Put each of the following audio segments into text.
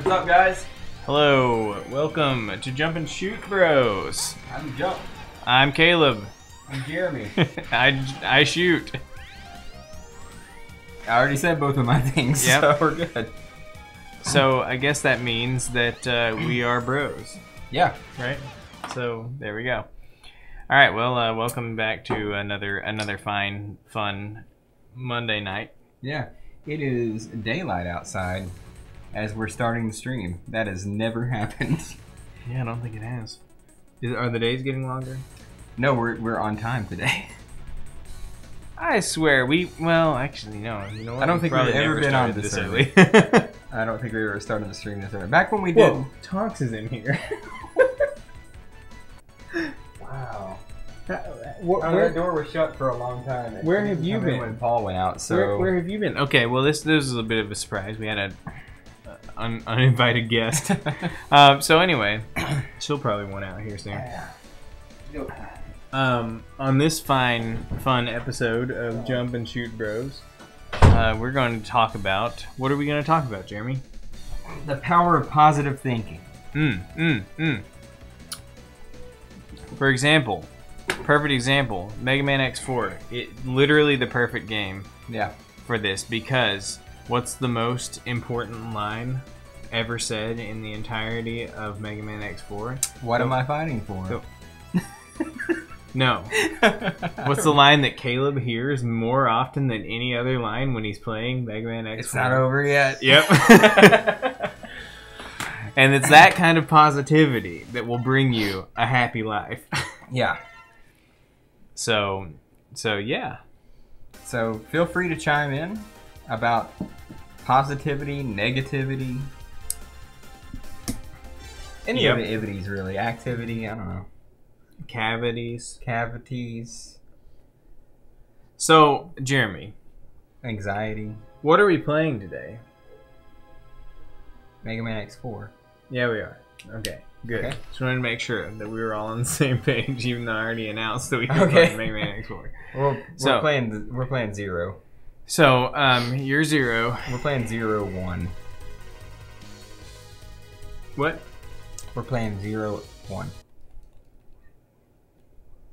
What's up, guys? Hello, welcome to Jump and Shoot Bros. I'm Jump. I'm Caleb. I'm Jeremy. I shoot. I already said both of my things, Yep. so we're good. So I guess that means that we are bros, Yeah. right? So there we go. All right, well, welcome back to another fine, fun Monday night. Yeah. It is daylight outside as we're starting the stream. That has never happened. Yeah, I don't think it has. Are the days getting longer? No, we're on time today. I swear actually no. You know what? I don't think we've probably ever never been on started this early. I don't think we ever started the stream this early. Back when we did. Whoa, Tonks is in here. Wow. Where That door was shut for a long time. Where have you been? When Paul went out, so where have you been? Okay, well this is a bit of a surprise. We had an uninvited guest. So anyway, she'll probably want out here soon. On this fun episode of Jump and Shoot Bros, we're going to talk about, what are we going to talk about, Jeremy? the power of positive thinking. For example, perfect example, Mega Man X4. Literally the perfect game Yeah. for this, because what's the most important line ever said in the entirety of Mega Man X4? What am I fighting for? Go. No. What's the line that Caleb hears more often than any other line when he's playing Mega Man X4? It's not over yet. Yep. And it's that kind of positivity that will bring you a happy life. Yeah. So yeah. So feel free to chime in about positivity, negativity, any Yep. of the ivities really. Activity, I don't know. Cavities. Cavities, So, Jeremy, anxiety. what are we playing today? Mega Man X4. Yeah, we are. Okay, good. Okay. Just wanted to make sure that we were all on the same page, even though I already announced that we could Okay. play Mega Man X4. We're So- playing Zero. So, you're Zero. We're playing 0-1. What? We're playing 0-1.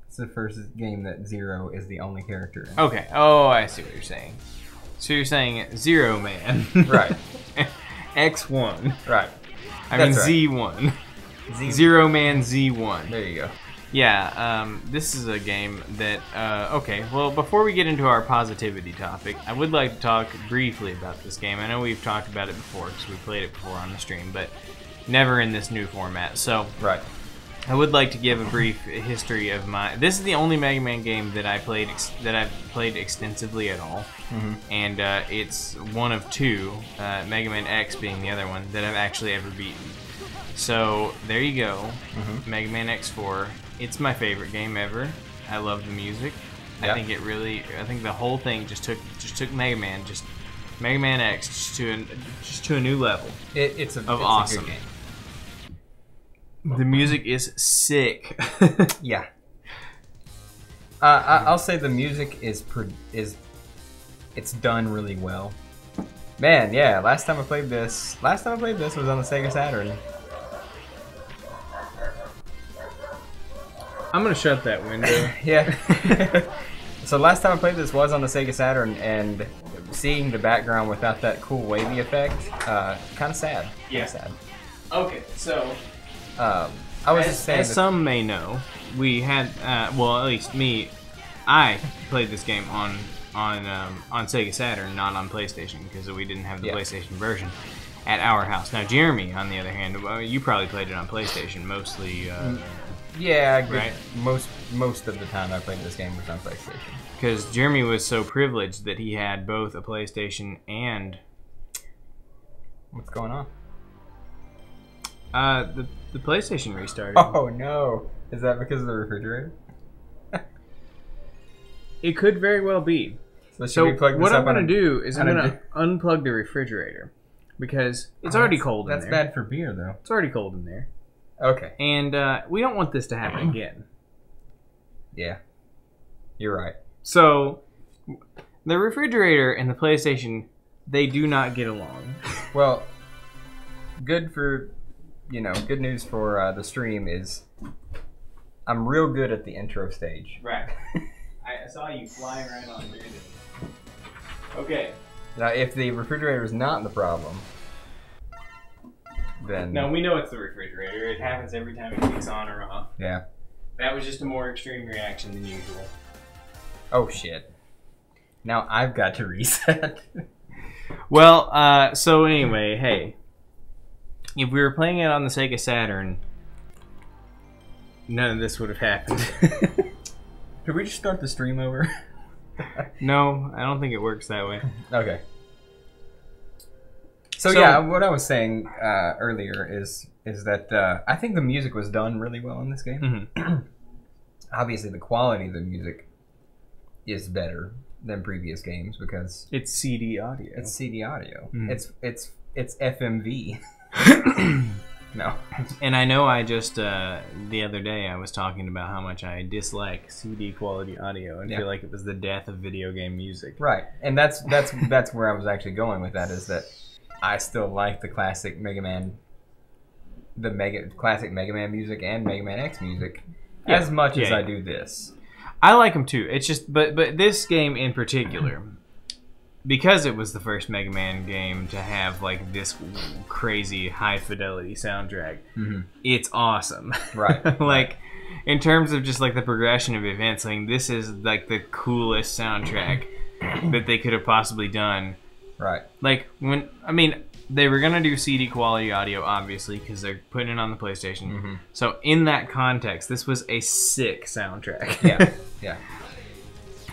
It's the first game that Zero is the only character in. Okay. Oh, I see what you're saying. So you're saying Zero Man. Right. X1. Right. I mean That's right. Z1. Z- Zero Man Z1. There you go. Yeah, this is a game that, okay, well, before we get into our positivity topic, I would like to talk briefly about this game. I know we've talked about it before, because we played it before on the stream, but never in this new format. So, Right. I would like to give a brief history of this is the only Mega Man game that I've played extensively at all. Mm-hmm. And it's one of two, Mega Man X being the other one, that I've actually ever beaten. So there you go, Mm-hmm. Mega Man X4. It's my favorite game ever. I love the music. Yeah. I think the whole thing just took Mega Man X to a new level. It's a awesome. good game. The music is sick. Yeah. I'll say the music is it's done really well. Man, yeah. Last time I played this was on the Sega Saturn. I'm gonna shut that window. Yeah. So last time I played this was on the Sega Saturn, and seeing the background without that cool wavy effect, kind of sad. Yeah. Kinda sad. Okay, so I was just saying as some may know, we had well, at least me, I played this game on Sega Saturn, not on PlayStation, because we didn't have the Yeah. PlayStation version at our house. Now, Jeremy, on the other hand, you probably played it on PlayStation mostly. yeah, Right. most of the time I played this game was on PlayStation. Because Jeremy was so privileged that he had both a PlayStation and What's going on? the PlayStation restarted. Oh no! Is that because of the refrigerator? It could very well be. So, should So we plug this what up I'm going on to do is I'm on a going to unplug the refrigerator because it's Oh, already that's- cold in That's there. bad for beer, though. It's already cold in there. Okay. And we don't want this to happen again. Yeah. You're right. So the refrigerator and the PlayStation, they do not get along. Well, good for, good news for the stream is I'm real good at the intro stage. Right. I saw you fly right on through this. Okay. Now, if the refrigerator is not the problem, then... No, we know it's the refrigerator. It happens every time it kicks on or off. Yeah. That was just a more extreme reaction than usual. Oh, shit. Now I've got to reset. Well, so anyway, hey. If we were playing it on the Sega Saturn, none of this would have happened. Could we just start the stream over? No, I don't think it works that way. Okay. So yeah, what I was saying earlier is that I think the music was done really well in this game. Mm-hmm. Obviously, the quality of the music is better than previous games because it's CD audio. It's CD audio. Mm. It's FMV. No. And I know I just the other day I was talking about how much I dislike CD quality audio and feel like it was the death of video game music. Right, and that's where I was actually going with that, is that I still like the classic Mega Man, classic Mega Man music and Mega Man X music as much as I do this. I like them too. It's just, but this game in particular, because it was the first Mega Man game to have like this crazy high fidelity soundtrack, it's awesome. Right. Like in terms of just like the progression of events, like this is like the coolest soundtrack that they could have possibly done. Right. Like they were gonna do CD quality audio, obviously, because they're putting it on the PlayStation. Mm-hmm. So in that context, this was a sick soundtrack. Yeah.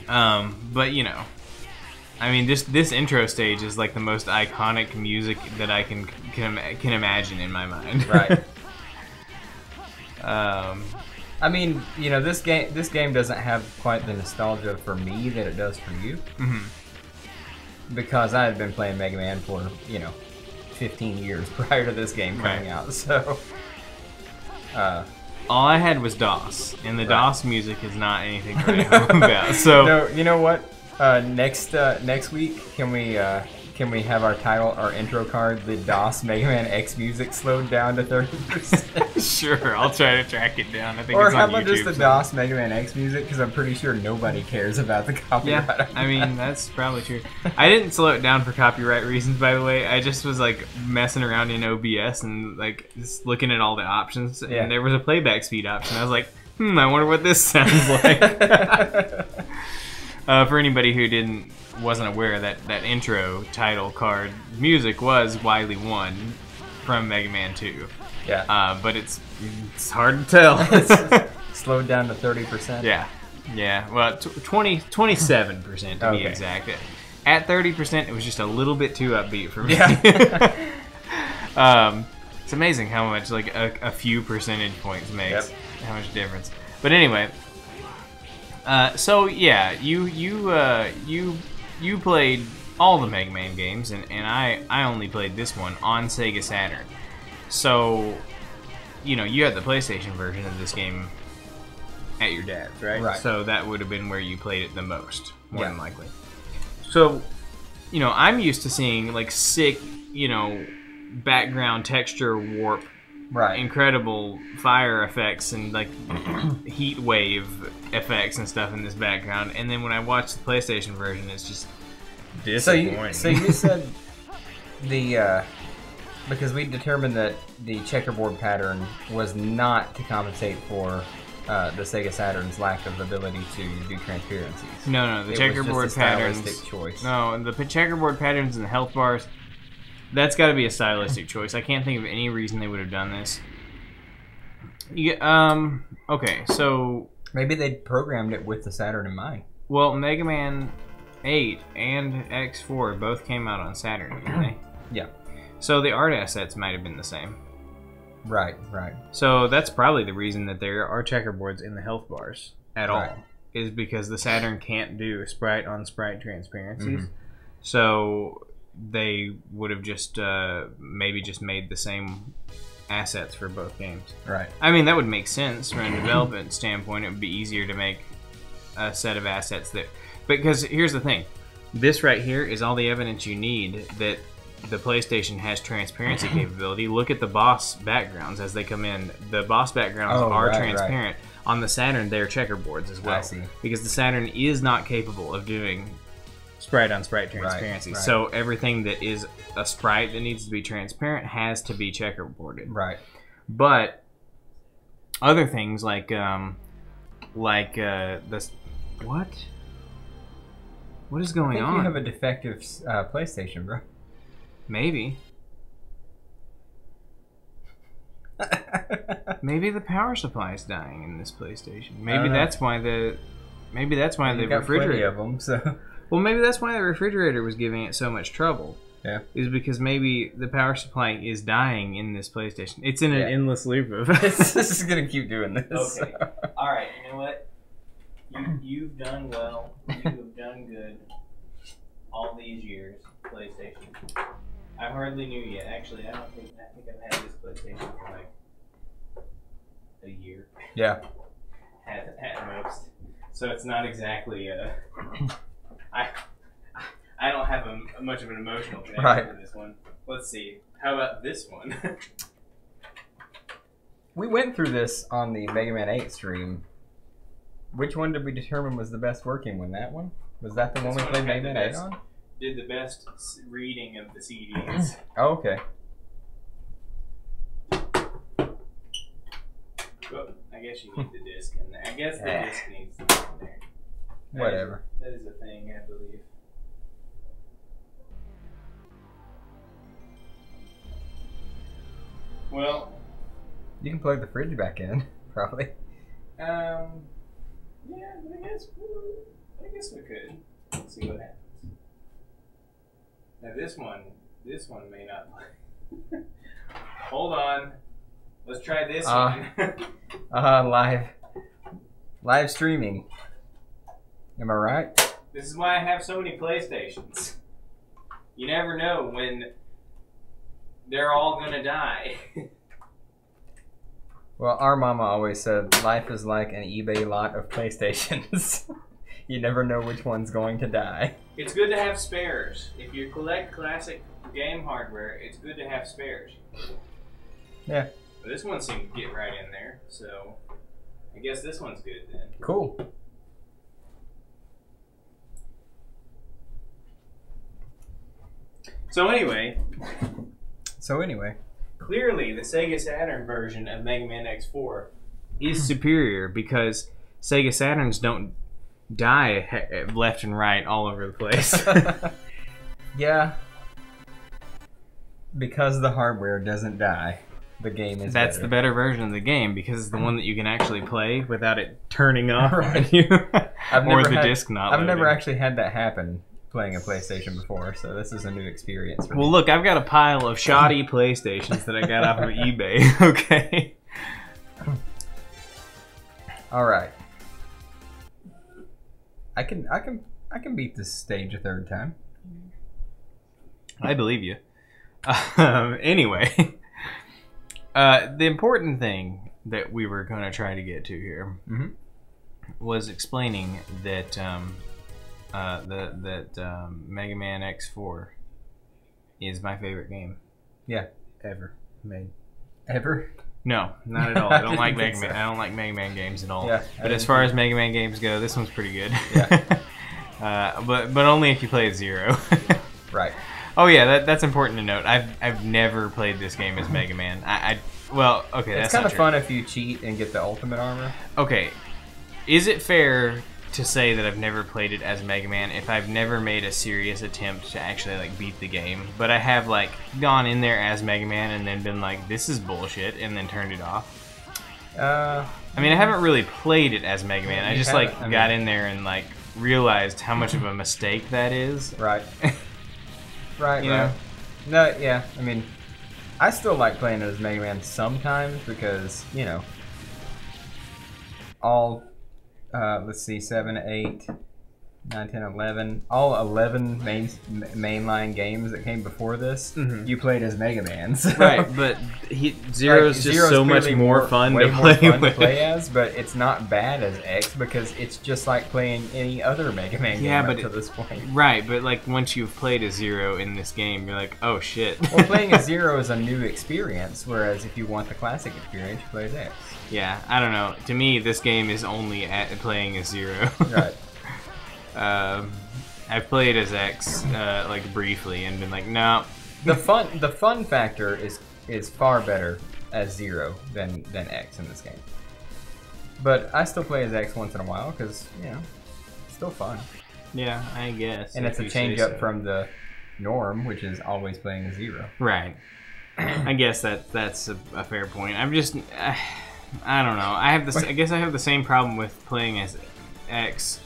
But I mean, this intro stage is like the most iconic music that I can imagine in my mind. Right. I mean, this game doesn't have quite the nostalgia for me that it does for you. Mm-hmm. Because I had been playing Mega Man for 15 years prior to this game coming out, so. All I had was DOS, and the DOS music is not anything to write home about. So no, you know what? Next week, can we have our intro card, the DOS Mega Man X music slowed down to 30%? Sure, I'll try to track it down. I think or it's on how about YouTube just the DOS Mega Man X music? Because I'm pretty sure nobody cares about the copyright. Yeah, I mean, that's probably true. I didn't slow it down for copyright reasons, by the way. I just was like messing around in OBS and like just looking at all the options, and there was a playback speed option. I was like, I wonder what this sounds like. For anybody who wasn't aware, that intro title card music was Wily 1 from Mega Man 2. Yeah. But it's hard to tell. It's slowed down to 30%. Yeah. Well, 27% to be exact. At 30%, it was just a little bit too upbeat for me. Yeah. It's amazing how much like a few percentage points makes how much difference. But anyway. So yeah, you played all the Mega Man games, and I only played this one on Sega Saturn. So, you had the PlayStation version of this game at your dad's, right? Right. So that would have been where you played it the most, more than likely. So, I'm used to seeing like sick, background texture warp. Right. Incredible fire effects and like heat wave effects and stuff in this background, and then when I watch the PlayStation version, it's just disappointing. So you said because we determined that the checkerboard pattern was not to compensate for the Sega Saturn's lack of ability to do transparencies. No, the checkerboard patterns. Stylistic choice. No, the checkerboard patterns and the health bars. That's got to be a stylistic choice. I can't think of any reason they would have done this. Okay, so maybe they programmed it with the Saturn in mind. Well, Mega Man 8 and X4 both came out on Saturn, didn't they? Yeah. So the art assets might have been the same. Right. So that's probably the reason that there are checkerboards in the health bars at all, is because the Saturn can't do sprite-on-sprite transparencies. Mm-hmm. So they would have just maybe just made the same assets for both games. Right. I mean, that would make sense from a development standpoint. It would be easier to make a set of assets that... Because here's the thing. This right here is all the evidence you need that the PlayStation has transparency capability. Look at the boss backgrounds as they come in. The boss backgrounds are transparent. Right. On the Saturn, they're checkerboards as well. I see. Because the Saturn is not capable of doing sprite-on-sprite transparency. Right. So everything that is a sprite that needs to be transparent has to be checkerboarded. Right. But other things like this. What? What is going on? You have a defective PlayStation, bro. Maybe. Maybe the power supply is dying in this PlayStation. Maybe that's why the. Maybe that's why the refrigerator. Of them, so. Well, maybe that's why the refrigerator was giving it so much trouble. Yeah. Is because maybe the power supply is dying in this PlayStation. It's in an endless loop of. This is gonna keep doing this. Okay. All right. You know what? You've done well. You have done good. All these years, PlayStation. I hardly knew you. Actually, I think I've had this PlayStation for like a year. Yeah. At most. So it's not exactly I don't have much of an emotional connection to this one. Let's see. How about this one? We went through this on the Mega Man 8 stream. Which one did we determine was the best working one? That one? Was that the one we played Mega Man 8 on? Did the best reading of the CDs. Oh, okay. Well, I guess you need the disc in there. I guess the disc needs to be in there. Whatever. That is a thing, I believe. Well, you can plug the fridge back in, probably. Yeah, I guess we could. Let's see what happens. Now this one may not play. Hold on. Let's try this one. Live streaming. Am I right? This is why I have so many PlayStations. You never know when they're all gonna die. Well, our mama always said life is like an eBay lot of PlayStations. You never know which one's going to die. It's good to have spares. If you collect classic game hardware, it's good to have spares. Yeah. But this one seemed to get right in there, so I guess this one's good then. Cool. So anyway, clearly the Sega Saturn version of Mega Man X4 is superior because Sega Saturns don't die left and right all over the place. Yeah. Because the hardware doesn't die, the game is That's better. the better version of the game because it's the one that you can actually play without it turning off on you. Or the disc not I've never loading. actually had that happen playing a PlayStation before, so this is a new experience for me. Well, look, I've got a pile of shoddy PlayStations that I got off of eBay. Okay. All right. I can beat this stage a third time. I believe you. Anyway, the important thing that we were going to try to get to here was explaining that Mega Man X4 is my favorite game. Yeah, ever made. Ever? No, not at all. I don't like Mega Man. I don't like Mega Man games at all. Yeah, but as far as Mega Man games go, this one's pretty good. Yeah. But only if you play at 0. Right. Oh yeah, that's important to note. I've never played this game as Mega Man. Well, okay, it's that's kind not of true. fun if you cheat and get the ultimate armor. Okay, is it fair to say that I've never played it as Mega Man if I've never made a serious attempt to actually like beat the game, but I have like gone in there as Mega Man and then been like, this is bullshit, and then turned it off? I mean, I haven't really played it as Mega Man. I just like got in there and like realized how much of a mistake that is. Right. Right. You know? No, yeah. I mean, I still like playing it as Mega Man sometimes because, you know, all, let's see, 7, 8, 9, 10, 11. All 11 mainline games that came before this, you played as Mega Man. So. Right, but Zero's just so much more fun to play as, but it's not bad as X because it's just like playing any other Mega Man game up to this point. Right, but like once you've played as Zero in this game, you're like, oh shit. Well, playing as Zero is a new experience, whereas if you want the classic experience, you play as X. Yeah, I don't know. To me, this game is only at playing as Zero. Right. I've played as X like briefly and been like, no. The fun factor is far better as Zero than X in this game. But I still play as X once in a while because it's still fun. Yeah, I guess. And it's a change up from the norm, which is always playing as Zero. Right. I guess that's a fair point. I'm just I don't know. I guess I have the same problem with playing as X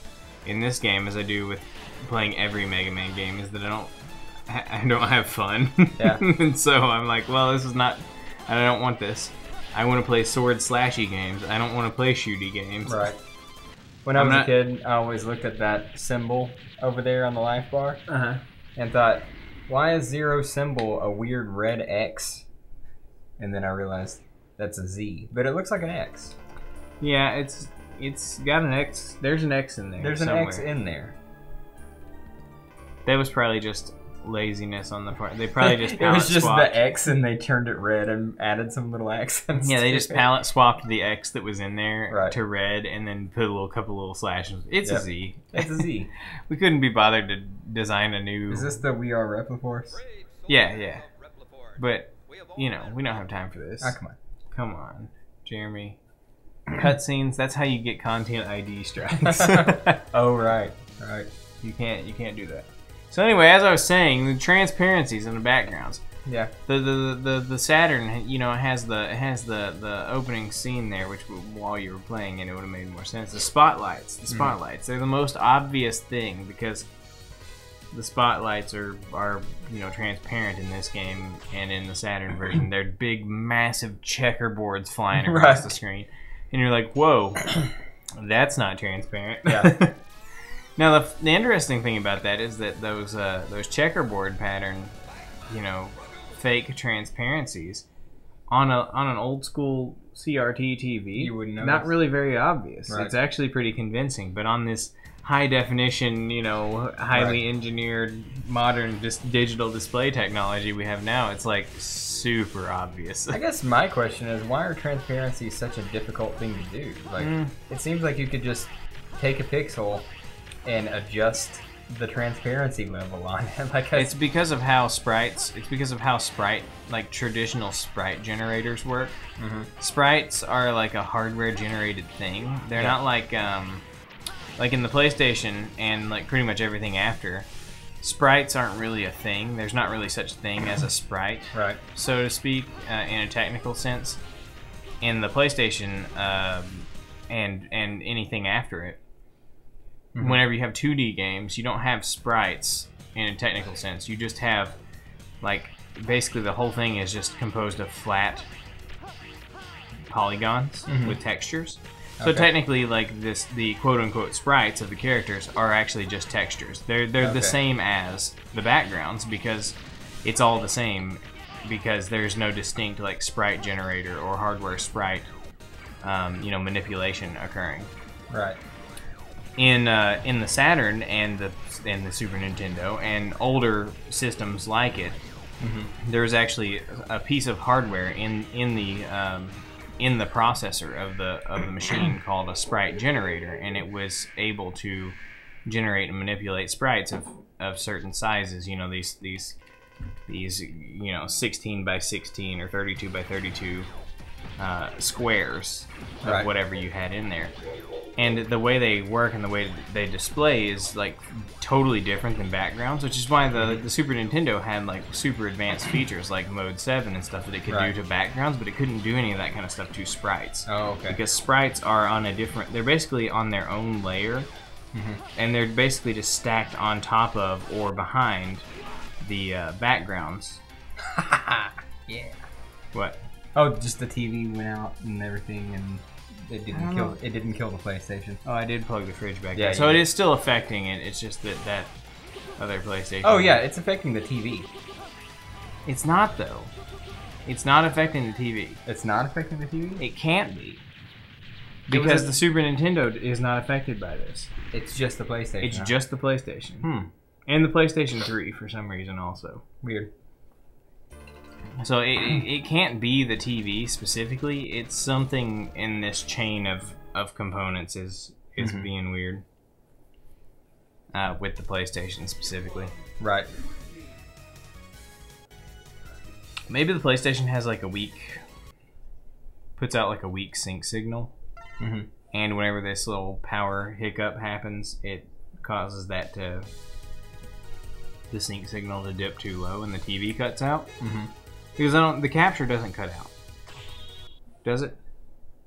in this game as I do with playing every Mega Man game, is that I don't have fun. Yeah. And so I'm like, well, this is not. I don't want this. I want to play sword slashy games. I don't want to play shooty games. Right. When I was a kid, I always looked at that symbol over there on the life bar and thought, why is Zero's symbol a weird red X? And then I realized that's a Z, but it looks like an X. Yeah, it's got an X. There's an X in there. There's an X in there. That was probably just laziness on the part. They probably just it was just the X and they turned it red and added some little accents. Yeah, they just palette swapped the X that was in there to red and then put couple little slashes. It's a Z. It's a Z. We couldn't be bothered to design a new. Is this the We Are Repliforce? Yeah. But we don't have time for this. Oh, come on, Jeremy. Cutscenes. That's how you get content ID strikes. Oh right. You can't do that. So anyway, as I was saying, the transparencies in the backgrounds. Yeah. The Saturn, has the opening scene there, which while you were playing it would have made more sense. The spotlights. They're the most obvious thing because the spotlights are transparent in this game and in the Saturn version. They're big, massive checkerboards flying across the screen. And you're like, whoa, that's not transparent. Yeah. Now, the interesting thing about that is that those checkerboard pattern, fake transparencies on an old school CRT TV, you wouldn't notice. Not really very obvious. Right. It's actually pretty convincing, but on this high definition, highly engineered modern digital display technology we have now, it's like super obvious. I guess my question is, why are transparencies such a difficult thing to do? Like, it seems like you could just take a pixel and adjust the transparency level on it. It's because of how like traditional sprite generators work. Sprites are like a hardware generated thing. They're not like in the PlayStation and like pretty much everything after. Sprites aren't really a thing. There's not really such thing as a sprite, right, so to speak, in a technical sense. In the PlayStation and anything after it, whenever you have 2D games, you don't have sprites in a technical sense. You just have, like, basically the whole thing is just composed of flat polygons with textures. So technically, like the quote-unquote sprites of the characters are actually just textures. They're the same as the backgrounds because it's all the same, because there's no distinct like sprite generator or hardware sprite manipulation occurring. Right. In the Saturn and the Super Nintendo and older systems like it, there's actually a piece of hardware in the processor of the machine called a sprite generator, and it was able to generate and manipulate sprites of certain sizes. These 16 by 16 or 32 by 32 squares of whatever you had in there. And the way they work and the way they display is like totally different than backgrounds, which is why the Super Nintendo had like super advanced features like Mode 7 and stuff that it could do to backgrounds, but it couldn't do any of that kind of stuff to sprites. Oh, okay. Because sprites are on they're basically on their own layer, and they're basically just stacked on top of or behind the backgrounds. Yeah. What? Oh, just the TV went out and everything, and it didn't kill the PlayStation. Oh, I did plug the fridge back in. So it is still affecting it. It's just that other PlayStation. Oh yeah, it's affecting the TV. It's not though. It's not affecting the TV. It's not affecting the TV? It can't be. Because the Super Nintendo is not affected by this. It's just the PlayStation. It's just the PlayStation. And the PlayStation 3 for some reason also. Weird. So it can't be the TV specifically. It's something in this chain of components is being weird. With the PlayStation specifically. Right. Maybe the PlayStation has like puts out like a weak sync signal. And whenever this little power hiccup happens, it causes the sync signal to dip too low and the TV cuts out. Because the capture doesn't cut out. Does it?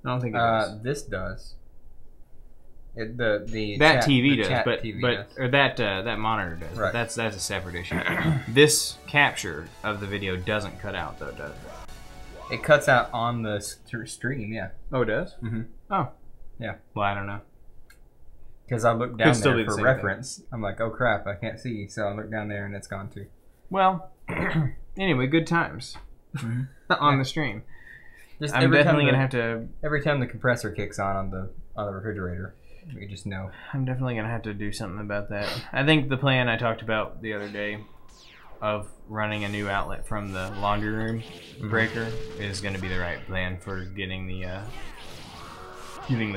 I don't think it does. This does. That monitor does. Right. But that's a separate issue. This capture of the video doesn't cut out though, does it? It cuts out on the stream, yeah. Oh, it does? Oh. Yeah. Well, I don't know. Because I looked down there for reference. I'm like, oh crap, I can't see. So I look down there and it's gone too. Well, anyway, good times on the stream. Just I'm definitely going to have to... Every time the compressor kicks on the refrigerator, we just know. I'm definitely going to have to do something about that. I think the plan I talked about the other day of running a new outlet from the laundry room breaker is going to be the right plan for getting the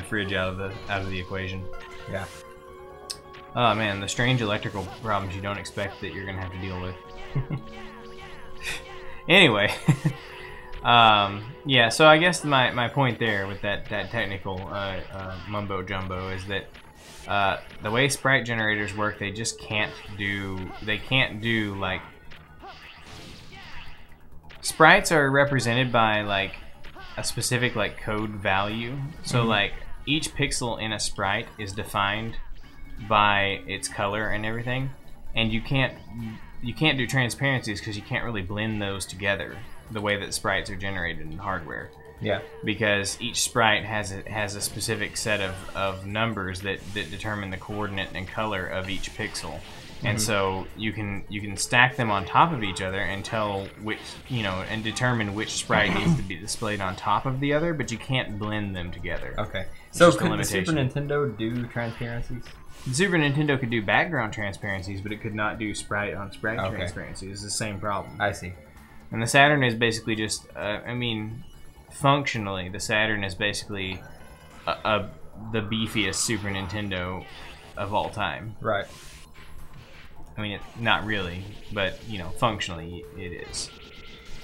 fridge out of the equation. Yeah. Oh man, the strange electrical problems you don't expect that you're going to have to deal with. Anyway, yeah. So I guess my point there with that technical mumbo jumbo is that the way sprite generators work, they just can't do. They can't do like sprites are represented by like a specific like code value. So like each pixel in a sprite is defined by its color and everything, and you can't do transparencies because you can't really blend those together the way that sprites are generated in hardware. Yeah. Because each sprite has a specific set of numbers that determine the coordinate and color of each pixel. And so you can stack them on top of each other and tell which, and determine which sprite needs to be displayed on top of the other, but you can't blend them together. Okay. So could the Super Nintendo do transparencies? The Super Nintendo could do background transparencies, but it could not do sprite on sprite transparencies. It's the same problem. I see. And the Saturn is basically just, functionally, the Saturn is basically the beefiest Super Nintendo of all time. Right. I mean, not really, but, functionally it is.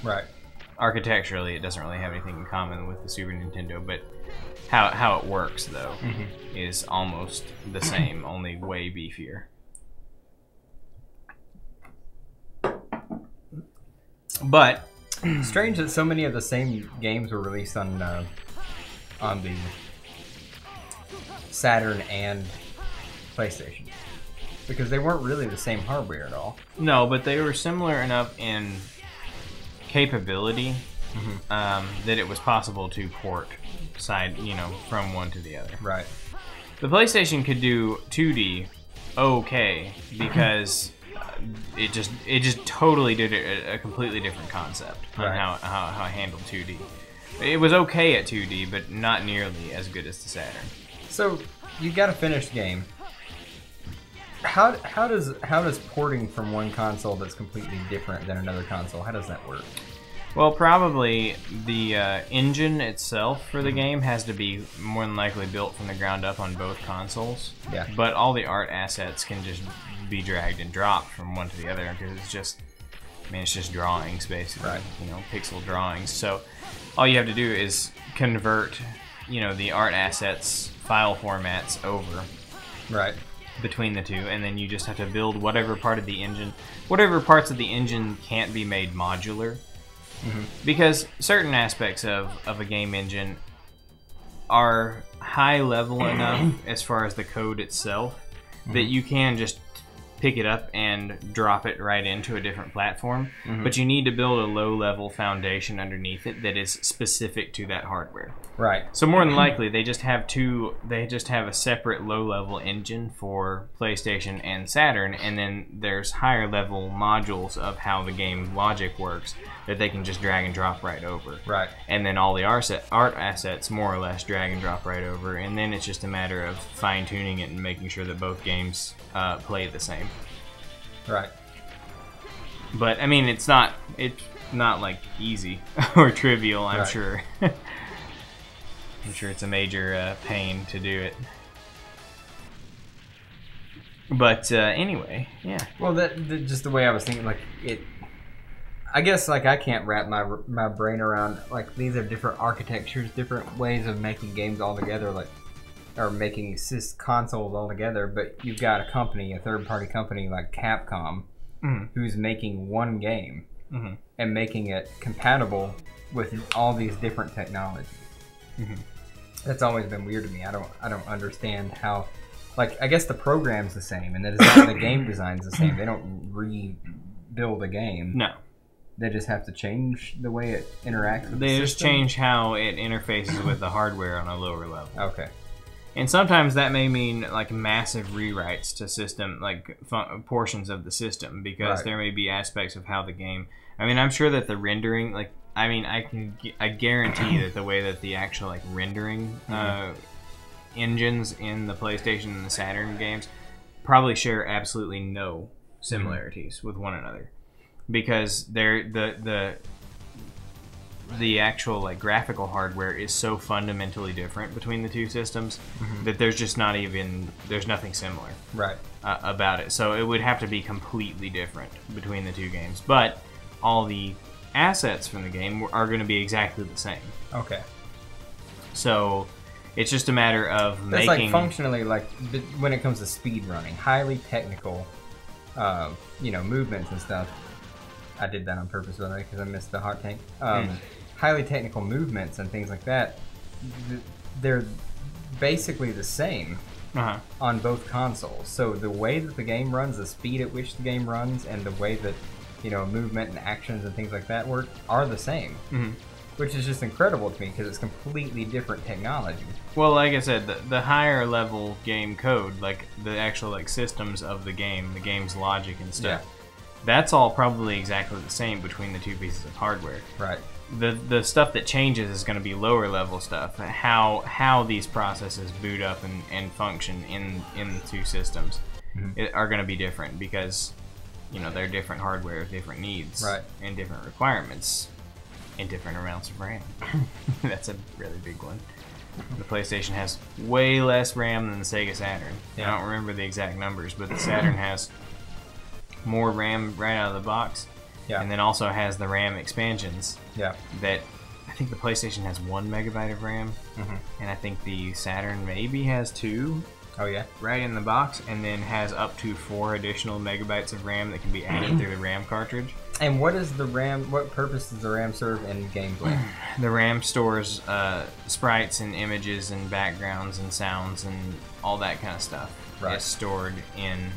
Right. Architecturally, it doesn't really have anything in common with the Super Nintendo, but how it works, though, is almost the same, only way beefier. But strange that so many of the same games were released on the Saturn and PlayStation, because they weren't really the same hardware at all. No, but they were similar enough in capability that it was possible to port from one to the other. Right. The PlayStation could do 2D okay because it just totally did a completely different concept on how it handled 2D. It was okay at 2D, but not nearly as good as the Saturn. So you got a finished game. How does porting from one console that's completely different than another console, how does that work? Well, probably the engine itself for the game has to be more than likely built from the ground up on both consoles. Yeah. But all the art assets can just be dragged and dropped from one to the other because it's just drawings basically. Right. Pixel drawings. So all you have to do is convert, the art assets file formats over. Right. Between the two, and then you just have to build whatever parts of the engine can't be made modular. Because certain aspects of a game engine are high level enough as far as the code itself that you can just pick it up and drop it right into a different platform, but you need to build a low-level foundation underneath it that is specific to that hardware. Right. So more than likely, they just have a separate low-level engine for PlayStation and Saturn, and then there's higher-level modules of how the game logic works that they can just drag and drop right over. Right. And then all the art assets more or less drag and drop right over, and then it's just a matter of fine-tuning it and making sure that both games play the same. Right. But I mean, it's not like easy or trivial. I'm sure. I'm sure it's a major pain to do it. But anyway, yeah. Well, just the way I was thinking, like it. I guess like I can't wrap my brain around like these are different architectures, different ways of making games all together, like or making consoles all together. But you've got a company, a third-party company like Capcom, who's making one game and making it compatible with all these different technologies. That's always been weird to me. I don't understand how. Like I guess the program's the same and the game design's the same. They don't rebuild a game. No. They just have to change the way it interacts with the system? They just change how it interfaces with the hardware on a lower level. Okay. And sometimes that may mean like massive rewrites to system, like portions of the system, because there may be aspects of how the game. I mean, I'm sure that the rendering, like, I mean, I guarantee that the way that the actual like rendering engines in the PlayStation and the Saturn games probably share absolutely no similarities with one another. Because the actual like graphical hardware is so fundamentally different between the two systems that there's just there's nothing similar about it. So it would have to be completely different between the two games. But all the assets from the game are going to be exactly the same. Okay. So it's just a matter of making. It's like functionally like when it comes to speed running, highly technical, movements and stuff. I did that on purpose, by the way, because I missed the heart tank. Highly technical movements and things like that, they're basically the same on both consoles. So the way that the game runs, the speed at which the game runs, and the way that movement and actions and things like that work are the same. Which is just incredible to me because it's completely different technology. Well, like I said, the higher level game code, like the actual like systems of the game's logic and stuff. Yeah. That's all probably exactly the same between the two pieces of hardware. Right. The stuff that changes is going to be lower level stuff. How these processes boot up and function in the two systems are going to be different because they're different hardware, different needs, and different requirements, and different amounts of RAM. That's a really big one. The PlayStation has way less RAM than the Sega Saturn. Yeah. I don't remember the exact numbers, but the Saturn has more RAM right out of the box, and then also has the RAM expansions. Yeah, that I think the PlayStation has 1 megabyte of RAM, and I think the Saturn maybe has 2. Oh yeah, right in the box, and then has up to 4 additional megabytes of RAM that can be added through the RAM cartridge. And what is the RAM? What purpose does the RAM serve in gameplay? The RAM stores sprites and images and backgrounds and sounds and all that kind of stuff. Right. Is stored in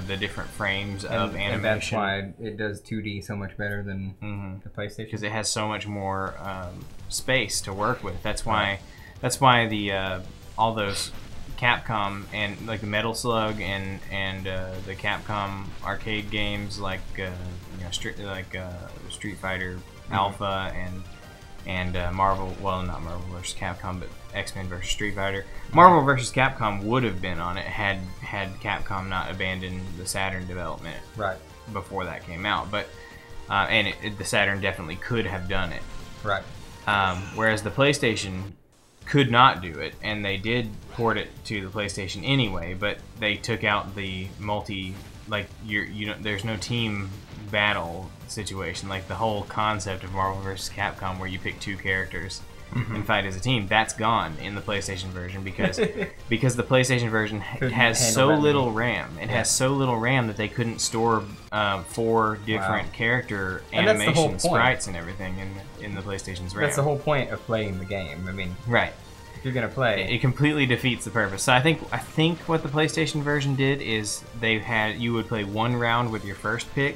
the different frames of animation. And that's why it does 2D so much better than the PlayStation. Because it has so much more space to work with. That's why. That's why the all those Capcom and like the Metal Slug and the Capcom arcade games like Street Fighter Alpha and Marvel, well, not Marvel vs. Capcom, but X-Men vs. Street Fighter. Marvel vs. Capcom would have been on it had Capcom not abandoned the Saturn development before that came out. But the Saturn definitely could have done it. Right. Whereas the PlayStation could not do it, and they did port it to the PlayStation anyway, but they took out the there's no team battle situation, like the whole concept of Marvel vs. Capcom where you pick 2 characters and fight as a team. That's gone in the PlayStation version because the PlayStation version has so little RAM. It has so little RAM that they couldn't store 4 different character animation sprites and everything in the PlayStation's RAM. That's the whole point of playing the game. I mean, If you're gonna play, it completely defeats the purpose. So I think what the PlayStation version did is you would play one round with your first pick.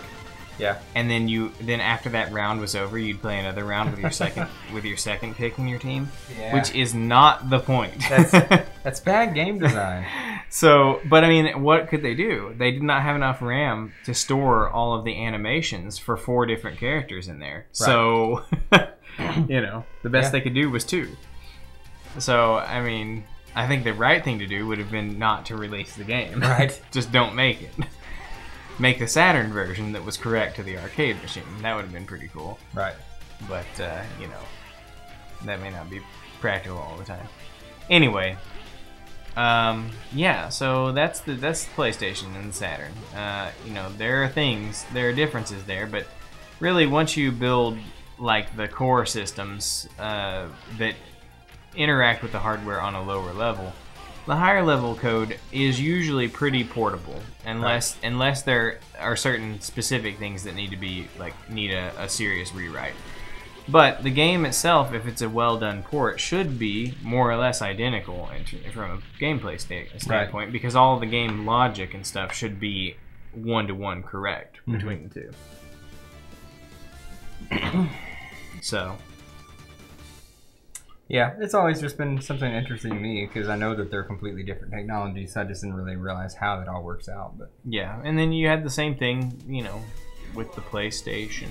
Yeah. And then after that round was over, you'd play another round with your second pick in your team, which is not the point. That's bad game design. So, but I mean, what could they do? They did not have enough RAM to store all of the animations for 4 different characters in there. Right. So, the best they could do was 2. So, I mean, I think the right thing to do would have been not to release the game. Right. Just don't make it. Make the Saturn version that was correct to the arcade machine. That would have been pretty cool. Right. But, that may not be practical all the time. Anyway, so that's the PlayStation and the Saturn. There are differences there, but really once you build, like, the core systems that interact with the hardware on a lower level, the higher level code is usually pretty portable, unless there are certain specific things that need a serious rewrite. But the game itself, if it's a well done port, should be more or less identical from a gameplay standpoint, because all of the game logic and stuff should be 1-to-1 correct between the two. So. Yeah, it's always just been something interesting to me because I know that they're completely different technologies, so I just didn't really realize how that all works out. But yeah, and then you had the same thing, with the PlayStation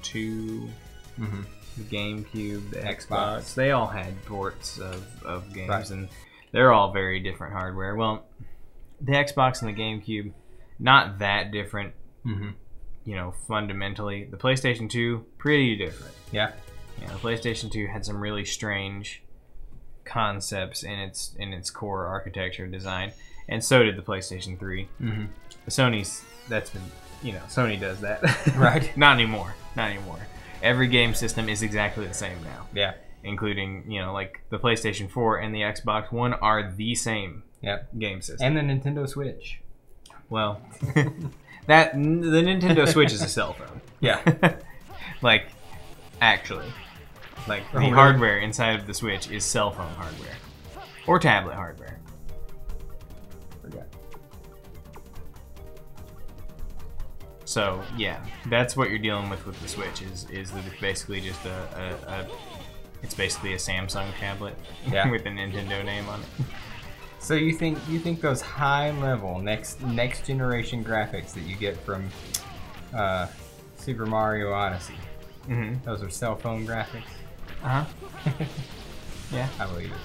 2, the GameCube, the Xbox. They all had ports of games, and they're all very different hardware. Well, the Xbox and the GameCube, not that different, fundamentally. The PlayStation 2, pretty different. Yeah. The PlayStation 2 had some really strange concepts in its core architecture design, and so did the PlayStation 3. Sony does that. Right. Not anymore. Every game system is exactly the same now. Yeah. Including, like the PlayStation 4 and the Xbox One are the same game system. And the Nintendo Switch. Well, the Nintendo Switch is a cell phone. Yeah. Actually. The hardware inside of the Switch is cell phone hardware. Or tablet hardware. Forgot. So, yeah. That's what you're dealing with the Switch, is that it's basically just it's basically a Samsung tablet with a Nintendo name on it. So you think those high level next generation graphics that you get from Super Mario Odyssey, those are cell phone graphics? Yeah, I believe it.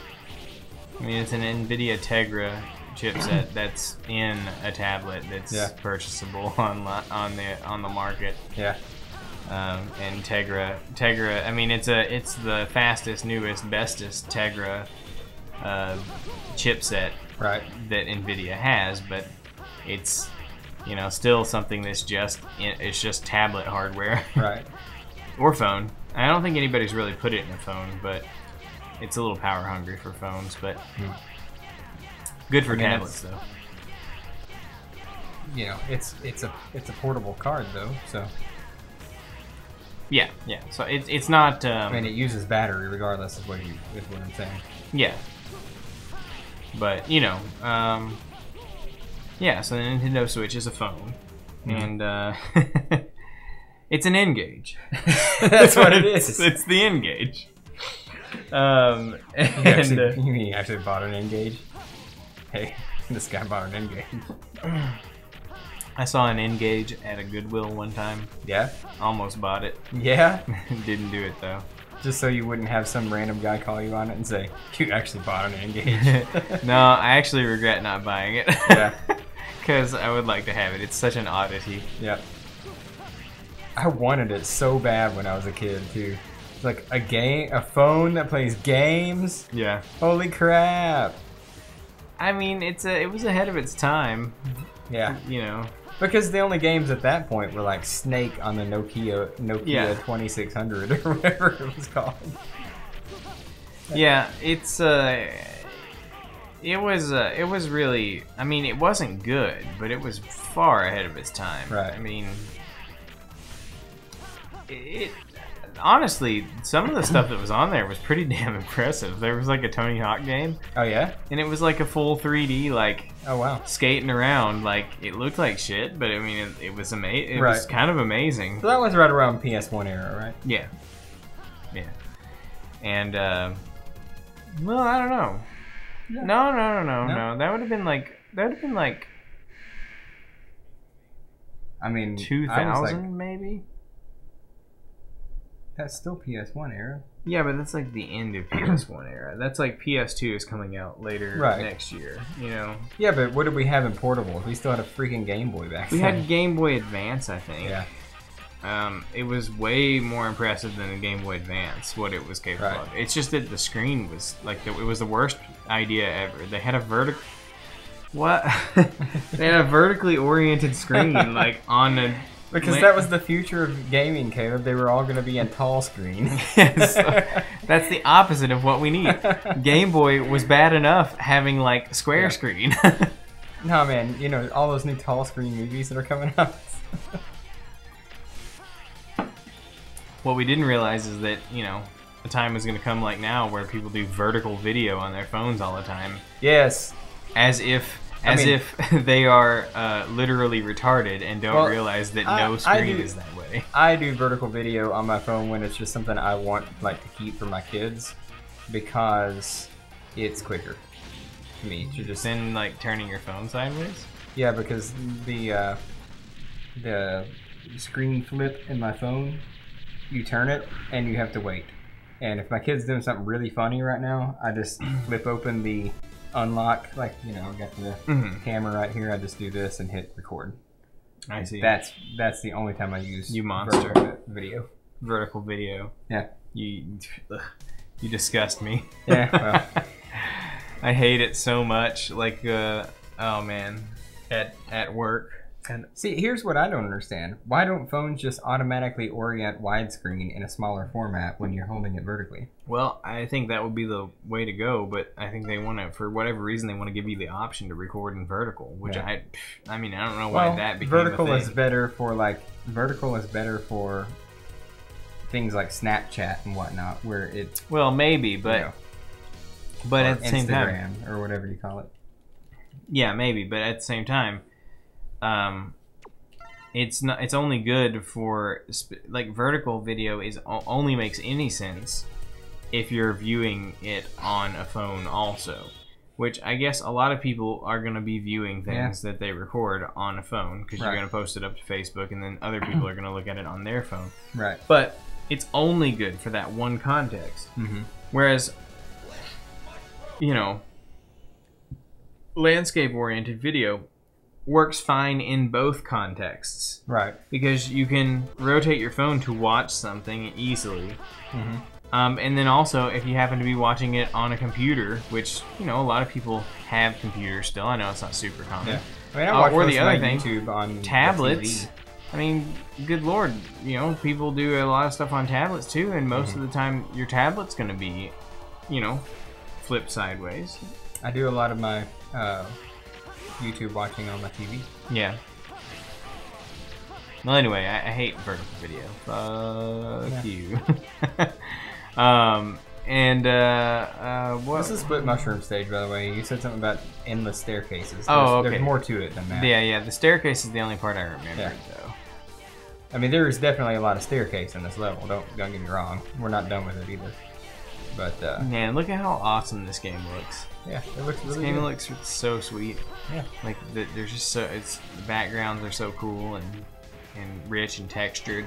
I mean, it's an NVIDIA Tegra chipset that's in a tablet that's purchasable on the market. Yeah. And Tegra. I mean, it's the fastest, newest, bestest Tegra chipset that NVIDIA has, but it's still something that's just tablet hardware. Right. Or phone. I don't think anybody's really put it in a phone, but it's a little power hungry for phones, but good for tablets though. It's a portable card though, so. Yeah. So it's not. I mean, it uses battery regardless is what I'm saying. Yeah. But yeah. So the Nintendo Switch is a phone, and it's an N-Gauge. That's what it is. It's the N-Gauge. You actually bought an N-Gauge? Hey, this guy bought an N-Gauge. I saw an N-Gauge at a Goodwill one time. Yeah? Almost bought it. Yeah? Didn't do it though. Just so you wouldn't have some random guy call you on it and say, you actually bought an N-Gauge. No, I actually regret not buying it. Yeah. Because I would like to have it. It's such an oddity. Yeah. I wanted it so bad when I was a kid too. Like a phone that plays games. Yeah. Holy crap. I mean, it was ahead of its time. Yeah. Because the only games at that point were like Snake on the Nokia 2600 or whatever it was called. Yeah, it was really, I mean, it wasn't good, but it was far ahead of its time. Right. I mean, honestly, some of the stuff that was on there was pretty damn impressive. There was like a Tony Hawk game. Oh yeah? And it was like a full 3D, like, oh wow, skating around. Like, it looked like shit, but I mean, it was amazing. It was kind of amazing. So that was right around PS1 era, right? Yeah. Yeah. And, well, I don't know. Yeah. No. That would have been like, I mean, 2000 like, maybe? That's still PS1 era. Yeah, but that's like the end of PS1 era. That's like PS2 is coming out later next year, you know? Yeah, but what did we have in portables? We still had a freaking Game Boy back then. We had Game Boy Advance, I think. Yeah. It was way more impressive than the Game Boy Advance, what it was capable of. It's just that the screen was, like, it was the worst idea ever. They had a What? They had a vertically oriented screen, like, on a... Because that was the future of gaming, Caleb. They were all going to be in tall screen. Yes. That's the opposite of what we need. Game Boy was bad enough having, like, square screen. No, man. You know, all those new tall screen movies that are coming out. What we didn't realize is that, you know, the time is going to come like now where people do vertical video on their phones all the time. Yes. As if they are literally retarded and don't realize that no screen is that way. I do vertical video on my phone when it's just something I want, like, to keep for my kids, because it's quicker to me to just... Then, like, turning your phone sideways? Yeah, because the screen flip in my phone, you turn it and you have to wait. And if my kid's doing something really funny right now, I just flip open the unlock, like, you know, got the camera right here. I just do this and hit record. I see. That's the only time I use vertical video. Yeah. You disgust me. Yeah. Well. I hate it so much. Like, oh man, at work. And see, here's what I don't understand. Why don't phones just automatically orient widescreen in a smaller format when you're holding it vertically? Well, I think that would be the way to go, but I think they want to, for whatever reason, they want to give you the option to record in vertical, which I mean, I don't know why that became vertical a thing. Vertical is better for things like Snapchat and whatnot, where it... Well, maybe, but... You know, but at the same time... Instagram, or whatever you call it. Yeah, maybe, but at the same time... it's only good for, like, vertical video only makes any sense if you're viewing it on a phone also, which I guess a lot of people are going to be viewing things that they record on a phone because you're going to post it up to Facebook and then other people are going to look at it on their phone. Right. But it's only good for that one context. Whereas, you know, landscape oriented video works fine in both contexts. Right. Because you can rotate your phone to watch something easily. And then also, if you happen to be watching it on a computer, which, you know, a lot of people have computers still. I know it's not super common. Yeah. I mean, I watch or the other thing, YouTube on tablets. I mean, good lord, you know, people do a lot of stuff on tablets too, and most of the time your tablet's going to be, you know, flipped sideways. I do a lot of my... YouTube watching on my TV. Yeah. Well, anyway, I hate vertical video. Fuck you. What? This is Split Mushroom Stage, by the way. You said something about endless staircases. There's more to it than that. Yeah. The staircase is the only part I remember, though. I mean, there's definitely a lot of staircase in this level. Don't get me wrong. We're not done with it either. But man, look at how awesome this game looks. Yeah, it looks really good. This game looks so sweet. Yeah, like there's just the backgrounds are so cool and rich and textured.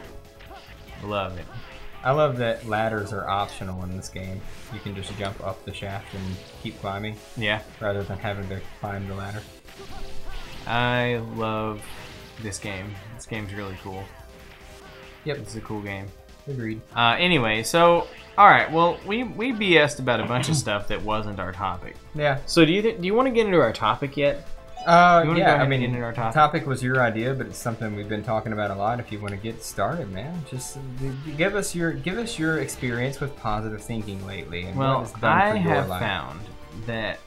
I love it. I love that ladders are optional in this game. You can just jump up the shaft and keep climbing. Yeah. Rather than having to climb the ladder. I love this game. This game's really cool. Yep, it's a cool game. Agreed. Anyway, so all right. Well, we BS'd about a bunch of stuff that wasn't our topic. Yeah. So do you want to get into our topic yet? Yeah. I mean, into our topic was your idea, but it's something we've been talking about a lot. If you want to get started, man, just give us your experience with positive thinking lately. And well, what it's done for your have life. found that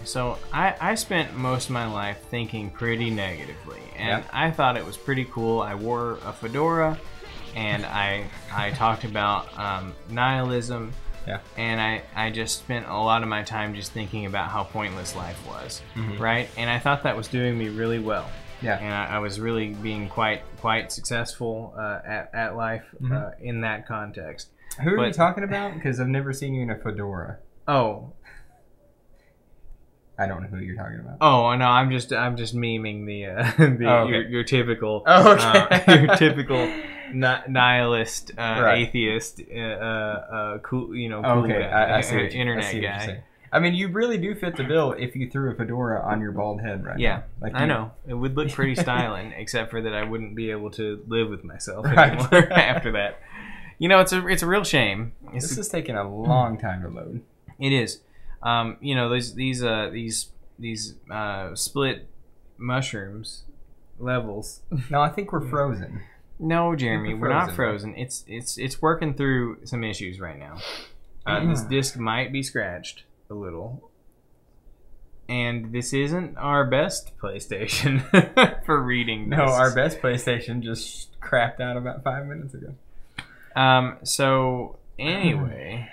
so I spent most of my life thinking pretty negatively, and I thought it was pretty cool. I wore a fedora. and I talked about nihilism. Yeah. And I just spent a lot of my time just thinking about how pointless life was, right? And I thought that was doing me really well. Yeah. And I was really being quite successful at life in that context. Who are you talking about? Because I've never seen you in a fedora. Oh. I don't know who you're talking about. Oh no, I'm just memeing your typical your typical nihilist atheist cool cool guy, I see internet guy. I mean, you really do fit the bill if you threw a fedora on your bald head right now. Yeah, I know. It would look pretty styling, except for that I wouldn't be able to live with myself anymore after that. It's a real shame. This is taking a long time to load. It is. These split mushrooms levels. No, I think we're frozen. No, Jeremy, we're not frozen. It's working through some issues right now. This disc might be scratched a little, and this isn't our best PlayStation for reading discs. No, our best PlayStation just crapped out about 5 minutes ago. So anyway,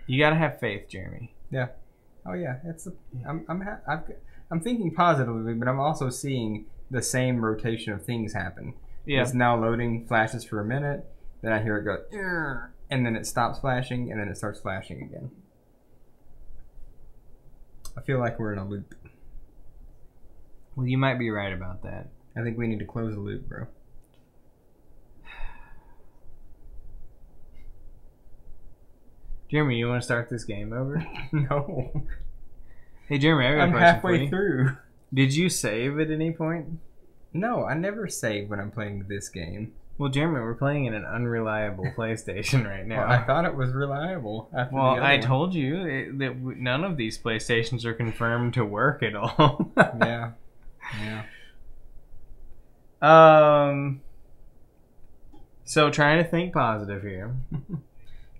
you gotta have faith, Jeremy. Yeah. Oh yeah, I'm thinking positively, but I'm also seeing the same rotation of things happen. Yeah. It's now loading, flashes for a minute, then I hear it go, and then it stops flashing, and then it starts flashing again. I feel like we're in a loop. Well, you might be right about that. I think we need to close the loop, bro. Jeremy, you want to start this game over? No. Hey, Jeremy, I got a question halfway for you. Through. Did you save at any point? No, I never save when I'm playing this game. Well, Jeremy, we're playing in an unreliable PlayStation right now. Well, I thought it was reliable. Well, I told you that none of these PlayStations are confirmed to work at all. Yeah. So trying to think positive here.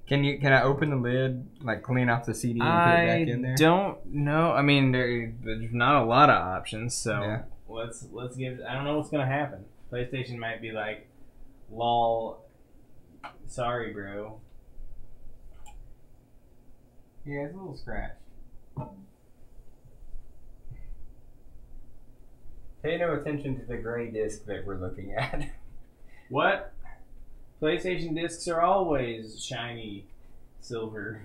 Can I open the lid, like clean off the CD and put it back in there? I don't know. I mean, there's not a lot of options, so yeah. let's give. I don't know what's gonna happen. PlayStation might be like, "Lol, sorry, bro." Yeah, it's a little scratched. Pay no attention to the gray disc that we're looking at. What? PlayStation discs are always shiny silver.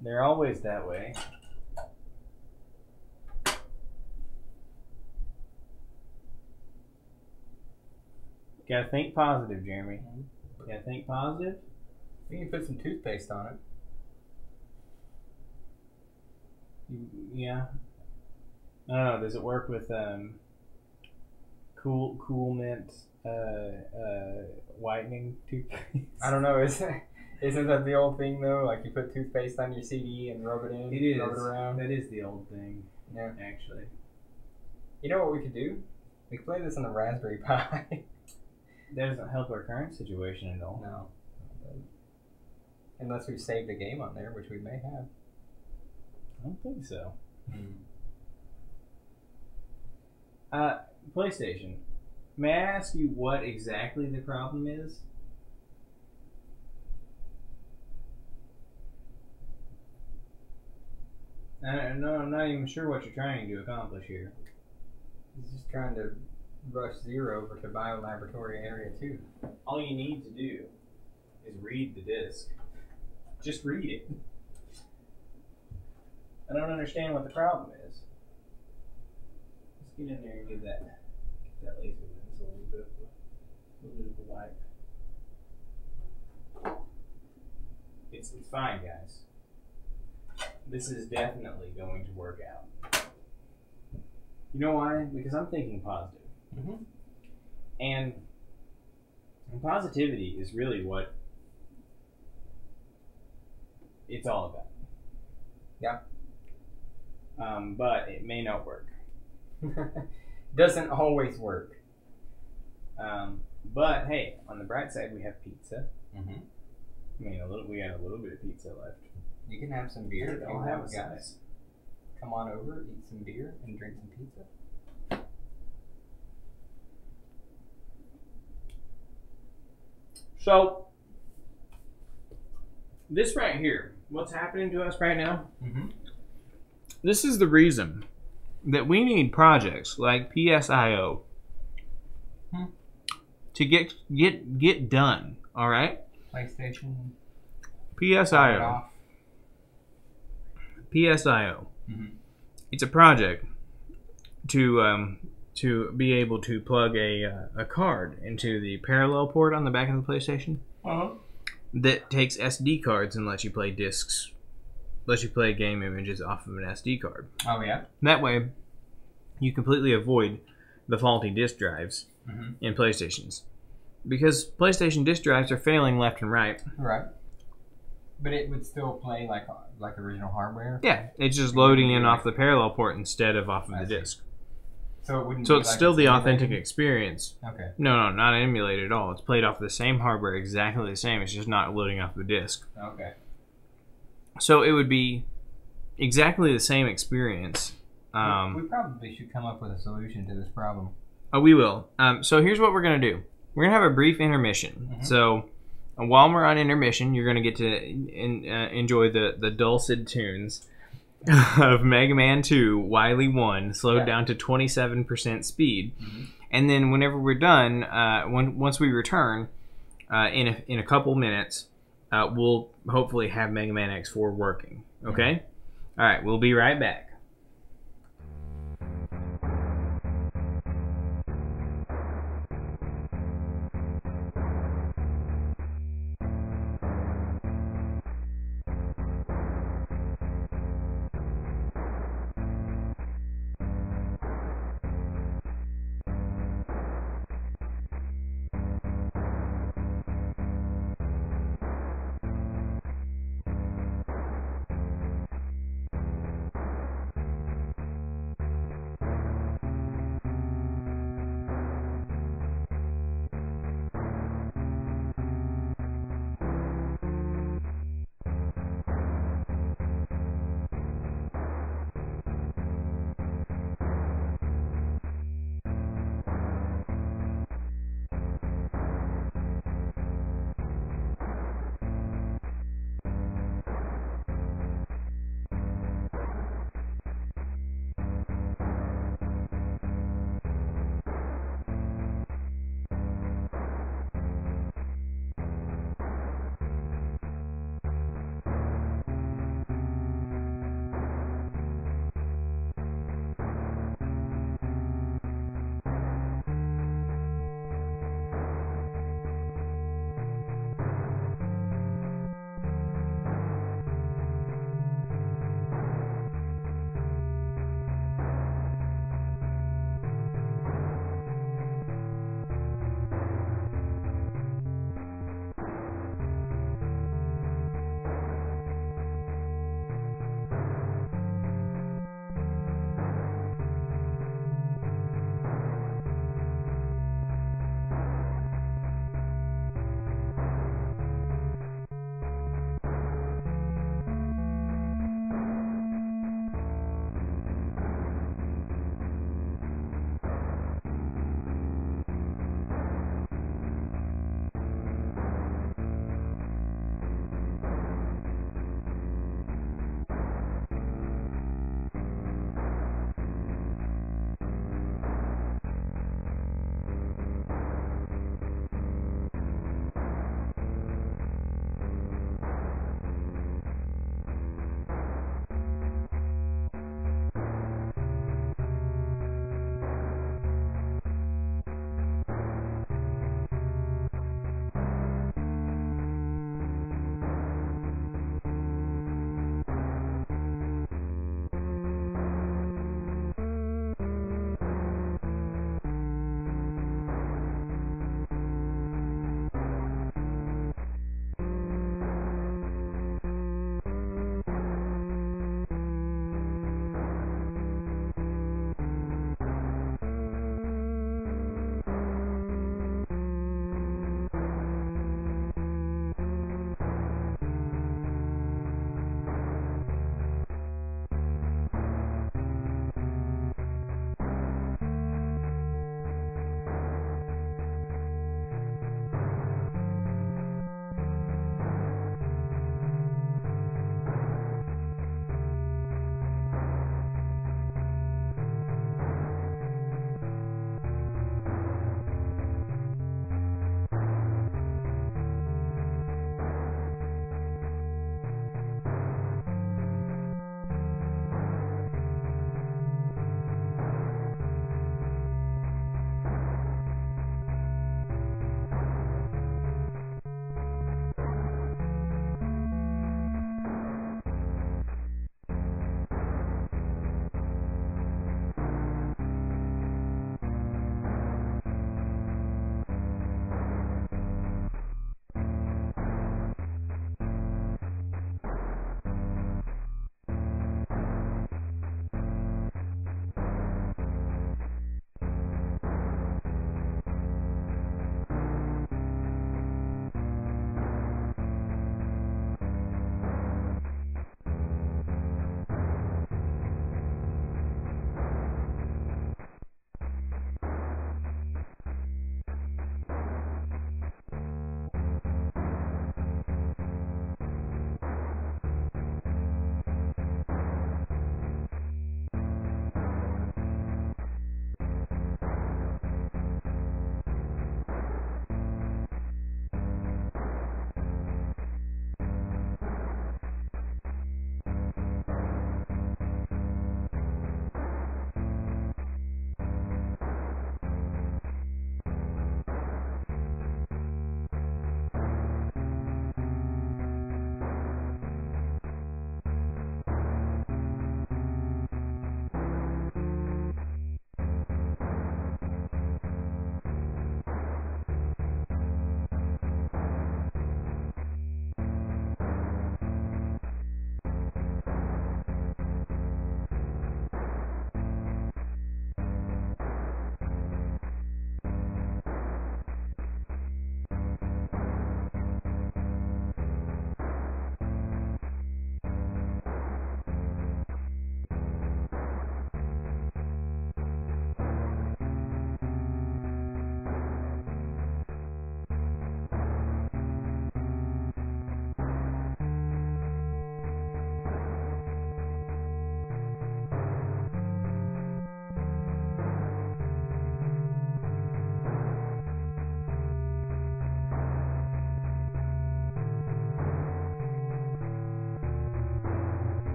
They're always that way. Gotta think positive, Jeremy. Gotta think positive. You can put some toothpaste on it. Yeah. I don't know. Does it work with Cool Mint whitening toothpaste? I don't know. Isn't that the old thing though? Like you put toothpaste on your CD and rub it in. It is. Rub it around. That is the old thing. Yeah. Actually. You know what we could do? We could play this on the Raspberry Pi. That doesn't help our current situation at all. No. Unless we save the game on there, which we may have. I don't think so. PlayStation. May I ask you what exactly the problem is? No, I'm not even sure what you're trying to accomplish here. He's just trying to rush Zero over to Biolaboratory Area 2. All you need to do is read the disc. Just read it. I don't understand what the problem is. Let's get in there and give that laser lens a little bit of a wipe. It's fine, guys. This is definitely going to work out. You know why? Because I'm thinking positive. Mm-hmm. And positivity is really what it's all about. Yeah. But it may not work. Doesn't always work. But hey, on the bright side, we have pizza. Mm-hmm. I mean, we got a little bit of pizza left. You can have some beer. I'll have a guys. Come on over, eat some beer, and drink some pizza. So, this right here, what's happening to us right now, this is the reason that we need projects like PSIO to get done, all right? PlayStation. PSIO. PSIO. It's a project to be able to plug a card into the parallel port on the back of the PlayStation that takes SD cards and lets you play discs, lets you play game images off of an SD card. Oh yeah. That way, you completely avoid the faulty disk drives in PlayStations, because PlayStation disk drives are failing left and right. Right. But it would still play like original hardware. Yeah, it's just loading in off the parallel port instead of off of the disk. So it wouldn't. So be it's like still the emulated? authentic experience. Okay. No, not emulated at all. It's played off the same hardware, exactly the same. It's just not loading off the disk. Okay. So it would be exactly the same experience. We probably should come up with a solution to this problem. Oh, we will. So here's what we're going to do. We're going to have a brief intermission. So while we're on intermission, you're going to get to enjoy the dulcet tunes of Mega Man 2 Wily 1 slowed down to 27% speed. And then whenever we're done, once we return in a couple minutes, we'll hopefully have Mega Man X4 working. Okay? All right, we'll be right back.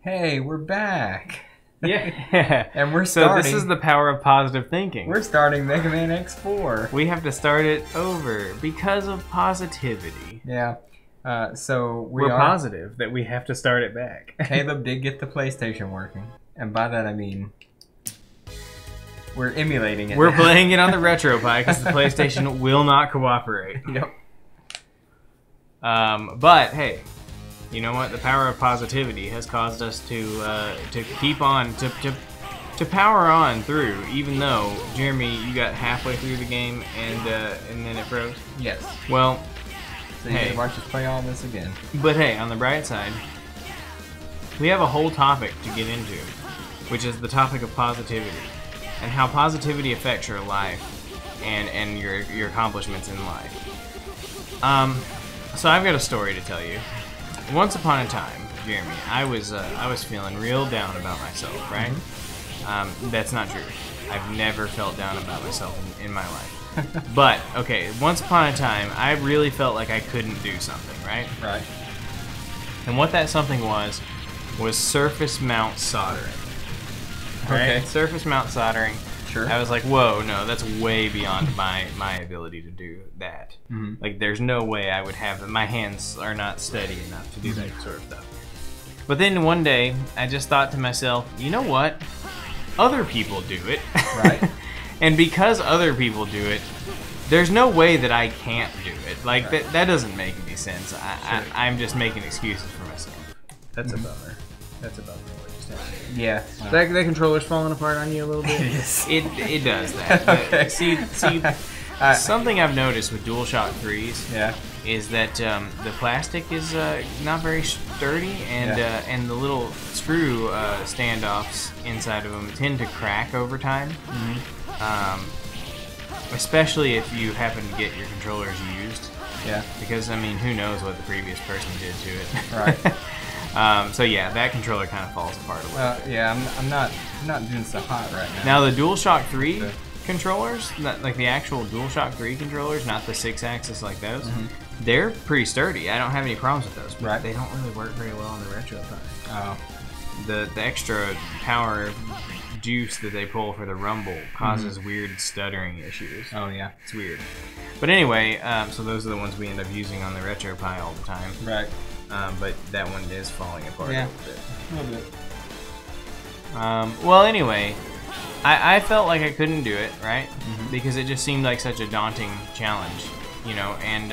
hey, we're back. Yeah. And we're starting. So this is the power of positive thinking. We're starting Mega Man X4. We have to start it over because of positivity. Yeah. So we're positive that we have to start it back. Caleb did get the PlayStation working. And by that I mean we're emulating it. We're playing it on the RetroPie because the PlayStation will not cooperate. Yep. But hey, you know what? The power of positivity has caused us to keep on to power on through, even though Jeremy, you got halfway through the game and then it froze. Yes. Well, so you can watch us play all this again. But hey, on the bright side, we have a whole topic to get into, which is the topic of positivity and how positivity affects your life and your accomplishments in life. So I've got a story to tell you. Once upon a time, Jeremy, I was feeling real down about myself, right? Mm-hmm. That's not true. I've never felt down about myself in my life. But, okay, once upon a time, I really felt like I couldn't do something, right? Right. And what that something was surface mount soldering. Right? Okay. Surface mount soldering. Sure. I was like, whoa, no, that's way beyond my ability to do that. Mm-hmm. Like, there's no way I would have it. My hands are not steady enough to do that sort of stuff. But then one day, I just thought to myself, you know what? Other people do it. Right. And because other people do it, there's no way that I can't do it. Like, right. that doesn't make any sense. I'm just making excuses for myself. That's a bummer. That's a bummer. Yeah. That controller's falling apart on you a little bit? It does that. Okay. See something I've noticed with DualShock 3s is that the plastic is not very sturdy, and the little screw standoffs inside of them tend to crack over time. Mm-hmm. Especially if you happen to get your controllers used. Yeah. Because, I mean, who knows what the previous person did to it. Right. So yeah, that controller kind of falls apart a little bit. Yeah, I'm not doing so hot right now. Now the DualShock 3 controllers, like the actual DualShock 3 controllers, not the 6-axis like those, they're pretty sturdy. I don't have any problems with those, but they don't really work very well on the RetroPie. Oh. The extra power juice that they pull for the rumble causes weird stuttering issues. Oh yeah, it's weird. But anyway, so those are the ones we end up using on the RetroPie all the time. Right. But that one is falling apart a little bit. Well, anyway, I felt like I couldn't do it, right? Because it just seemed like such a daunting challenge, you know, and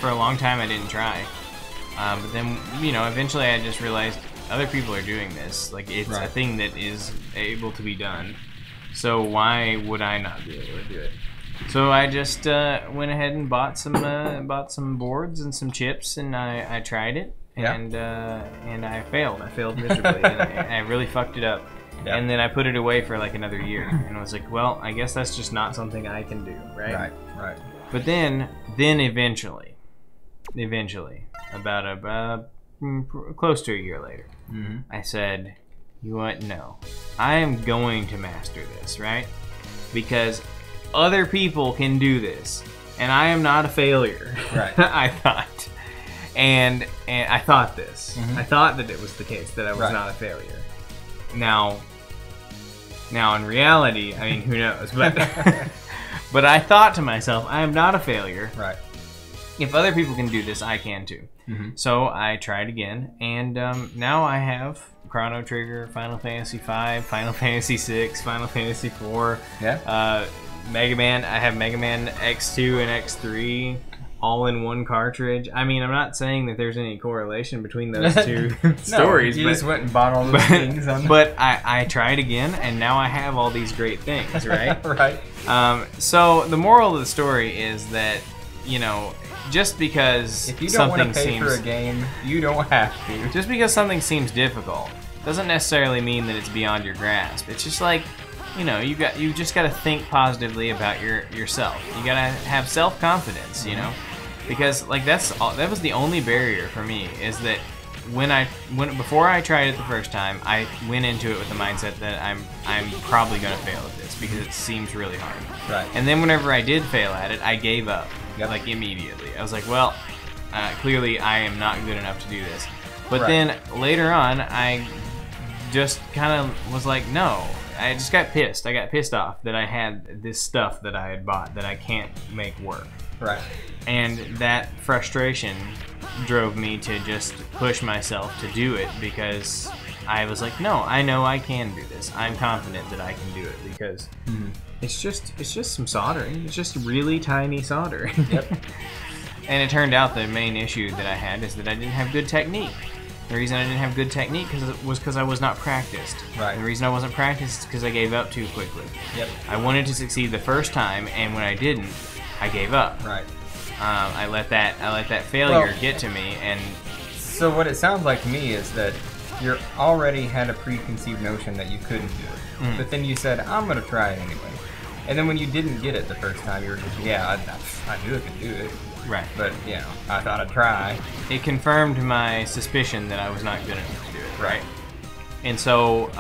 for a long time I didn't try. But then, you know, eventually I just realized other people are doing this. Like, it's a thing that is able to be done. So why would I not be able to do it? So I just went ahead and bought some boards and some chips, and I tried it, and I failed. I failed miserably, and I really fucked it up. Yep. And then I put it away for like another year, and I was like, well, I guess that's just not something I can do, right? Right. But then eventually, about close to a year later, I said, you know what? No, I am going to master this, right? Because other people can do this, and I am not a failure. Right. I thought, and I thought this. I thought that it was the case that I was not a failure. Now in reality, I mean, who knows? But but I thought to myself, I am not a failure. Right. If other people can do this, I can too. So I tried again, and now I have Chrono Trigger, Final Fantasy V, Final Fantasy VI, Final Fantasy IV. Yeah. Mega Man. I have Mega Man X2 and X3 all in one cartridge. I mean, I'm not saying that there's any correlation between those two stories. You just went and bought all those things. But I tried again, and now I have all these great things, right? Right. So the moral of the story is that, you know, just because if you don't want to pay for a game, you don't have to. Just because something seems difficult doesn't necessarily mean that it's beyond your grasp. It's just like, you know, you just got to think positively about yourself. You got to have self-confidence, you know, because like that was the only barrier for me, is that before I tried it the first time, I went into it with the mindset that I'm probably gonna fail at this because it seems really hard. Right. And then whenever I did fail at it, I gave up like immediately. I was like, well, clearly I am not good enough to do this. But then later on, I just kind of was like, no. I just got pissed. I got pissed off that I had this stuff that I had bought that I can't make work. Right. And that frustration drove me to just push myself to do it because I was like, no, I know I can do this. I'm confident that I can do it because it's just some soldering. It's just really tiny soldering. Yep. And it turned out the main issue that I had is that I didn't have good technique. The reason I didn't have good technique was because I was not practiced. Right. And the reason I wasn't practiced is because I gave up too quickly. Yep. I wanted to succeed the first time, and when I didn't, I gave up. Right. I let that failure get to me, and so what it sounds like to me is that you already had a preconceived notion that you couldn't do it, but then you said, "I'm gonna try it anyway," and then when you didn't get it the first time, you were just, "Yeah, I knew I could do it." Right. But, you know, I thought I'd try. It confirmed my suspicion that I was not good enough to do it. Right. And so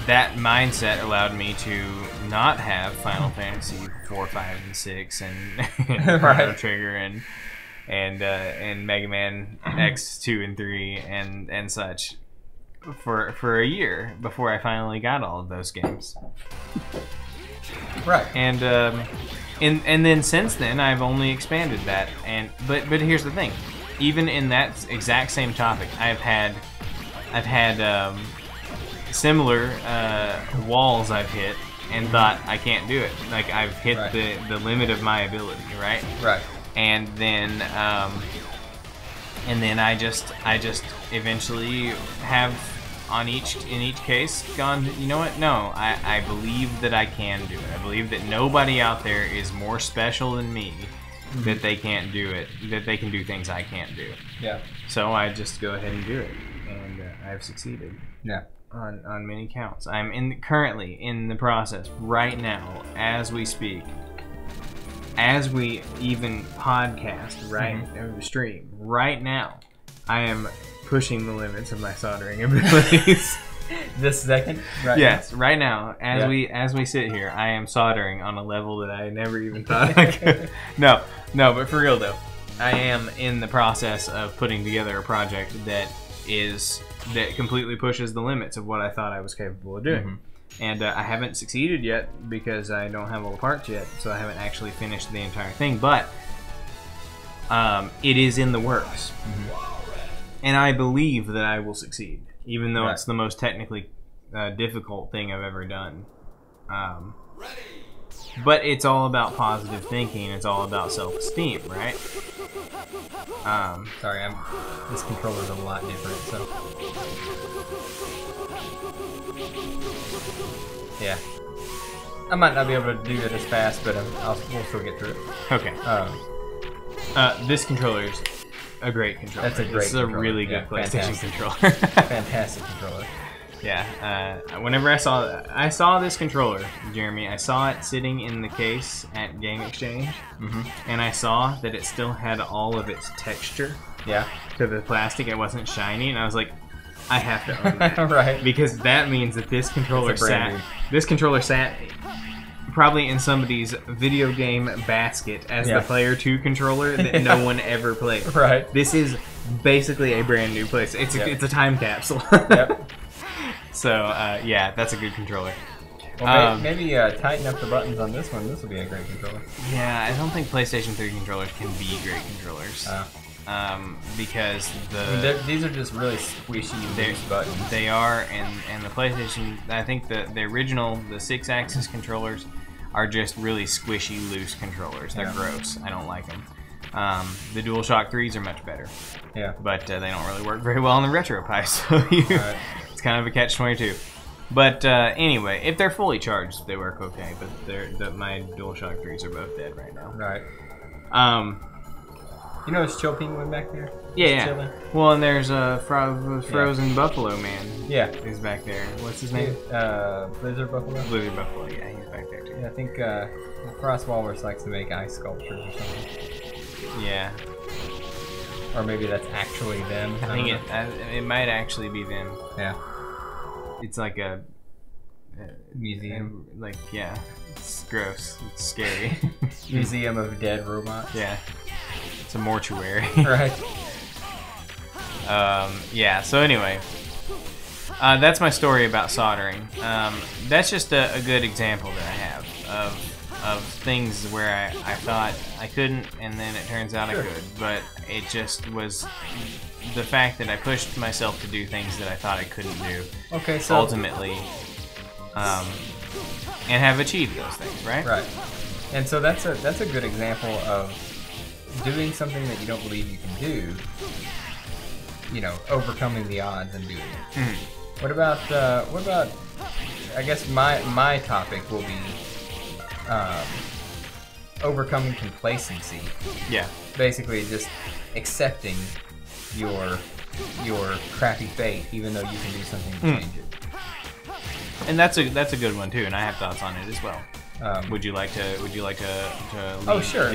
that mindset allowed me to not have Final Fantasy 4, 5, and 6 and Chrono Trigger and Mega Man X 2 and 3 and such for a year before I finally got all of those games. Right. And then since then I've only expanded that. But here's the thing, even in that exact same topic, I've had similar walls I've hit and thought I can't do it. Like I've hit the limit of my ability, right? Right. And then I just eventually have in each case gone, you know what? No, I believe that I can do it. I believe that nobody out there is more special than me, that they can't do it, that they can do things I can't do. Yeah. So I just go ahead and do it, and I've succeeded. Yeah. On many counts. I'm currently in the process right now, as we speak, as we even podcast, right, stream right now. I am pushing the limits of my soldering abilities. This second? Right. Yes, right now, as we sit here, I am soldering on a level that I never even thought I could. No, but for real though, I am in the process of putting together a project that completely pushes the limits of what I thought I was capable of doing. And I haven't succeeded yet because I don't have all the parts yet, so I haven't actually finished the entire thing, but it is in the works. And I believe that I will succeed, even though it's the most technically difficult thing I've ever done. But it's all about positive thinking. It's all about self-esteem, right? Sorry, this controller's a lot different, so... Yeah. I might not be able to do it as fast, but we'll still get through it. Okay. This controller's a great controller. That's a great controller. This is a really good PlayStation controller. Fantastic controller. Yeah. Whenever I saw this controller, Jeremy, I saw it sitting in the case at Game Exchange, and I saw that it still had all of its texture. Yeah. To the plastic, it wasn't shiny, and I was like, I have to own that. Right. Because that means that this controller sat probably in somebody's video game basket as the Player 2 controller that no one ever played. Right. This is basically a brand new place. It's a time capsule. Yep. So yeah, that's a good controller. Well, maybe tighten up the buttons on this one. This will be a great controller. Yeah, I don't think PlayStation 3 controllers can be great controllers. Because these are just really squishy loose buttons. They are, and the PlayStation, I think the original, the 6-axis controllers are just really squishy loose controllers. They're gross. I don't like them. The DualShock 3s are much better. Yeah. But they don't really work very well on the RetroPie, so it's kind of a catch-22. But anyway, if they're fully charged, they work okay. But my DualShock 3s are both dead right now. Right. You know it's Chill Penguin back there? Yeah. Chilling. Well, and there's a Frozen Buffalo Man. Yeah. He's back there. What's his name? Blizzard Buffalo? Blizzard Buffalo, yeah, he's back there too. Yeah, I think Frost Walrus likes to make ice sculptures or something. Yeah. Or maybe that's actually them. I think it might actually be them. Yeah. It's like a museum. Yeah. It's gross. It's scary. Museum of dead robots. Yeah. It's a mortuary. Right. Yeah. So anyway, that's my story about soldering. That's just a good example that I have of things where I thought I couldn't, and then it turns out I could. But it just was the fact that I pushed myself to do things that I thought I couldn't do. Okay, so ultimately, and have achieved those things, right? Right. And so that's a good example of doing something that you don't believe you can do. You know, overcoming the odds and doing it. Mm-hmm. What about I guess my topic will be overcoming complacency. Yeah. Basically just accepting your crappy fate, even though you can do something to change it. And that's a good one too, and I have thoughts on it as well. Would you like to lead,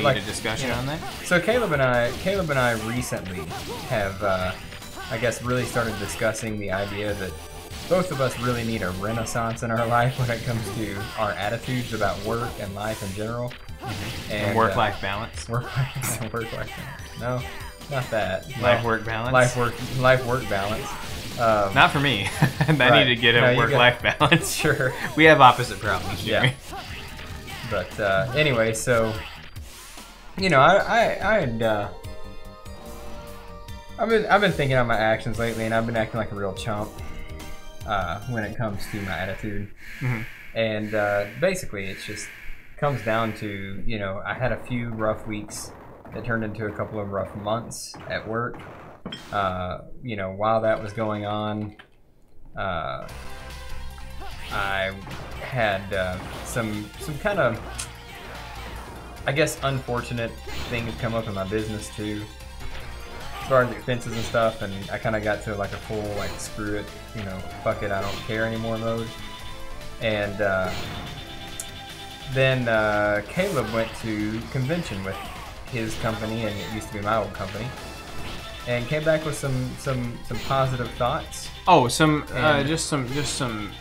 lead a discussion on that? So Caleb and I recently have I guess really started discussing the idea that both of us really need a renaissance in our life when it comes to our attitudes about work and life in general. Mm-hmm. And work-life balance. Work-life balance. No, not that. Life-work balance. Life-work balance. Not for me. I need to get a work-life balance. Sure. We have opposite problems, Jeremy. Yeah. But anyway, so you know, I've been thinking on my actions lately, and I've been acting like a real chump when it comes to my attitude. Mm-hmm. And basically, it just comes down to, you know, I had a few rough weeks that turned into a couple of rough months at work. You know, while that was going on, I had some kind of, I guess, unfortunate things come up in my business too, as far as expenses and stuff, and I kind of got to like a full like screw it, you know, fuck it, I don't care anymore mode. And then Caleb went to convention with his company, and it used to be my old company, and came back with some positive thoughts. Oh, just some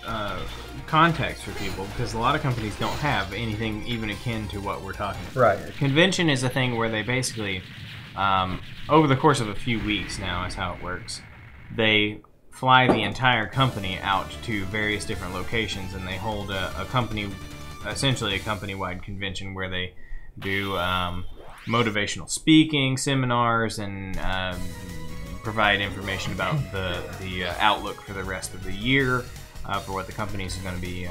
context for people, because a lot of companies don't have anything even akin to what we're talking about. Right. Convention is a thing where they basically, over the course of a few weeks now is how it works, they fly the entire company out to various different locations, and they hold essentially a company-wide convention where they do motivational speaking, seminars, and provide information about the outlook for the rest of the year, for what the companies are going to be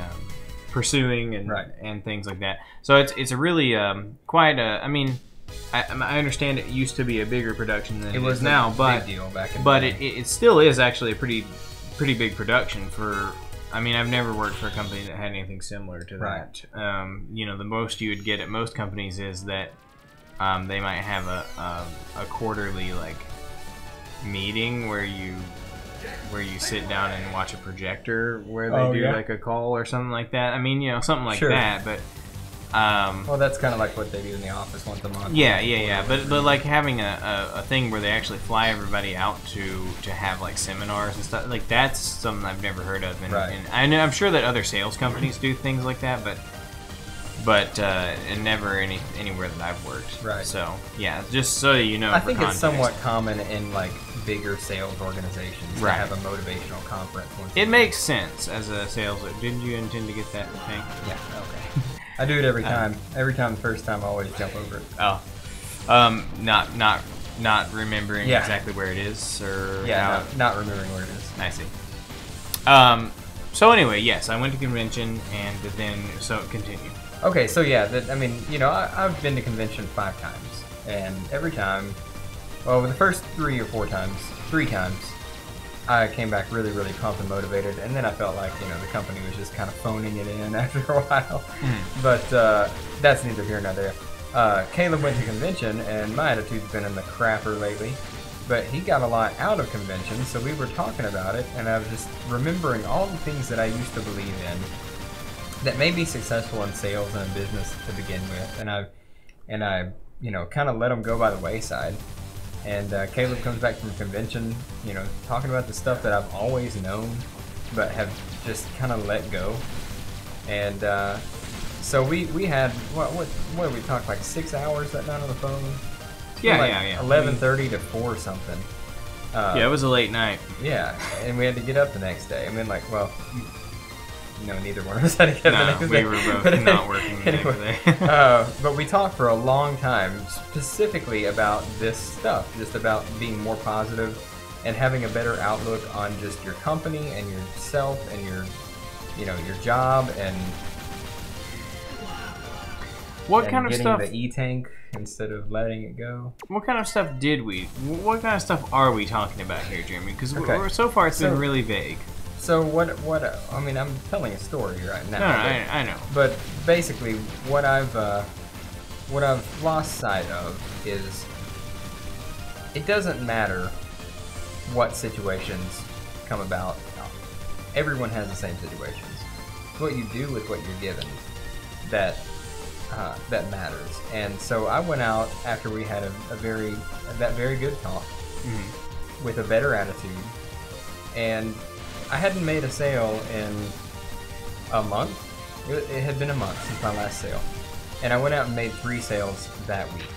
pursuing, and things like that. So it's a really quite a. I mean, I understand it used to be a bigger production than it is now, but big deal back in but the day. it still is actually a pretty big production for. I mean, I've never worked for a company that had anything similar to that. Right. You know, the most you would get at most companies is that they might have a quarterly like meeting where you sit down and watch a projector where they do like a call or something like that. I mean, you know, something like that. But well, that's kind of like what they do in the office once a month. Yeah. But like having a thing where they actually fly everybody out to have like seminars and stuff, like that's something I've never heard of. And I'm sure that other sales companies do things like that, but and never anywhere that I've worked. Right. So yeah, just so you know. I think it's somewhat common in like bigger sales organizations to have a motivational conference. It makes sense as a sales. Didn't you intend to get that thing? Yeah. Okay. I do it every time. Every time, the first time, I always jump over it. Oh. Not remembering exactly where it is, or not remembering where it is. I see. So anyway, yes, I went to convention, and then continue. Okay, so yeah, I mean, you know, I've been to convention 5 times, and every time, well, the first 3 times, I came back really, really pumped and motivated, and then I felt like, you know, the company was just kind of phoning it in after a while. But that's neither here nor there. Caleb went to convention, and my attitude's been in the crapper lately, but he got a lot out of convention, so we were talking about it, and I was just remembering all the things that I used to believe in that made me successful in sales and in business to begin with, and I you know, kind of let them go by the wayside. And Caleb comes back from convention, you know, talking about the stuff that I've always known, but have just kind of let go. And so we had what we talked like 6 hours that night on the phone. Yeah. 11:30 to 4 something. Yeah, it was a late night. Yeah, and we had to get up the next day. I mean, like, well, neither one of us had to get up the next day. We were both not working the next day. But we talked for a long time specifically about this stuff, just about being more positive and having a better outlook on just your company and yourself and your job and kind of stuff? Getting the E-tank instead of letting it go. What kind of stuff what kind of stuff are we talking about here, Jeremy? Because so far it's been really vague. So I mean, I'm telling a story right now. No, I know. But basically, what I've lost sight of is it doesn't matter what situations come about. Everyone has the same situations. It's what you do with what you're given that matters. And so I went out after we had that very good talk with a better attitude, and I hadn't made a sale in a month. It had been a month since my last sale, and I went out and made 3 sales that week.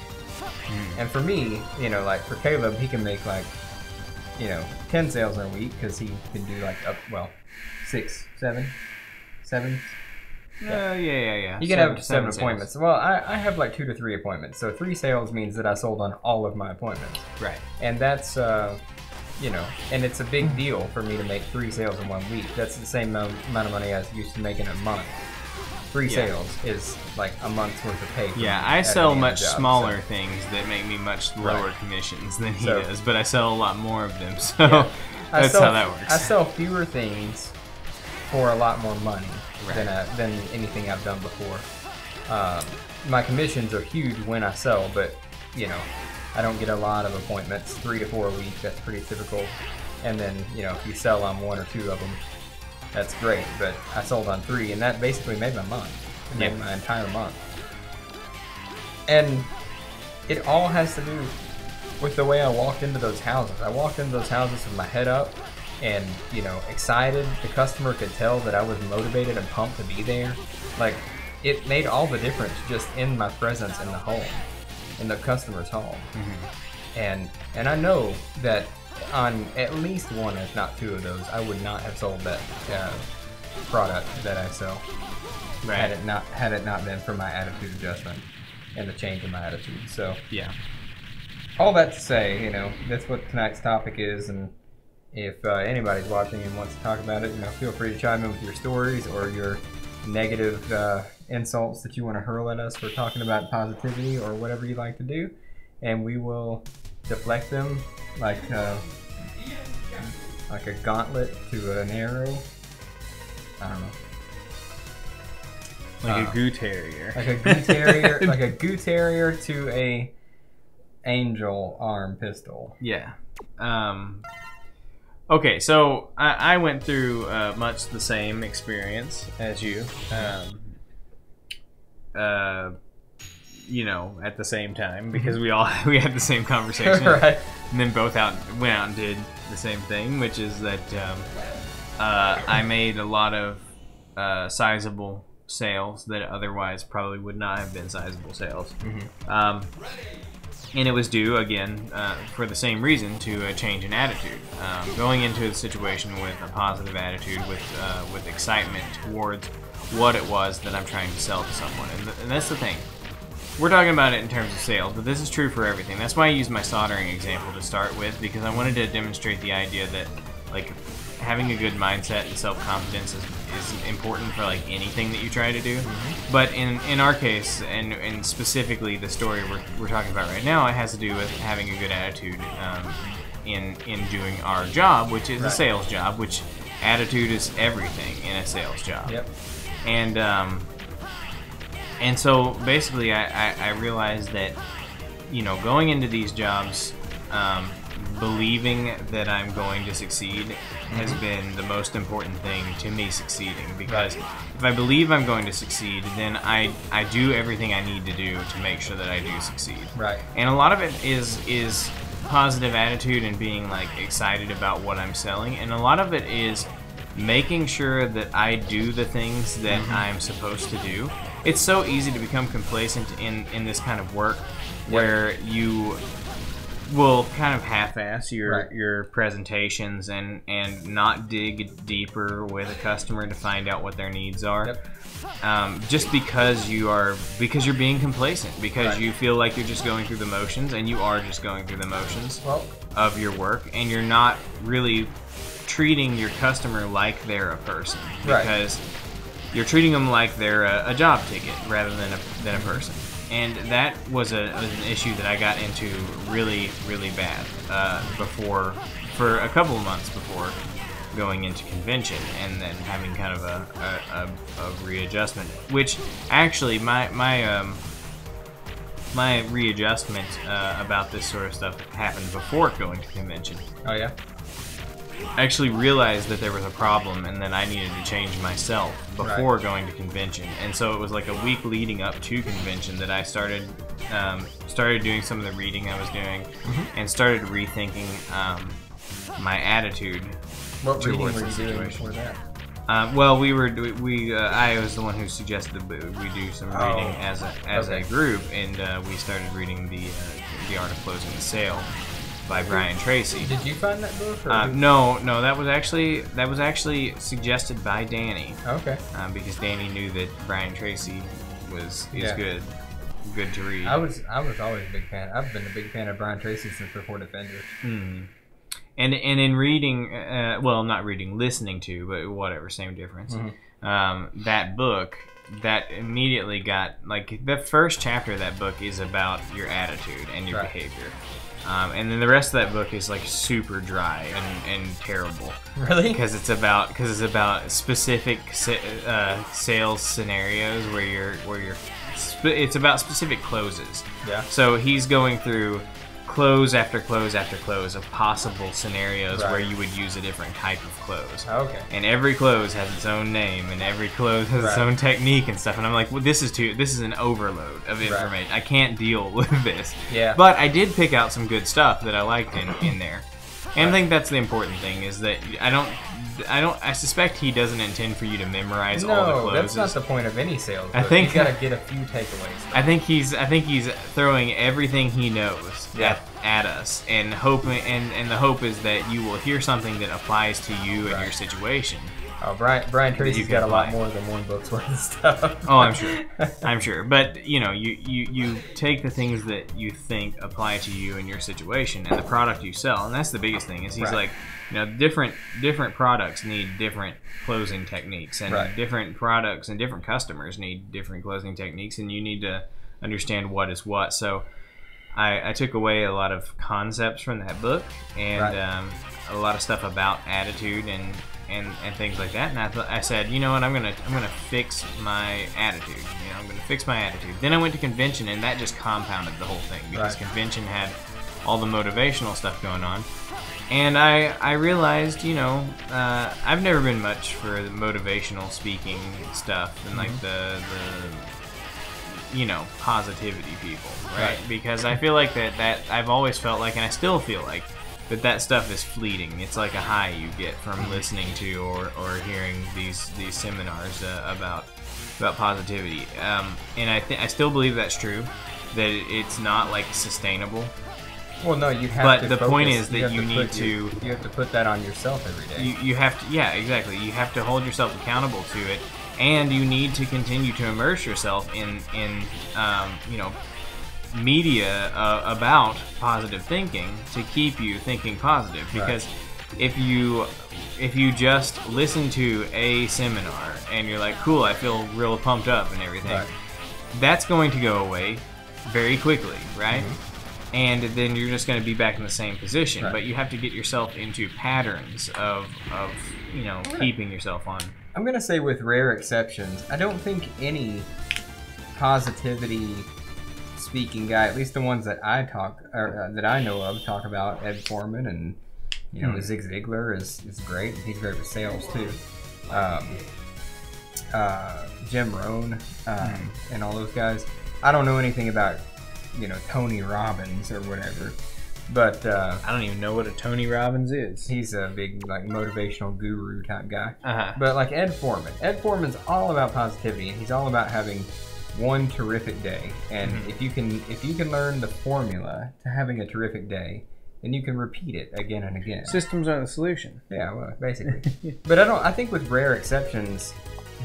And for me, like for Caleb, he can make 10 sales in a week because he can do 6, 7. Yeah. You can have 7 appointments. Well, I have 2 to 3 appointments. So 3 sales means that I sold on all of my appointments. Right. And that's, and it's a big deal for me to make 3 sales in 1 week. That's the same amount of money I used to make in a month. 3 sales is a month's worth of pay. Yeah, I sell much smaller things that make me much lower commissions than he does, but I sell a lot more of them. So that's how that works. I sell fewer things for a lot more money than anything I've done before. My commissions are huge when I sell, but I don't get a lot of appointments, 3 to 4 a week. That's pretty typical. And then if you sell on 1 or 2 of them, that's great. But I sold on 3, and that basically made my month. It made my entire month. And it all has to do with the way I walked into those houses. I walked into those houses with my head up and excited. The customer could tell that I was motivated and pumped to be there. It made all the difference just in my presence in the home, in the customer's home. And I know that on at least 1, if not 2 of those, I would not have sold that product that I sell had it not been for my attitude adjustment and the change in my attitude. So all that to say, that's what tonight's topic is. And if anybody's watching and wants to talk about it, feel free to chime in with your stories or your negative insults that you want to hurl at us for talking about positivity or whatever you like to do, and we will deflect them like a gauntlet to an arrow. I don't know. Like a goo terrier. Like a goo terrier. Like a goo terrier to a angel arm pistol. Yeah. Okay, so I went through much the same experience as you. At the same time, because we had the same conversation, right. And then both went out and did the same thing, which is that I made a lot of sizable sales that otherwise probably would not have been sizable sales. And it was due, again, for the same reason, to a change in attitude. Going into the situation with a positive attitude, with excitement towards what it was that I'm trying to sell to someone. And that's the thing. We're talking about it in terms of sales, but this is true for everything. That's why I used my soldering example to start with, because I wanted to demonstrate the idea that, having a good mindset and self-confidence is important for anything that you try to do. But in our case, and specifically the story we're talking about right now, it has to do with having a good attitude in doing our job, which is a sales job, which attitude is everything in a sales job. Yep. And so basically I realized that going into these jobs, believing that I'm going to succeed has been the most important thing to me succeeding, because if I believe I'm going to succeed, then I do everything I need to do to make sure that I do succeed. Right. And a lot of it is positive attitude and being excited about what I'm selling, and a lot of it is making sure that I do the things that I'm supposed to do. It's so easy to become complacent in this kind of work where you will kind of half-ass your presentations and not dig deeper with a customer to find out what their needs are. Yep. Just because you're being complacent, because you feel like you're just going through the motions, and you are just going through the motions of your work, and you're not really treating your customer like they're a person, because you're treating them like they're a job ticket rather than a person. And that was an issue that I got into really, really bad for a couple of months before going into convention, and then having kind of a readjustment. Which actually, my readjustment about this sort of stuff happened before going to convention. Oh yeah. I actually realized that there was a problem and that I needed to change myself before going to convention. And so it was like a week leading up to convention that I started doing some of the reading I was doing, and started rethinking my attitude. What reading were you doing before that? Well, I was the one who suggested that we do some reading as a group, and we started reading the Art of Closing the Sale by Brian Tracy. Did you find that book? Or no, that was actually suggested by Danny. Okay. Because Danny knew that Brian Tracy is good to read. I was always a big fan. I've been a big fan of Brian Tracy since before Defenders. Mm. And in reading, well, not reading, listening to, but whatever, same difference. Mm-hmm. That book, that immediately got, like, the first chapter of that book is about your attitude and your behavior. And then the rest of that book is like super dry and terrible. Really? Because it's about specific sales scenarios where it's about specific closes. Yeah. So he's going through close after close after close of possible scenarios where you would use a different type of close. Okay. And every close has its own name, and every close has its own technique and stuff. And I'm like, well, this is an overload of information. I can't deal with this. Yeah. But I did pick out some good stuff that I liked in there. And I think that's the important thing, is that I suspect he doesn't intend for you to memorize all the closes. No, that's not the point of any sales book. I think you gotta get a few takeaways. I think he's throwing everything he knows at us, and hoping, and the hope is that you will hear something that applies to you and your situation. Oh, Brian Tracy's got a lot more than one book's worth of stuff. Oh, I'm sure. But you take the things that you think apply to you and your situation and the product you sell, and that's the biggest thing. Is he's like, different products need different closing techniques, and different products and different customers need different closing techniques, and you need to understand what is what. So I took away a lot of concepts from that book, and a lot of stuff about attitude and things like that, and I said, you know what, I'm gonna fix my attitude. I'm gonna fix my attitude. Then I went to convention, and that just compounded the whole thing, because convention had all the motivational stuff going on, and I realized, I've never been much for the motivational speaking stuff and like the positivity people, right? Because I feel like that I've always felt like, and I still feel like, that stuff is fleeting. It's like a high you get from listening to or hearing these seminars about positivity. And I still believe that's true, that it's not like sustainable. Well, no, you have but to. But the focus. point is that you have to put that on yourself every day. You have to, exactly. You have to hold yourself accountable to it, and you need to continue to immerse yourself in media about positive thinking to keep you thinking positive. Because if you just listen to a seminar and you're like, cool, I feel real pumped up and everything, that's going to go away very quickly, right? And then you're just going to be back in the same position. But you have to get yourself into patterns of keeping yourself on. I'm going to say, with rare exceptions, I don't think any positivity speaking guy, at least the ones that that I know of, talk about. Ed Foreman and Zig Ziglar is great. He's great with sales too. Jim Rohn and all those guys. I don't know anything about Tony Robbins or whatever, but I don't even know what a Tony Robbins is. He's a big motivational guru type guy. But like Ed Foreman's all about positivity, and he's all about having one terrific day, and if you can learn the formula to having a terrific day, then you can repeat it again and again. Systems are the solution. Yeah, well, basically. But I think with rare exceptions,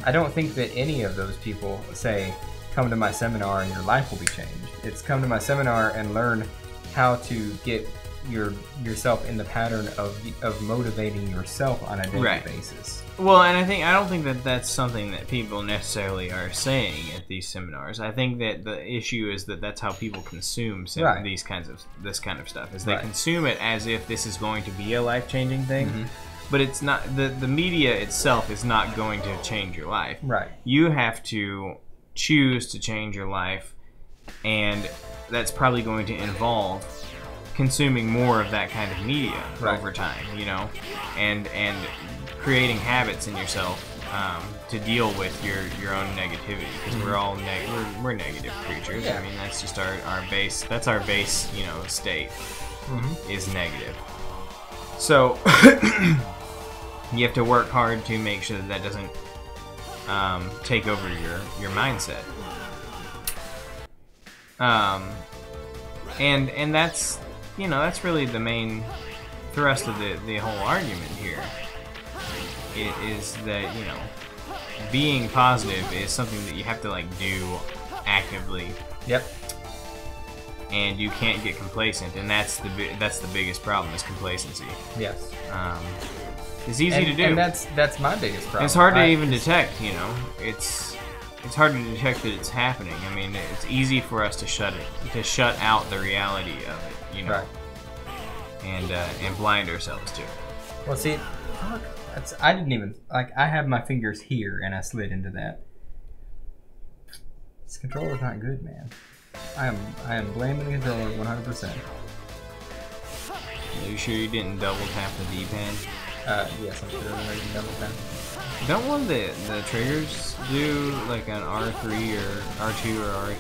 I don't think that any of those people say, come to my seminar and your life will be changed. It's come to my seminar and learn how to get yourself in the pattern of motivating yourself on a daily basis. Well, and I don't think that that's something that people necessarily are saying at these seminars. I think that the issue is that that's how people consume this kind of stuff. Is they consume it as if this is going to be a life-changing thing, but it's not. The media itself is not going to change your life. Right. You have to choose to change your life, and that's probably going to involve consuming more of that kind of media over time, you know, and creating habits in yourself to deal with your own negativity, because we're all we're negative creatures. I mean, that's just our base. That's our base, you know, state is negative. So you have to work hard to make sure that doesn't take over your mindset. And that's, you know, that's really the main thrust of the whole argument here. It is that, you know, being positive is something that you have to like do actively. Yep. And you can't get complacent, and that's the biggest problem, is complacency. Yes. It's easy to do. And that's my biggest problem. It's hard to even detect, you know. It's hard to detect that it's happening. I mean, it's easy for us to shut out the reality of it, you know, and blind ourselves to it. Well, see, I didn't even I have my fingers here, and I slid into that. This controller's not good, man. I am blaming the controller 100%. Are you sure you didn't double tap the D-pad? Yes, I'm sure I didn't double tap. Don't one of the triggers do like an R3 or R2 or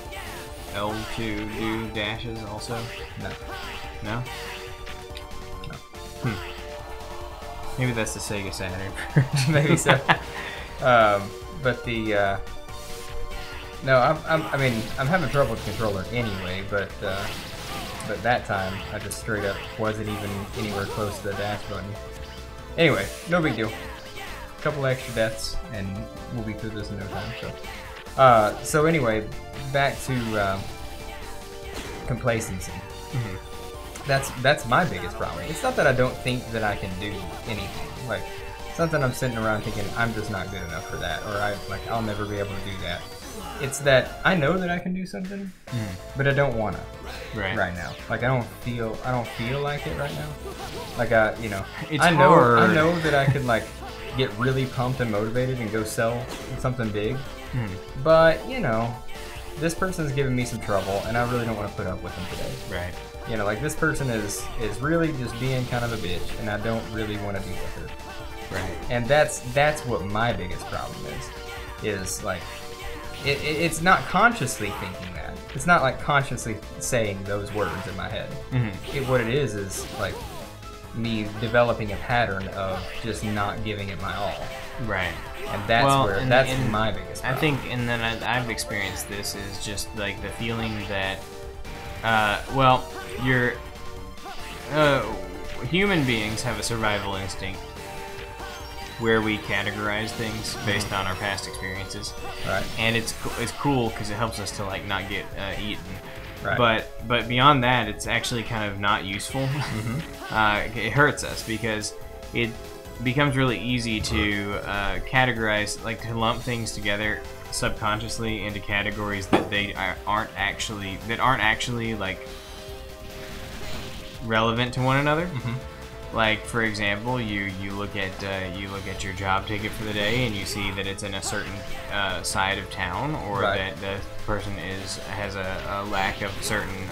L2 do dashes also? No. No? No. Maybe that's the Sega Saturn. Maybe so. But the no, I mean, I'm having trouble with the controller anyway. But that time I just straight up wasn't even anywhere close to the dash button. Anyway, no big deal. Couple extra deaths, and we'll be through this in no time. So anyway, back to complacency. That's my biggest problem. It's not that I don't think that I can do anything. Like, it's not that I'm sitting around thinking I'm just not good enough for that, or I'll never be able to do that. It's that I know that I can do something, but I don't wanna right now. Like, I don't feel like it right now. Like, you know, I know that I could like get really pumped and motivated and go sell something big, but you know, this person's giving me some trouble, and I really don't want to put up with them today. Right. You know, like, this person is really just being kind of a bitch, and I don't really want to deal with her. Right. And that's what my biggest problem is like, it's not consciously thinking that. It's not like consciously saying those words in my head. What it is like me developing a pattern of just not giving it my all. Right. And that's that's my biggest problem. I think, and then I've experienced this, is just like the feeling that, well, human beings have a survival instinct where we categorize things based on our past experiences. Right. And it's cool because it helps us to like not get eaten. Right. But beyond that, it's actually kind of not useful. It hurts us because it becomes really easy to categorize, like to lump things together subconsciously into categories that aren't actually like relevant to one another. Like, for example, you look at your job ticket for the day, and you see that it's in a certain side of town, or that the person has a lack of certain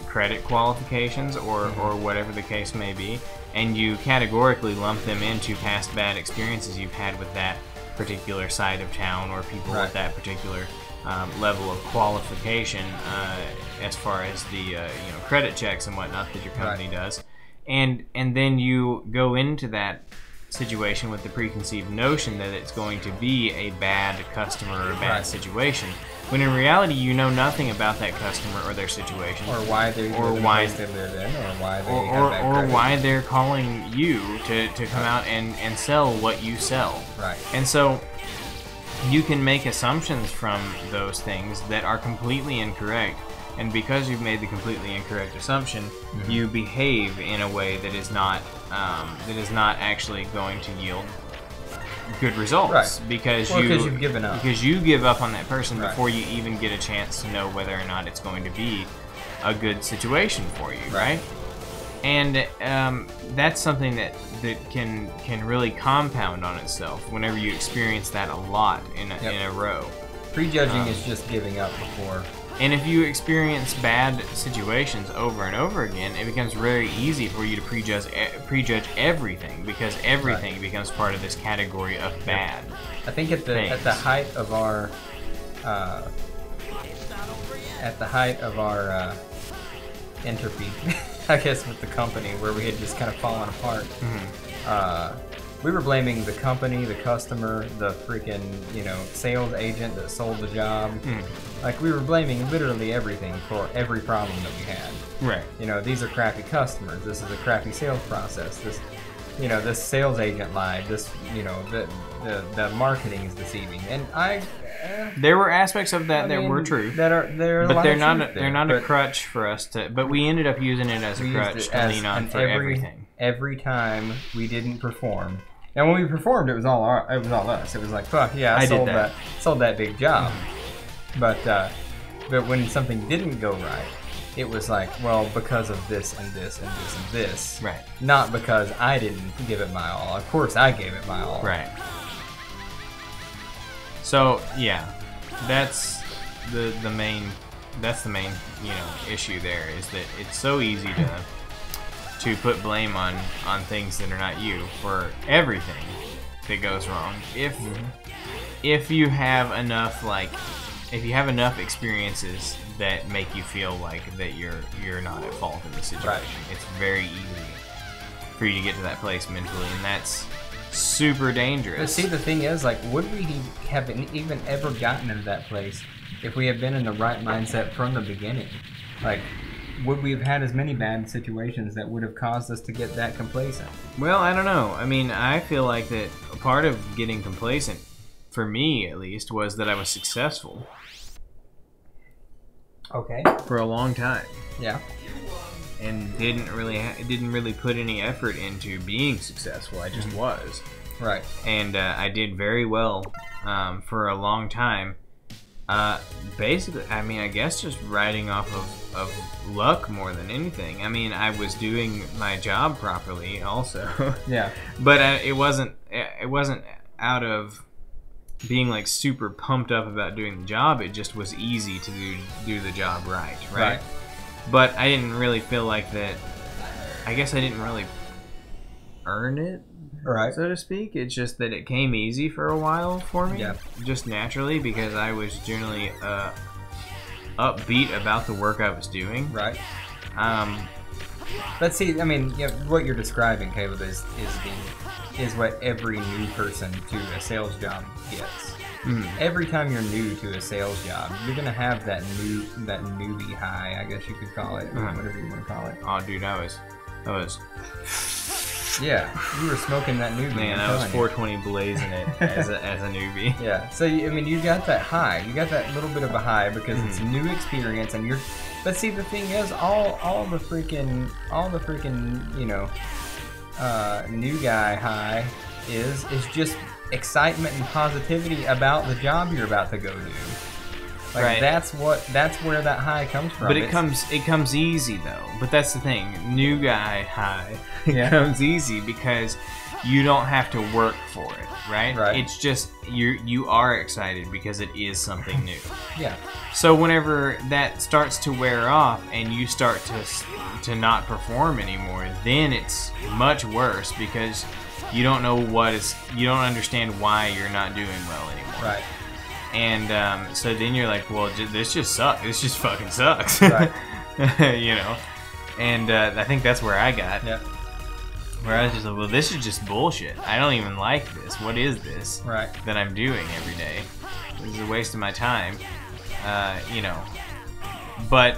credit qualifications, or whatever the case may be, and you categorically lump them into past bad experiences you've had with that particular side of town, or people with that particular level of qualification, as far as the credit checks and whatnot that your company does. And then you go into that situation with the preconceived notion that it's going to be a bad customer or a bad situation, when in reality you know nothing about that customer or their situation, or why they live in, or why they or why they're calling you to come out and sell what you sell. Right. And so you can make assumptions from those things that are completely incorrect. And because you've made the completely incorrect assumption, you behave in a way that is not actually going to yield good results. Right. Because you've given up. Because you give up on that person before you even get a chance to know whether or not it's going to be a good situation for you, right? And that's something that can really compound on itself whenever you experience that a lot in a row. Prejudging is just giving up before. And if you experience bad situations over and over again, it becomes very easy for you to prejudge everything, because everything becomes part of this category of bad. I think at the height of our entropy, I guess, with the company, where we had just kind of fallen apart. We were blaming the company, the customer, the freaking, sales agent that sold the job. Like, we were blaming literally everything for every problem that we had. Right. These are crappy customers. This is a crappy sales process. This, this sales agent lied. This, the marketing is deceiving. And there were aspects of that that were true. But they're not a crutch for us to. But we ended up using it as a crutch to lean on for everything. Every time we didn't perform. And when we performed, it was all us. It was like, fuck yeah, I sold that big job. But when something didn't go right, it was like, well, because of this and this and this and this. Right. Not because I didn't give it my all. Of course, I gave it my all. Right. So yeah, that's the main issue there, is that it's so easy to put blame on things that are not you for everything that goes wrong. If you have enough experiences that make you feel like that you're not at fault in the situation, it's very easy for you to get to that place mentally, and that's super dangerous. But see, the thing is, like, would we have even ever gotten into that place if we had been in the right mindset from the beginning? Like, would we have had as many bad situations that would have caused us to get that complacent? Well, I don't know. I mean, I feel like that part of getting complacent, for me at least, was that I was successful. Okay. For a long time. Yeah. And didn't really put any effort into being successful. I just was. Right. And I did very well for a long time. Basically, I mean, I guess just riding off of luck more than anything. I mean, I was doing my job properly also. Yeah. But it wasn't out of being like super pumped up about doing the job. It just was easy to do the job right? But I didn't really feel like that. I guess I didn't really earn it, so to speak. It's just that it came easy for a while for me, just naturally, because I was generally upbeat about the work I was doing. Right. But see, I mean, what you're describing, Caleb, is what every new person to a sales job gets. Every time you're new to a sales job, you're gonna have that newbie high, I guess you could call it, whatever you want to call it. Oh, dude, I was. Yeah, you were smoking that newbie. Man, I was 420 blazing it as a newbie. Yeah, so I mean, you got that high. You got that little bit of a high because it's new experience, and you're. But see, the thing is, all the freaking new guy high is just excitement and positivity about the job you're about to go do. Like, that's where that high comes from. But it comes easy though. But that's the thing, new guy high comes easy because you don't have to work for it, right? It's just you are excited because it is something new. Yeah. So whenever that starts to wear off and you start to not perform anymore, then it's much worse because you don't know you don't understand why you're not doing well anymore. Right. And so then you're like, well, this just sucks. This just fucking sucks. Right. And I think that's where I got. Yeah. Where I was just like, well, this is just bullshit. I don't even like this. What is this that I'm doing every day? This is a waste of my time. You know. But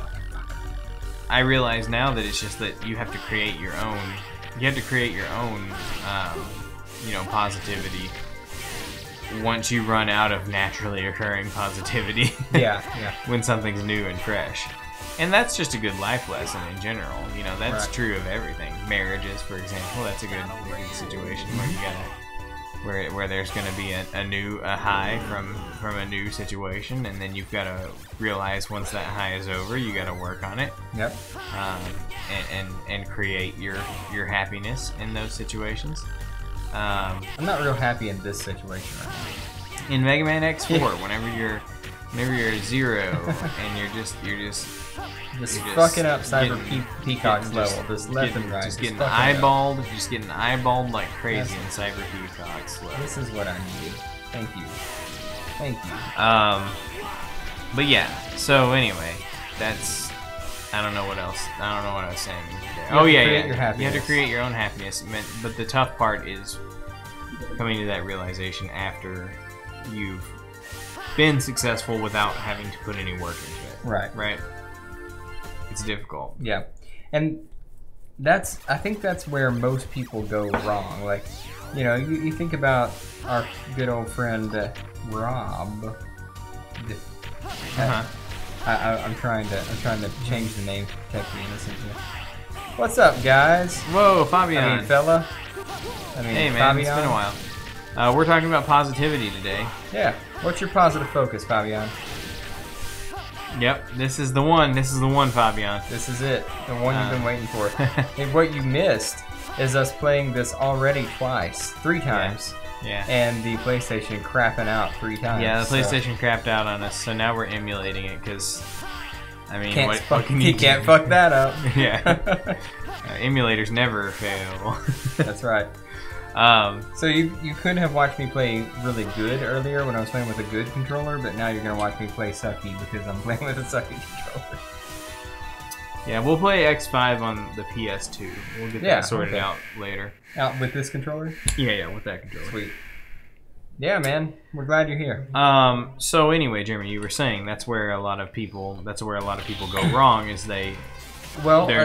I realize now that it's just that you have to create your own. You have to create your own, you know, positivity. Once you run out of naturally occurring positivity. Yeah. When something's new and fresh. And that's just a good life lesson in general. You know, that's true of everything. Marriages, for example, that's a good situation where you gotta, where there's gonna be a high from a new situation, and then you've got to realize once that high is over, you got to work on it. Yep. And create your happiness in those situations. I'm not real happy in this situation right now. In Mega Man X4, whenever you're Zero and you're just fucking up Cyber Peacock's level, just left and right. Just getting eyeballed like crazy in Cyber Peacock's level. This is what I need. Thank you. But yeah. So anyway, that's. I don't know what else. I don't know what I was saying. Oh yeah. You have to create your own happiness. But the tough part is coming to that realization after you've been successful without having to put any work into it. Right. It's difficult. Yeah. And I think that's where most people go wrong. Like, you know, you think about our good old friend Rob. I'm trying to change the name to protect the innocent here. What's up, guys? Whoa, Fabian. I mean, fella. Hey, man, Fabian. It's been a while. We're talking about positivity today. Yeah. What's your positive focus, Fabian? Yep, this is the one. This is the one, Fabian. This is it. The one you've been waiting for. And what you missed is us playing this already three times. Yeah. And the PlayStation crapping out 3 times. Yeah, the PlayStation crapped out on us, so now we're emulating it because, I mean, what can you can't fuck that up. Yeah. Emulators never fail. That's right. So you could have watched me play really good earlier when I was playing with a good controller, but now you're gonna watch me play sucky because I'm playing with a sucky controller. Yeah, we'll play X5 on the PS2. We'll get that sorted out later. Out with this controller? Yeah, with that controller. Sweet. Yeah, man. We're glad you're here. So anyway, Jeremy, you were saying that's where a lot of people go wrong is they're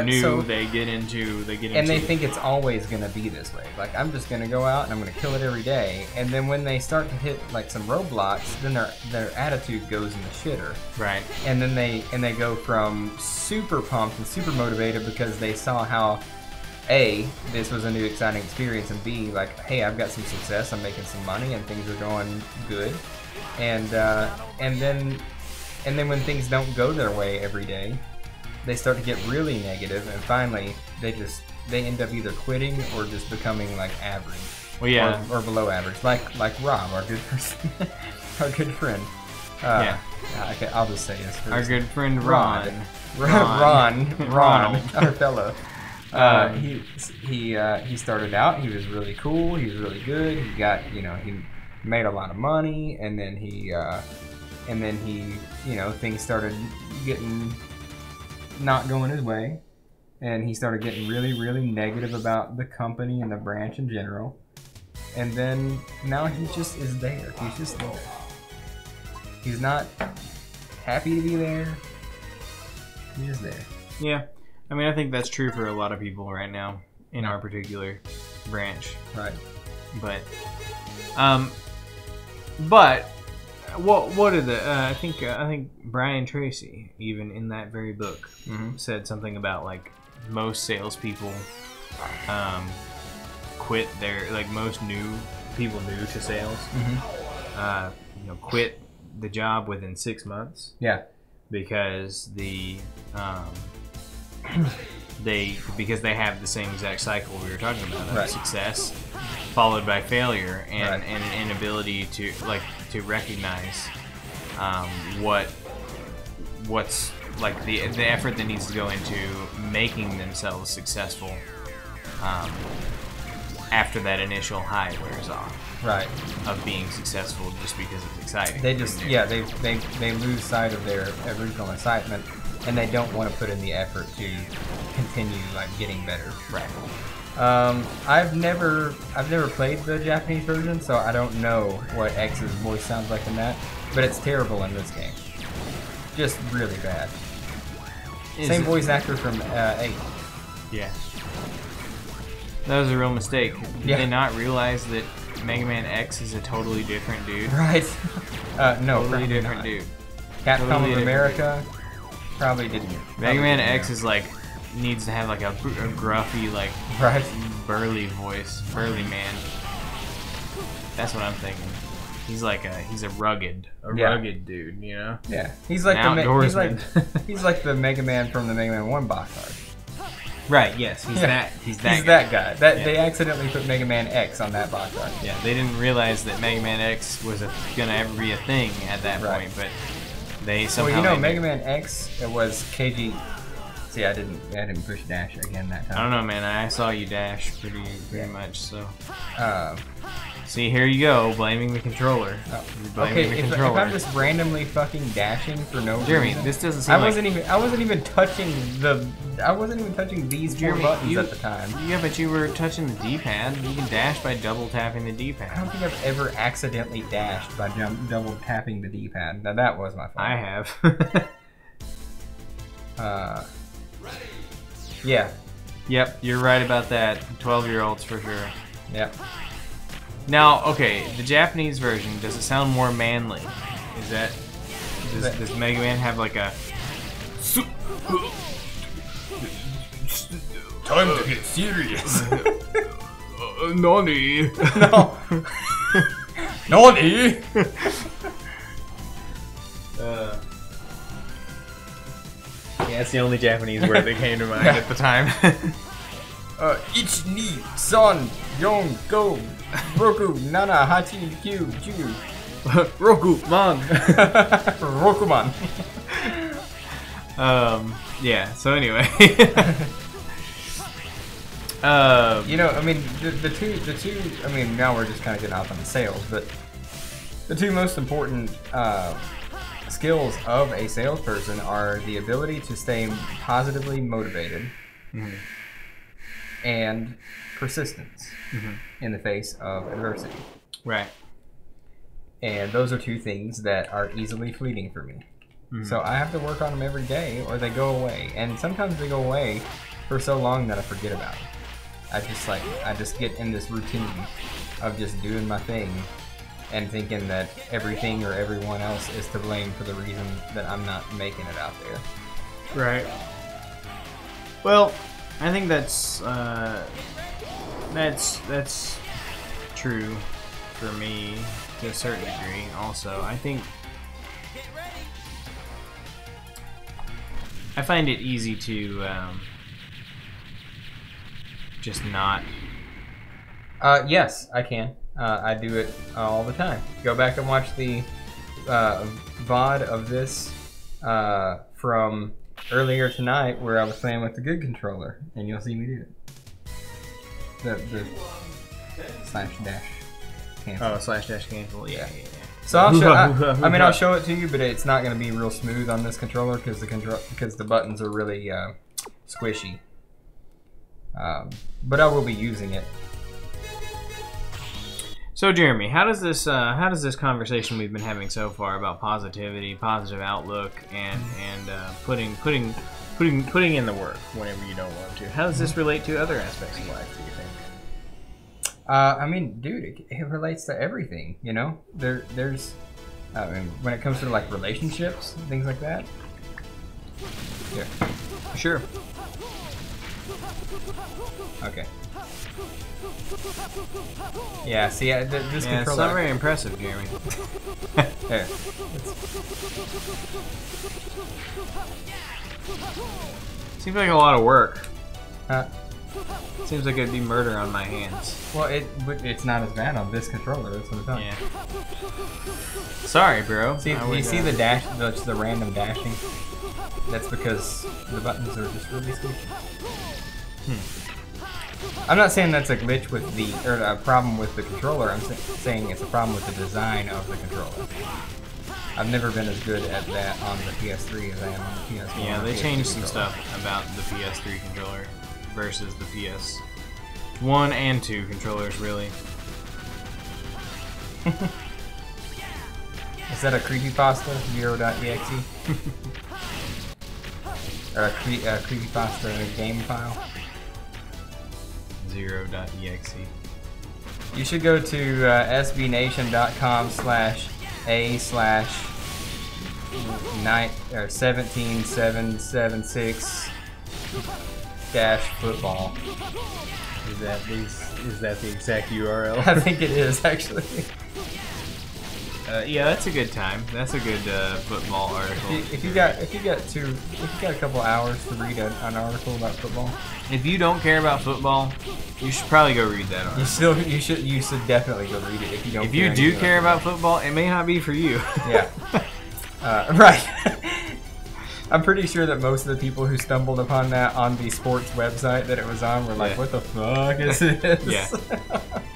new. So, they get into, and they think it's always gonna be this way. Like, I'm just gonna go out and I'm gonna kill it every day. And then when they start to hit like some roadblocks, then their attitude goes in the shitter. Right. And then they go from super pumped and super motivated because they saw how A, this was a new exciting experience, and B, like, hey, I've got some success, I'm making some money, and things are going good. And then when things don't go their way every day, they start to get really negative, and finally they end up either quitting or just becoming like average. Well, yeah, or below average, like Rob, our good friend. Okay, I'll just say this. Our good friend Ron, our fellow. He started out. He was really cool. He was really good. He got, he made a lot of money, and then he things started getting not going his way, and he started getting really, really negative about the company and the branch in general. And then now he just is there. He's just there. He's not happy to be there. He's just there. Yeah. I mean, I think that's true for a lot of people right now in our particular branch. Right. But what are the? I think Brian Tracy, even in that very book, said something about like most salespeople quit their, like most new people new to sales, quit the job within 6 months. Yeah. Because because they have the same exact cycle we were talking about of success followed by failure and an inability to recognize what's like the effort that needs to go into making themselves successful after that initial high wears off. Right. Of being successful just because it's exciting. They just they lose sight of their original excitement, and they don't want to put in the effort to continue like getting better. Right. I've never played the Japanese version, so I don't know what X's voice sounds like in that. But it's terrible in this game. Just really bad. Same voice actor from 8. Yeah. That was a real mistake. Did they not realize that Mega Man X is a totally different dude? Right. No, totally different dude. Capcom totally of America probably didn't. Mega Man X is like needs to have like a gruffy, like burly voice, burly man. That's what I'm thinking. He's like a rugged dude, you know? Yeah. He's like he's like the Mega Man from the Mega Man 1 box art. Right, yes, he's that guy. They accidentally put Mega Man X on that box art. Yeah, they didn't realize that Mega Man X was gonna ever be a thing at that point, but they somehow. Well, Mega Man X, it was KG. See, I didn't push dash again that time. I don't know, man. I saw you dash pretty much, so. See, here you go, blaming the controller. If I'm just randomly fucking dashing for no reason, this doesn't seem I wasn't even touching these 4 buttons at the time. Yeah, but you were touching the D-pad. You can dash by double tapping the D-pad. I don't think I've ever accidentally dashed by double tapping the D-pad. Now that was my fault. I have. Yeah. Yep, you're right about that. 12-year-olds for sure. Yep. Now, okay, the Japanese version, does it sound more manly? Does Mega Man have like a... Time to get serious. Nani? No. Nani? Yeah, that's the only Japanese word that came to mind at the time. Ich ni son yong go roku nana hachi kyu ju Roku man. Rokuman. Yeah. So anyway. I mean, the two. I mean, now we're just kind of getting off on the sales, but the two most important skills of a salesperson are the ability to stay positively motivated and persistence in the face of adversity. Right. And those are two things that are easily fleeting for me. So I have to work on them every day or they go away. And sometimes they go away for so long that I forget about them. I just get in this routine of just doing my thing and thinking that everything or everyone else is to blame for the reason that I'm not making it out there. Right. Well, I think that's true for me to a certain degree. Also, I think I find it easy to just not. Yes, I can. I do it all the time. Go back and watch the VOD of this from earlier tonight where I was playing with the good controller, and you'll see me do it. The slash dash cancel. Oh, slash dash cancel. Yeah. So I'll show. I'll show it to you, but it's not going to be real smooth on this controller because the buttons are really squishy. But I will be using it. So Jeremy, how does this conversation we've been having so far about positivity, positive outlook, and putting in the work whenever you don't want to, how does this relate to other aspects of life, do you think? I mean, dude, it relates to everything. You know, there's when it comes to like relationships, things like that. Yeah. Sure. Okay. Yeah, see, this controller... it's not very impressive, Jeremy. There. Seems like a lot of work. Huh? Seems like it'd be murder on my hands. Well, it's not as bad on this controller. That's what I'm talking. Yeah. Sorry, bro. See, you see the dash, the random dashing? That's because the buttons are just really squishy. I'm not saying that's a glitch with or a problem with the controller. I'm saying it's a problem with the design of the controller. I've never been as good at that on the PS3 as I am on the PS4. Yeah, they changed some stuff about the PS3 controller versus the PS. 1 and 2 controllers, really. Is that a creepypasta? 0.exe? Or a creepypasta game file? 0.exe. You should go to sbnation.com/a/17776-football. Is that the exact URL? I think it is actually. Yeah, that's a good time. That's a good football article. If you got a couple hours to read an article about football, if you don't care about football, you should probably go read that article. You should definitely go read it if you don't. If you do care about football, it may not be for you. Yeah. Right. I'm pretty sure that most of the people who stumbled upon that on the sports website that it was on were like, "What the fuck is this?" Yeah.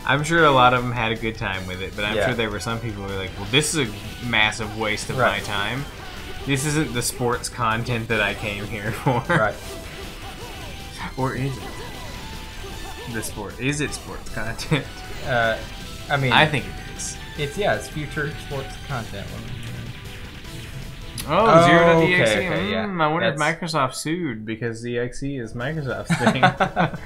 I'm sure a lot of them had a good time with it, but I'm sure there were some people who were like, "Well, this is a massive waste of my time. This isn't the sports content that I came here for." Right. Or is it? Is it sports content? I mean, I think it is. It's future sports content. Oh, 0.exe. Okay, yeah. I wonder if Microsoft sued because the exe is Microsoft's thing. I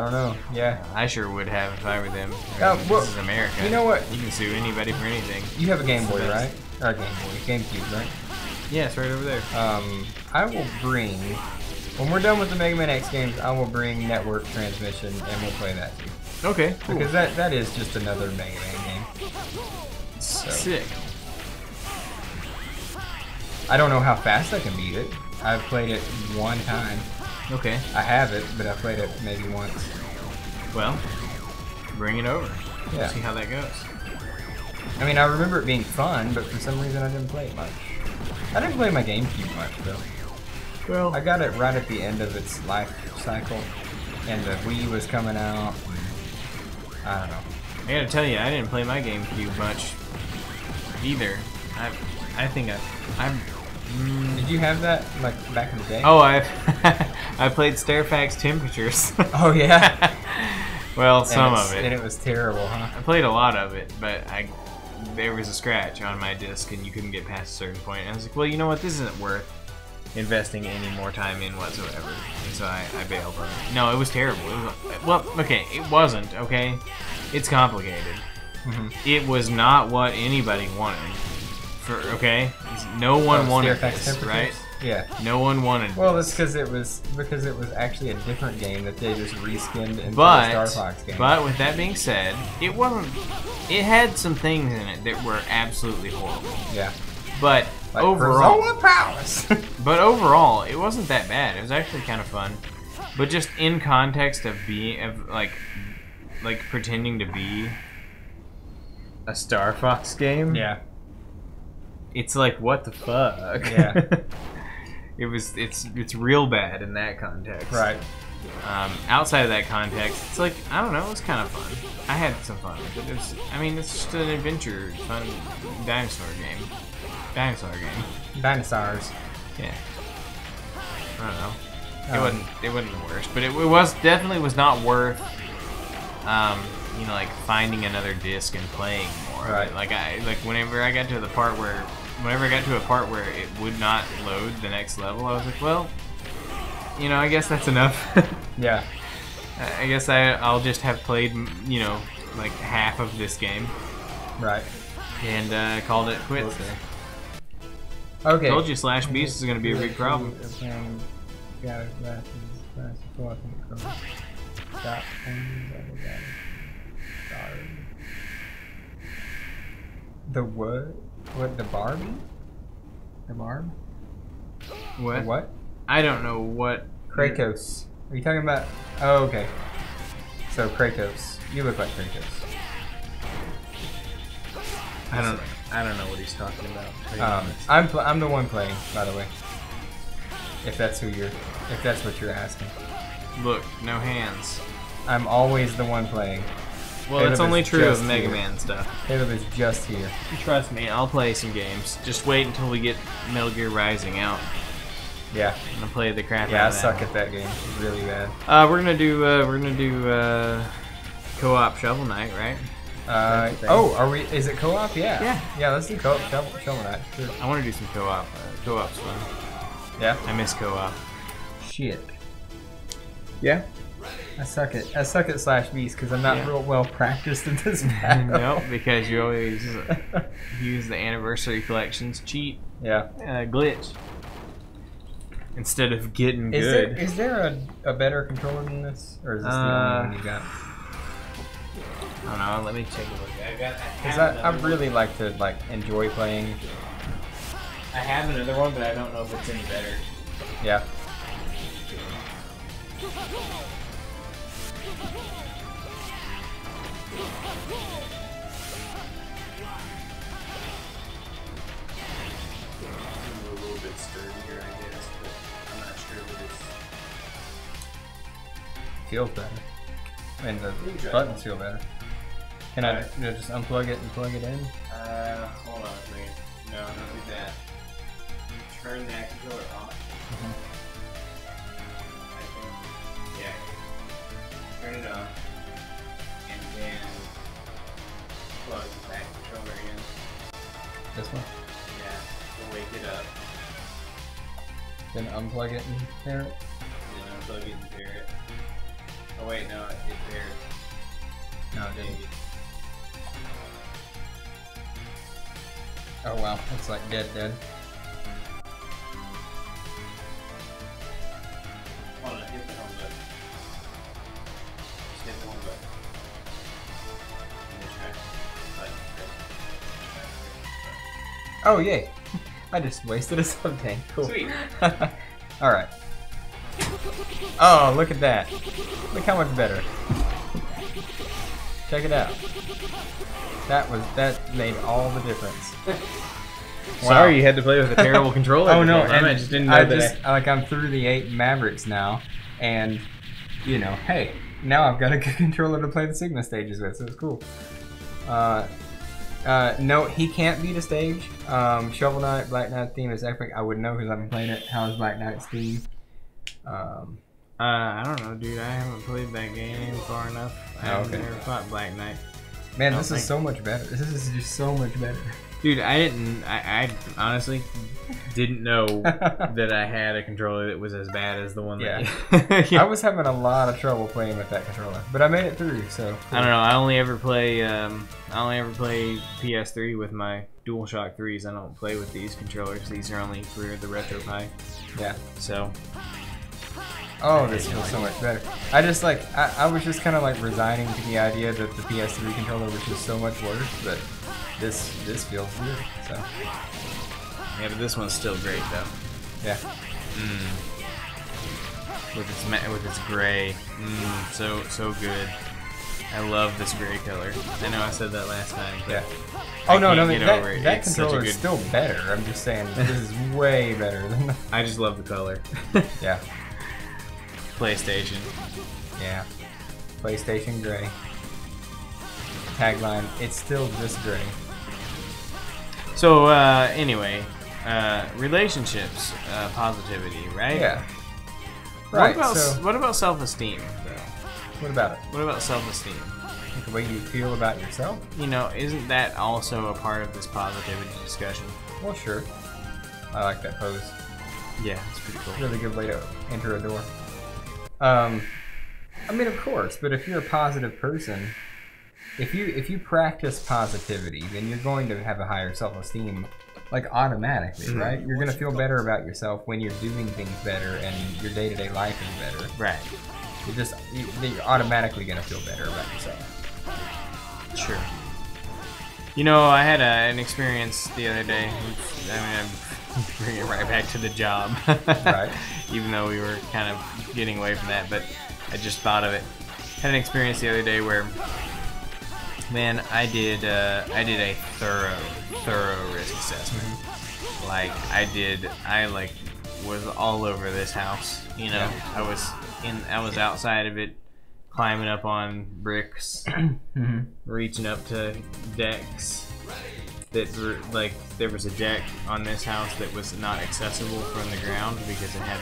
don't know. Yeah. I sure would have if I were them. Well, this is America. You know what? You can sue anybody for anything. You have a Game Boy, right? Or GameCube, right? Yeah, it's right over there. I will bring, when we're done with the Mega Man X games, I will bring Network Transmission and we'll play that too. Okay, cool. Because that is just another Mega Man game. So. Sick. I don't know how fast I can beat it. I've played it one time. Okay. I have it, but I played it maybe once. Well, bring it over. Yeah. See how that goes. I mean, I remember it being fun, but for some reason I didn't play it much. I didn't play my GameCube much, though. Well, I got it right at the end of its life cycle, and the Wii was coming out. I don't know. I gotta tell you, I didn't play my GameCube much either. I think I'm. Did you have that like back in the day? Oh, I played Stairfax Temperatures. Oh yeah. Well, some of it. And it was terrible, huh? I played a lot of it, but there was a scratch on my disc and you couldn't get past a certain point. And I was like, well, you know what? This isn't worth investing any more time in whatsoever. And so I bailed on it. No, it was terrible. Well, okay, it wasn't. Okay, it's complicated. Mm-hmm. It was not what anybody wanted. Okay, no one wanted this, right? Yeah. No one wanted. Well, this. it's because it was actually a different game that they just reskinned into the Star Fox game. But with that being said, it wasn't. It had some things in it that were absolutely horrible. Yeah. But like overall, but overall, it wasn't that bad. It was actually kind of fun. But just in context of like pretending to be a Star Fox game. Yeah. It's like, what the fuck? Yeah. It's real bad in that context. Right. Outside of that context, it's like, I don't know, it was kind of fun. I had some fun with it. It's just an adventure, fun dinosaur game. Dinosaurs. Yeah. I don't know. It wasn't the worst, but it was definitely was not worth like finding another disc and playing more. Right. Whenever I got to a part where it would not load the next level, I was like, well, I guess that's enough. Yeah. I guess I'll just have played, like half of this game. Right. And called it quits. Okay. Told you Slash Beast is going to be a big problem. The what? What, the Barbie? The Barb? What? The what? I don't know what. Kratos. Are you talking about? Oh, okay. So Kratos. You look like Kratos. I don't know what he's talking about. I'm the one playing, by the way. If that's what you're asking. Look, no hands. I'm always the one playing. Well, it's only true of Mega Man stuff. Caleb is just here. Trust me, I'll play some games. Just wait until we get Metal Gear Rising out. I'm gonna play the crap out of that. Yeah, I suck at that game. It's really bad. We're gonna do co-op Shovel Knight, right? Are we? Is it co-op? Yeah. Yeah, let's do co-op Shovel Knight. Sure. I want to do some co-op. Co-op's fun. Yeah. I miss co-op. Shit. Yeah. I suck at Slash Beast because I'm not real well practiced in this battle. No, because you always use the Anniversary Collection's cheat. Yeah. Glitch. Instead of getting good. Is there a better controller than this? Or is this the only one you got? I don't know, let me take a look. Because I really like to enjoy playing. I have another one, but I don't know if it's any better. Yeah. A little bit sturdier, I guess, but I'm not sure if it's... Feels better. And the buttons feel better. Can I just unplug it and plug it in? Hold on a second. No, don't do that. Turn that controller off. I think, yeah. Turn it off. And then plug that controller in. This one? Yeah, we'll wake it up. Then unplug it and pair it? Then unplug it and pair it. Oh wait, no, it paired. No, it didn't. Oh wow, it's like dead. Hold on, hit the home button. Just hit the home button. And then try button. Oh yay! I just wasted a something. Cool. Sweet. Alright. Oh, look at that. Look how much better. Check it out. That made all the difference. Wow. Sorry you had to play with a terrible controller. Oh no, and I just didn't know that. I'm through the 8 Mavericks now, and you know, hey, now I've got a good controller to play the Sigma stages with, so it's cool. No, he can't beat a stage. Shovel Knight, Black Knight theme is epic. I wouldn't know because I've been playing it. How's Black Knight's theme? I don't know, dude. I haven't played that game far enough. I haven't never fought Black Knight. Man, this is so much better. This is just so much better. Dude, I honestly didn't know that I had a controller that was as bad as the one that I was having a lot of trouble playing with that controller, but I made it through, so. I don't know, I only ever play PS3 with my DualShock 3s. I don't play with these controllers. These are only for the RetroPie. Yeah. So. Oh, this feels so much better. I just I was just kind of like resigning to the idea that the PS3 controller was just so much worse, but this feels good. So yeah, but this one's still great though. Yeah. With its gray, so good. I love this gray color. I know I said that last time. But yeah. Oh no, that it's controller is still better. I'm just saying this is way better than. I just love the color. Yeah. PlayStation. Yeah. PlayStation gray. Tagline, it's still just gray. So, anyway, relationships, positivity, right? Yeah. Right, what about self-esteem, though? What about it? What about self-esteem? Like the way you feel about yourself? You know, isn't that also a part of this positivity discussion? Well, sure. I like that pose. Yeah, it's pretty cool. Really good way to enter a door. I mean, of course, but if you're a positive person, if you practice positivity, then you're going to have a higher self-esteem, like automatically, right? You're going to feel better about yourself when you're doing things better and your day-to-day life is better. Right. You're automatically going to feel better about yourself. Sure. You know, I had an experience the other day. I mean, bring it right back to the job. Right. Even though we were kind of getting away from that, but I just thought of it. Had an experience the other day where, man, I did a thorough risk assessment. Like I was all over this house. You know, yeah. I was outside of it, climbing up on bricks, reaching up to decks, that like there was a deck on this house that was not accessible from the ground because it had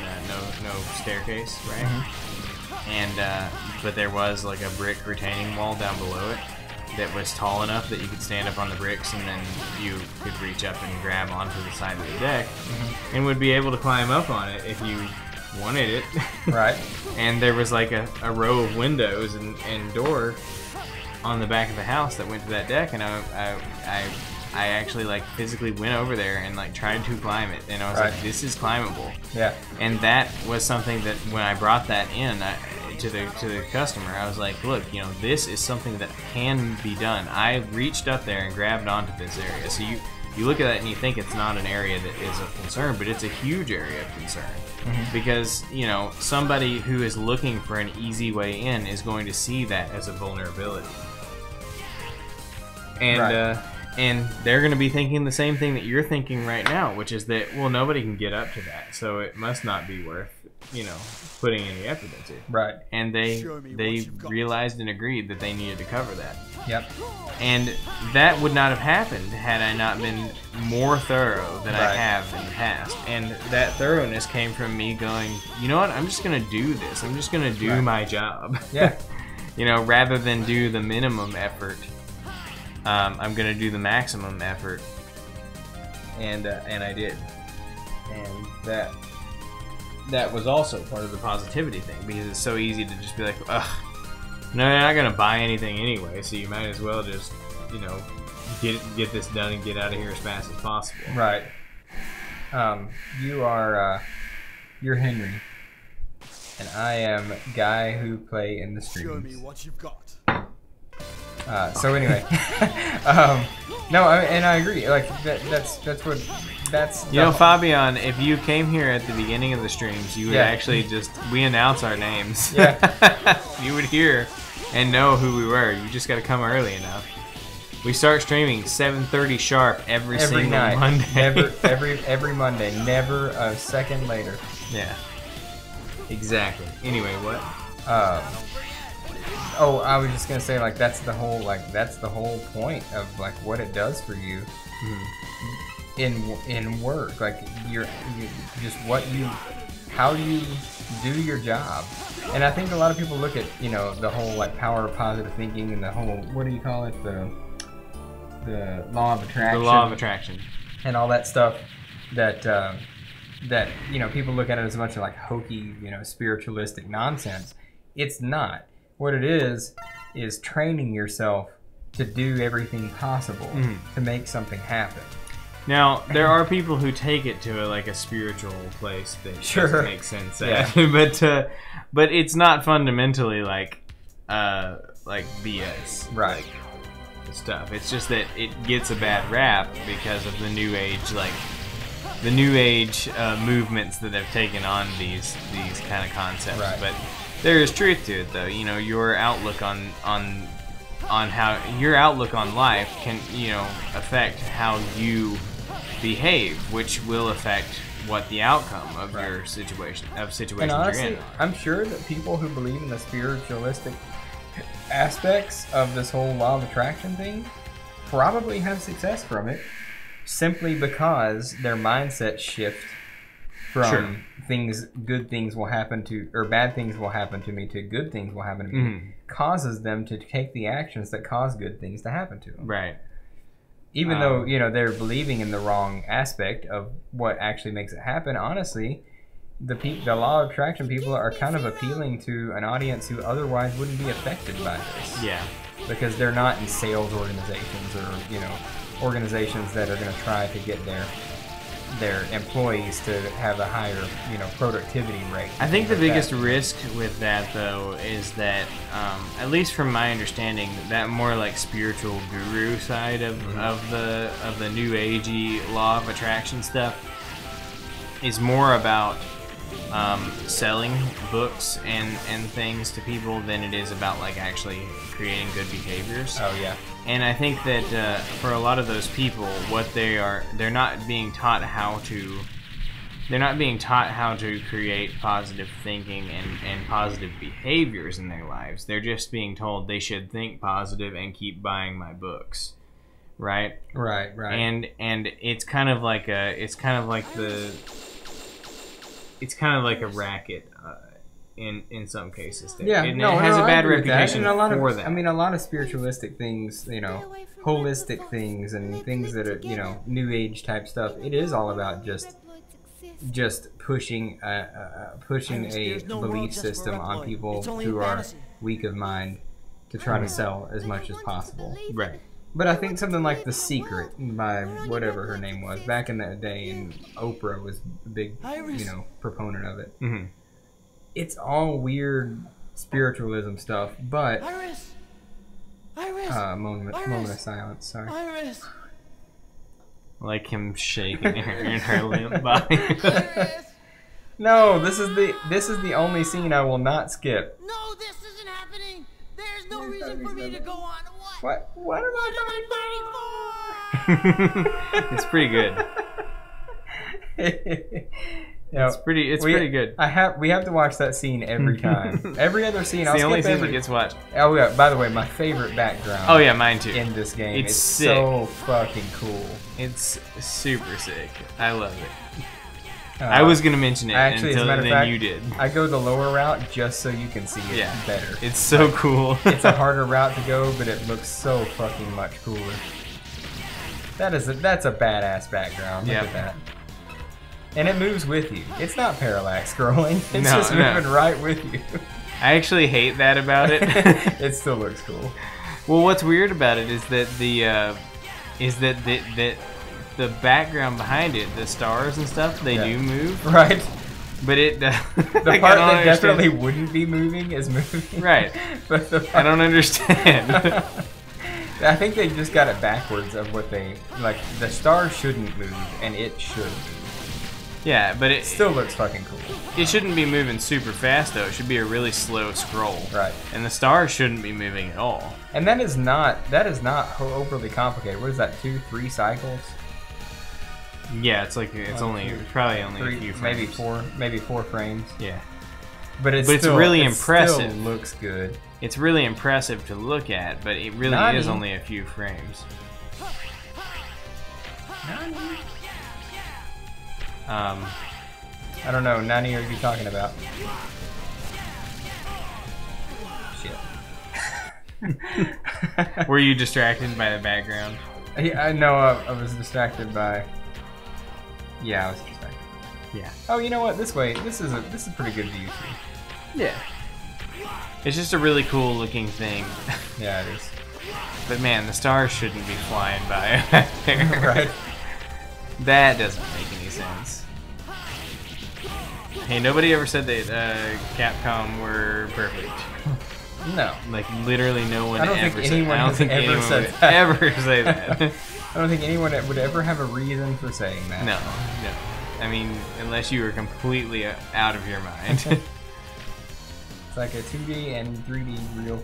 no staircase, right? Mm-hmm. And but there was like a brick retaining wall down below it that was tall enough that you could stand up on the bricks and then you could reach up and grab onto the side of the deck, mm-hmm. and would be able to climb up on it if you wanted it. Right. And there was like a row of windows and door on the back of the house that went to that deck, and I actually like physically went over there and like tried to climb it, and I was like, this is climbable. Yeah. And that was something that when I brought that in to the customer, I was like, look, you know, this is something that can be done. I reached up there and grabbed onto this area. So you look at that and you think it's not an area that is of concern, but it's a huge area of concern. Mm-hmm. Because, you know, somebody who is looking for an easy way in is going to see that as a vulnerability. And and they're going to be thinking the same thing that you're thinking right now, which is that, well, nobody can get up to that, so it must not be worth, you know, putting any effort into. Right. And they realized and agreed that they needed to cover that. Yep. And that would not have happened had I not been more thorough than I have in the past. And that thoroughness came from me going, you know what, I'm just going to do this. I'm just going to do my job. Yeah. You know, rather than do the minimum effort, I'm going to do the maximum effort. And I did. And that was also part of the positivity thing, because it's so easy to just be like, ugh, no, you're not going to buy anything anyway, so you might as well just, you know, get this done and get out of here as fast as possible. Right. You're Henry, and I am Guy who play in the streams. Show me what you've got. So anyway, no, and I agree. Like that's you know, Fabian, if you came here at the beginning of the streams, you would actually we announce our names. Yeah. You would hear and know who we were. You just got to come early enough. We start streaming 7:30 sharp every single night. Monday. every Monday, never a second later. Yeah. Exactly. Anyway, what? Oh, I was just gonna say, like, that's the whole point of like what it does for you, mm-hmm. in work. Like you're just how you do your job. And I think a lot of people look at, you know, the whole like power of positive thinking and the whole, what do you call it, the law of attraction. The law of attraction. And all that stuff that you know, people look at it as a bunch of like hokey, you know, spiritualistic nonsense. It's not. What it is training yourself to do everything possible to make something happen. Now, there are people who take it to a spiritual place that doesn't make sense. Yeah. But it's not fundamentally like BS. Right. Stuff. It's just that it gets a bad rap because of the new age movements that have taken on these kind of concepts. Right. But there is truth to it, though. You know, your outlook on life can, you know, affect how you behave, which will affect what the outcome of your situations and honestly, you're in. I'm sure that people who believe in the spiritualistic aspects of this whole law of attraction thing probably have success from it, simply because their mindset shift from good things will happen to, or bad things will happen to me, to good things will happen to me, causes them to take the actions that cause good things to happen to them. Right. Even though, you know, they're believing in the wrong aspect of what actually makes it happen, honestly, the law of attraction people are kind of appealing to an audience who otherwise wouldn't be affected by this. Yeah. Because they're not in sales organizations or, you know, organizations that are going to try to get their employees to have a higher, you know, productivity rate. I think the biggest risk with that, though, is that, at least from my understanding, that more like spiritual guru side of the new agey law of attraction stuff is more about selling books and things to people than it is about like actually creating good behaviors. Oh yeah. And I think that for a lot of those people, what they're not being taught how to create positive thinking and positive behaviors in their lives. They're just being told they should think positive and keep buying my books, right? Right. And it's kind of like a racket in some cases. Yeah, it has a bad reputation for that. I mean, a lot of spiritualistic things, you know, holistic things, and things that are, you know, new age type stuff. It is all about just pushing a belief system on people who are weak of mind to try to sell as much as possible. Right. But I think something like The Secret by whatever her name was back in that day, and Oprah was a big, you know, proponent of it. Mm-hmm. It's all weird spiritualism stuff, but moment of silence. Sorry. Like him shaking her in her limp body. No, this is the only scene I will not skip. No, this isn't happening. There's no reason for me to go on. What am I fighting for? It's pretty good. It's pretty good. We have to watch that scene every time. Every other scene, it's I'll the only skip scene that gets watched. Oh yeah. By the way, my favorite background. Oh yeah, mine too. In this game, it's sick. So fucking cool. It's super sick. I love it. I was gonna mention it until then you did. I go the lower route just so you can see it better. It's so cool. It's a harder route to go, but it looks so fucking much cooler. That's a badass background. Look at that. And it moves with you. It's not parallax scrolling. It's just moving right with you. I actually hate that about it. It still looks cool. Well, what's weird about it is that the background behind it, the stars and stuff, they do move. Right. But it the part that definitely wouldn't be moving is moving. Right. But I don't understand. I think they just got it backwards of what they like. The stars shouldn't move, and it should move. Yeah, but it still looks fucking cool. It shouldn't be moving super fast though. It should be a really slow scroll. Right. And the stars shouldn't be moving at all. And that is not overly complicated. What is that? 2-3 cycles? Yeah, it's probably only a few frames. maybe four frames. Yeah. But it's really impressive. Still looks good. It's really impressive to look at, but it really is only a few frames. I don't know. Nani, are you talking about? Shit. Were you distracted by the background? I know. I was distracted by. Yeah, I was distracted. Yeah. Oh, you know what? This way. This is pretty good view too. Yeah. It's just a really cool looking thing. Yeah, it is. But man, the stars shouldn't be flying by back there. Right. That doesn't make any sense. Hey, nobody ever said that Capcom were perfect. No. Like, literally no one ever said that. I don't think anyone would ever say that. I don't think anyone would ever have a reason for saying that. No. I mean, unless you were completely out of your mind. It's like a 2D and 3D real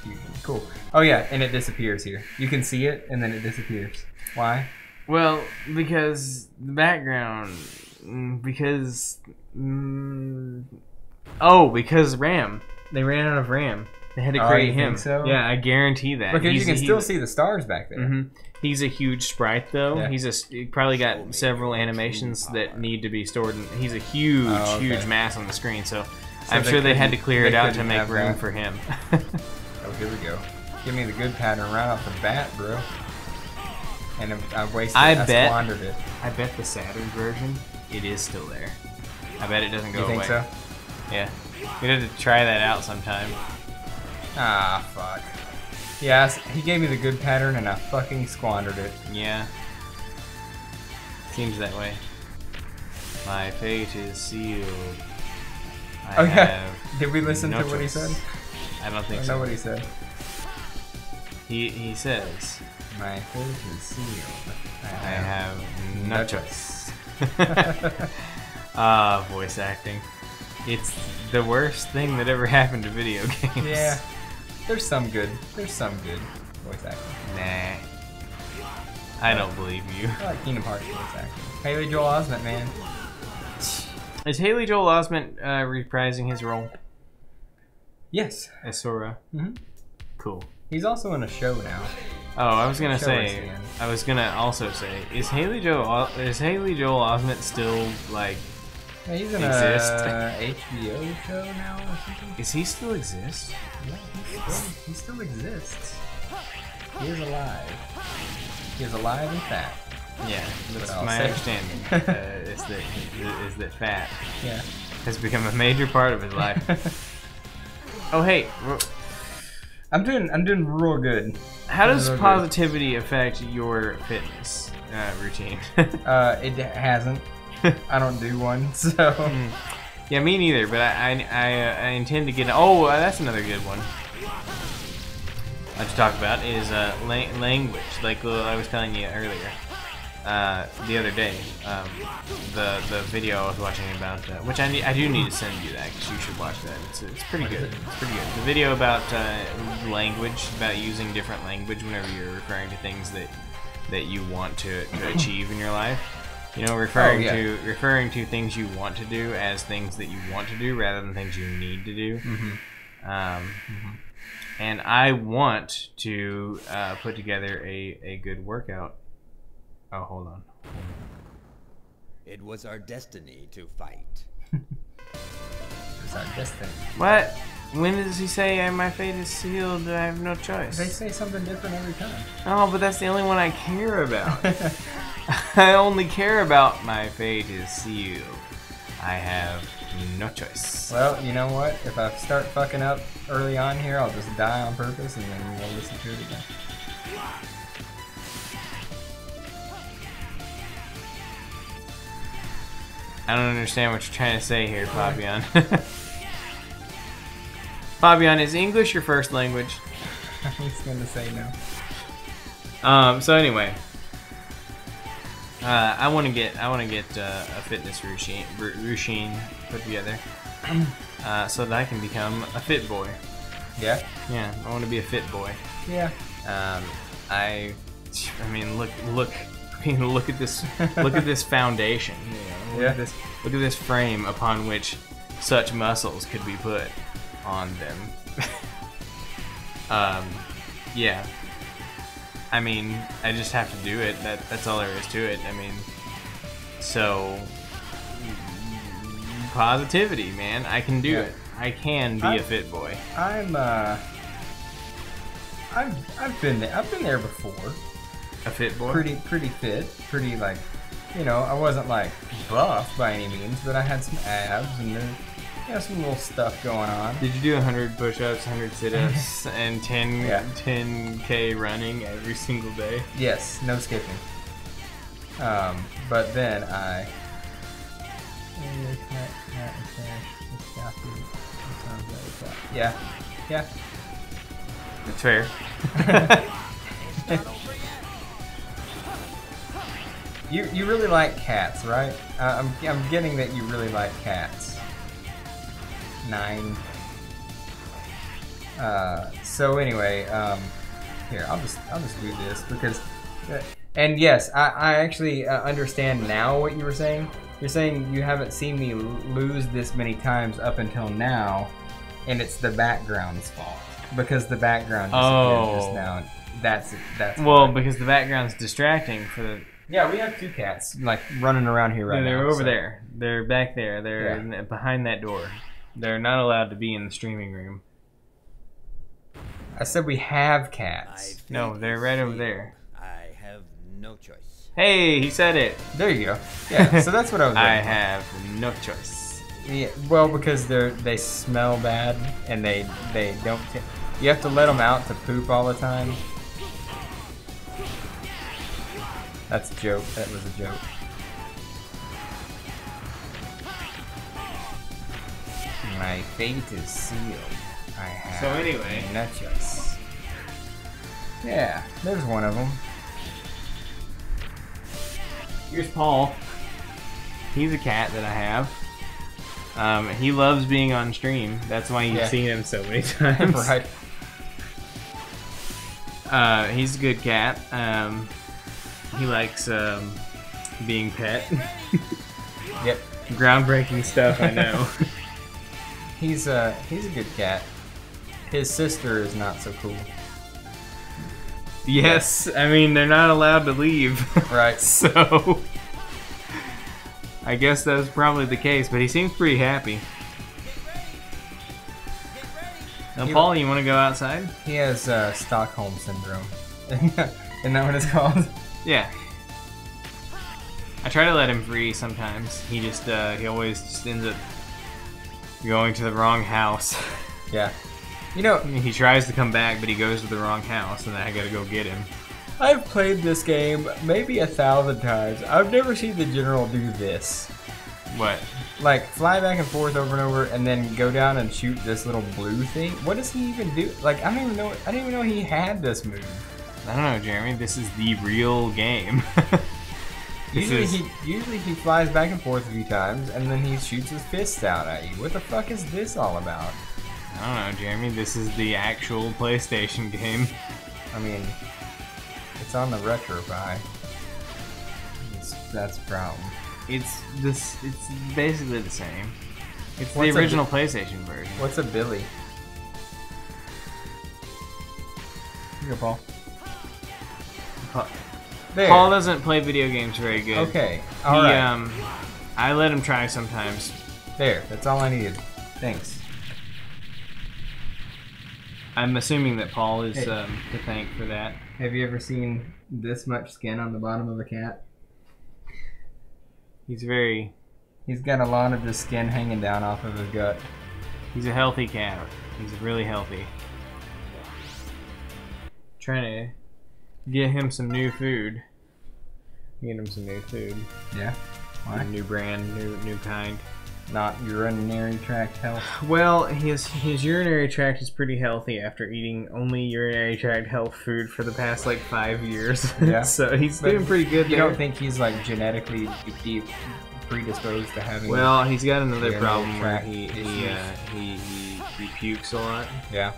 fusion. Cool. Oh yeah, and it disappears here. You can see it, and then it disappears. Why? Well, because the background... Because RAM. They ran out of RAM. They had to create him. Think so? Yeah, I guarantee that. Because you can still see the stars back there. Mm-hmm. He's a huge sprite, though. Yeah. He probably got several animations that need to be stored. He's a huge mass on the screen, so I'm sure they had to clear it out to make room for him. Oh, here we go. Give me the good pattern right off the bat, bro. And I squandered it. I bet the Saturn version, it is still there. I bet it doesn't go away. You think so? Yeah. We'd have to try that out sometime. Ah, fuck. Yeah, he gave me the good pattern and I fucking squandered it. Yeah. Seems that way. My fate is sealed. Did we listen to what he said? I don't think so. I know what he said. He says... My fate is sealed. I have no choice. Voice acting. It's the worst thing that ever happened to video games. Yeah. There's some good voice acting. Nah. I don't believe you. I like Kingdom Hearts voice acting. Haley Joel Osment, man. Is Haley Joel Osment reprising his role? Yes. As Sora? Mm-hmm. Cool. He's also in a show now. I was gonna Show say. us again. I was gonna also say, is Haley Joel Osment still like? Yeah, he's in exist? a HBO show now or something. Is he still exist? Yeah, he still exists. He is alive. He is alive and fat. Yeah, that's I'll my say. understanding. Is that fat Yeah. has become a major part of his life. Oh hey, I'm doing real good. how does Real good. positivity affect your fitness routine? It hasn't. I don't do one, so. Yeah, me neither. But I intend to get. Oh, that's another good one. To talk about is language, like I was telling you earlier, the other day. The video I was watching about which I do need to send you that because you should watch that. It's pretty good. It's pretty good. The video about language, about using different language whenever you're referring to things that you want to achieve in your life. You know, referring to things you want to do as things that you want to do rather than things you need to do. And I want to put together a good workout. Oh, hold on. It was our destiny to fight. It's our destiny. What? When does he say my fate is sealed? I have no choice. They say something different every time. Oh, but that's the only one I care about. I only care about my fate is sealed. I have no choice. Well, you know what? If I start fucking up early on here, I'll just die on purpose and then we'll listen to it again. I don't understand what you're trying to say here, Fabian. Fabian, is English your first language? I was gonna say no. So anyway, I want to get a fitness routine put together, so that I can become a fit boy. Yeah. Yeah, I want to be a fit boy. Yeah. I mean, look at this, look at this foundation. You know, look at this frame upon which such muscles could be put on them. Yeah. I mean, I just have to do it. That's all there is to it. I mean, so positivity, man. I can do it. I can be a fit boy. I've been there. I've been there before. A fit boy. Pretty fit. Pretty like, you know, I wasn't like buff by any means, but I had some abs and some little stuff going on. Did you do 100 push-ups, 100 sit-ups, and 10K running every single day? Yes, no skipping. But then I. Yeah. It's fair. You really like cats, right? I'm getting that you really like cats. 9. So anyway, here I'll just do this because, and yes, I actually understand now what you were saying. You're saying you haven't seen me lose this many times up until now, and it's the background's fault because the background disappeared just now. That's well, because the background's distracting for the. Yeah, we have 2 cats like running around here right now. They're over there. They're back there. They're behind that door. They're not allowed to be in the streaming room. I said we have cats. No, they're right over there. I have no choice. Hey, he said it. There you go. Yeah, so that's what I was. I have no choice. Yeah, well, because they smell bad and they don't. You have to let them out to poop all the time. That's a joke. That was a joke. My fate is sealed. I have. So anyway. No choice. Yeah, there's one of them. Here's Paul. He's a cat that I have. He loves being on stream. That's why you've seen him so many times. Right. He's a good cat. He likes being pet. Yep. Groundbreaking stuff, I know. He's a good cat. His sister is not so cool. Yes, I mean, they're not allowed to leave. Right. So, I guess that's probably the case, but he seems pretty happy. Now, Paul, you want to go outside? He has Stockholm Syndrome. Isn't that what it's called? Yeah. I try to let him free sometimes. He just, he always just ends up going to the wrong house. Yeah. You know, I mean, he tries to come back, but he goes to the wrong house, and then I gotta go get him. I've played this game maybe 1,000 times. I've never seen the general do this. What? Like, fly back and forth over and over, and then go down and shoot this little blue thing. What does he even do? Like, I didn't even know he had this move. I don't know, Jeremy. This is the real game. Usually he flies back and forth a few times, and then he shoots his fists out at you. What the fuck is this all about? I don't know, Jeremy. This is the actual PlayStation game. I mean, it's on the RetroPie. That's a problem. It's basically the same. It's What's the original PlayStation version. What's a Billy? Here you go, Paul. There. Paul doesn't play video games very good. Okay. All right. I let him try sometimes. There. That's all I needed. Thanks. I'm assuming that Paul is to thank for that. Have you ever seen this much skin on the bottom of a cat? He's got a lot of the skin hanging down off of his gut. He's a healthy cat. He's really healthy. Trying to get him some new food. Get him some new food. Yeah? Why? New brand, new kind. Not urinary tract health. Well, his urinary tract is pretty healthy after eating only urinary tract health food for the past like 5 years. Yeah. So he's doing pretty good. You don't think he's like genetically predisposed to having? Well, he's got another problem where tract he pukes a lot. Yeah.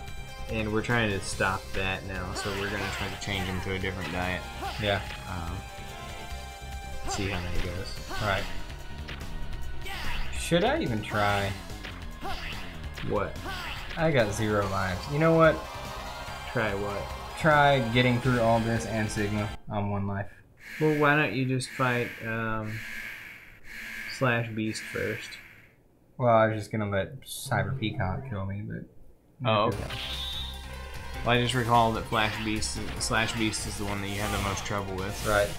And we're trying to stop that now, so we're gonna try to change him to a different diet. Yeah. See how that goes. Right. Should I even try? What? I got 0 lives. You know what? Try what? Try getting through all this and Sigma on 1 life. Well, why don't you just fight Slash Beast first? Well, I was just gonna let Cyber Peacock kill me, but... Oh, okay. Well, I just recall that Slash Beast is the one that you have the most trouble with. Right.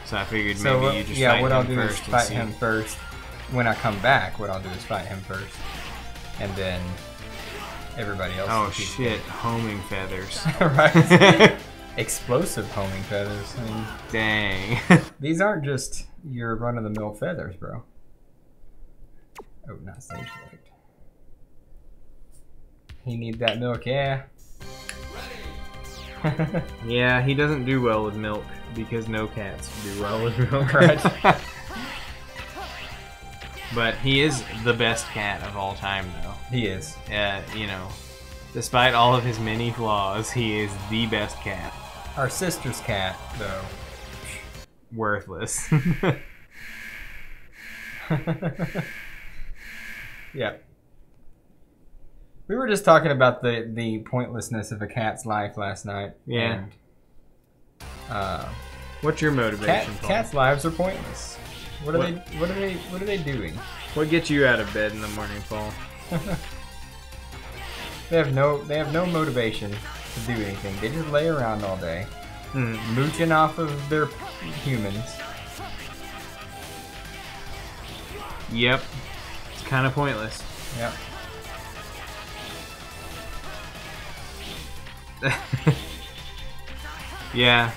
So I figured maybe you just fight what him I'll do first is fight him first. When I come back, what I'll do is fight him first, and then everybody else. Oh shit! Homing feathers. Right. Explosive homing feathers. I mean, dang. These aren't just your run-of-the-mill feathers, bro. Oh, not stage select. He need that milk, yeah. Yeah, he doesn't do well with milk because no cats do well with milk. Right. But he is the best cat of all time, though. He is. You know, despite all of his many flaws, he is the best cat. Our sister's cat, though. Worthless. Yeah. We were just talking about the pointlessness of a cat's life last night. Yeah. And, what's your motivation? Cats' lives are pointless. What are they doing? What gets you out of bed in the morning, Paul? They have no motivation to do anything. They just lay around all day, mooching off of their humans. Yep. It's kind of pointless. Yep. Yeah.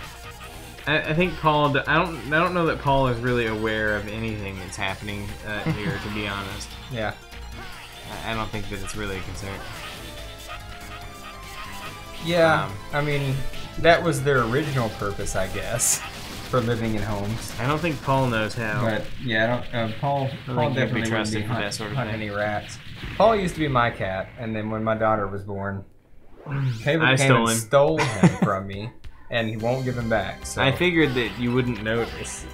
I think Paul. I don't know that Paul is really aware of anything that's happening here. To be honest. Yeah. I don't think that it's really a concern. Yeah. I mean, that was their original purpose, I guess, for living in homes. I don't think Paul knows how. But yeah, I don't. Paul definitely wouldn't be for that sort of hunting thing. any rats. Paul used to be my cat, and then when my daughter was born, Caleb I came and stole him from me. And he won't give him back. So. I figured that you wouldn't notice,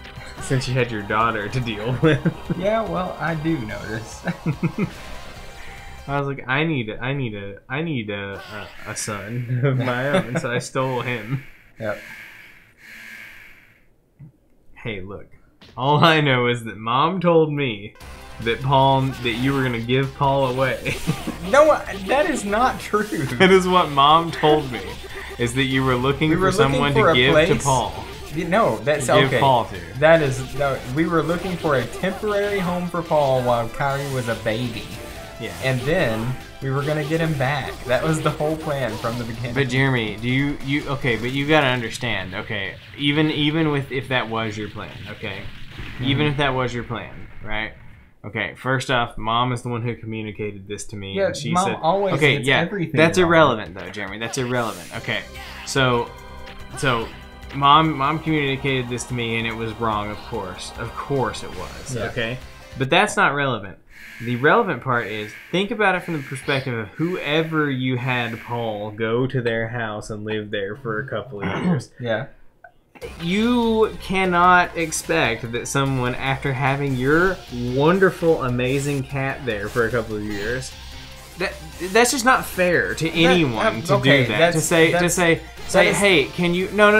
since you had your daughter to deal with. Yeah, well, I do notice. I was like, I need a son of my own, so I stole him. Yep. Hey, look. All I know is that Mom told me that you were gonna give Paul away. No, that is not true. That is what Mom told me. Is that you were looking for someone to give to Paul. No, that's okay. Give Paul to. That is no. We were looking for a temporary home for Paul while Kyrie was a baby. Yeah. And then we were gonna get him back. That was the whole plan from the beginning. But Jeremy, do you okay? But you gotta understand. Okay, even with if that was your plan. Okay, even if that was your plan, right? Okay, first off, Mom is the one who communicated this to me, and she said, always "Okay, yeah, everything that's wrong. irrelevant, though, Jeremy. That's irrelevant." Okay, so, Mom communicated this to me, and it was wrong. Of course it was. Yeah. Okay, but that's not relevant. The relevant part is think about it from the perspective of whoever you had Paul go to their house and live there for a couple of years. Yeah. You cannot expect that someone, after having your wonderful, amazing cat there for a couple of years, that's just not fair to anyone to do that. To say, hey, can you? No,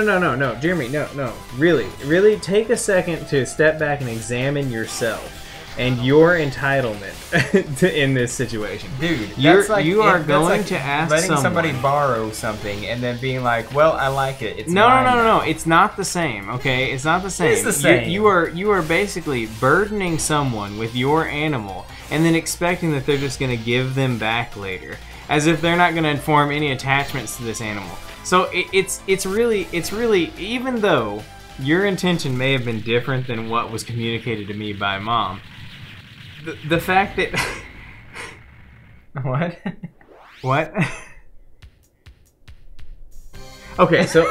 Jeremy, no, really, take a second to step back and examine yourself and your entitlement in this situation. Dude, you are going to ask letting someone, somebody borrow something and then being like, well, I like it. It's no. It's not the same, okay? It's not the same. It's the same. You are basically burdening someone with your animal and then expecting that they're just going to give them back later, as if they're not going to form any attachments to this animal. So it's really, even though your intention may have been different than what was communicated to me by Mom, the fact that what? Okay, so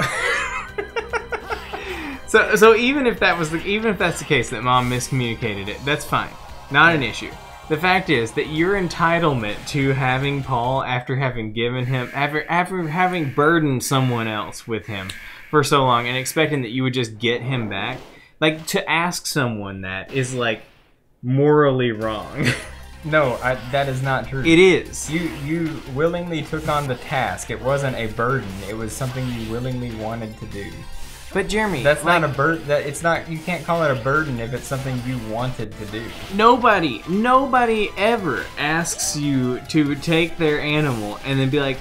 even if that's the case that Mom miscommunicated it, that's fine, not an issue. The fact is that your entitlement to having Paul after having given him after having burdened someone else with him for so long and expecting that you would just get him back, like, to ask someone that is like morally wrong. No, that is not true. It is. You willingly took on the task. It wasn't a burden. It was something you willingly wanted to do. But Jeremy, that's not a burden. It's not. You can't call it a burden if it's something you wanted to do. Nobody ever asks you to take their animal and then be like,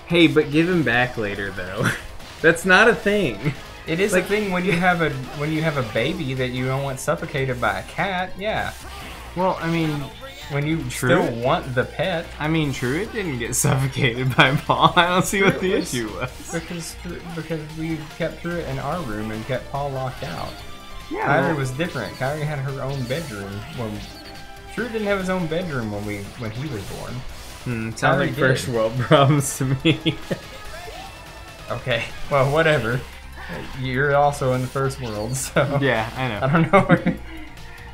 "Hey, but give him back later, though." That's not a thing. It is a thing when you have a baby that you don't want suffocated by a cat. Yeah. Well, I mean, when you still want the pet. I mean, true, it didn't get suffocated by Paul. I don't see what the issue was. Because we kept Truett in our room and kept Paul locked out. Yeah. Kyrie was different. Kyrie had her own bedroom. Truett didn't have his own bedroom when he was born. Sounds like first world problems to me. Okay. Well, whatever. You're also in the first world, so... Yeah, I know. I don't know.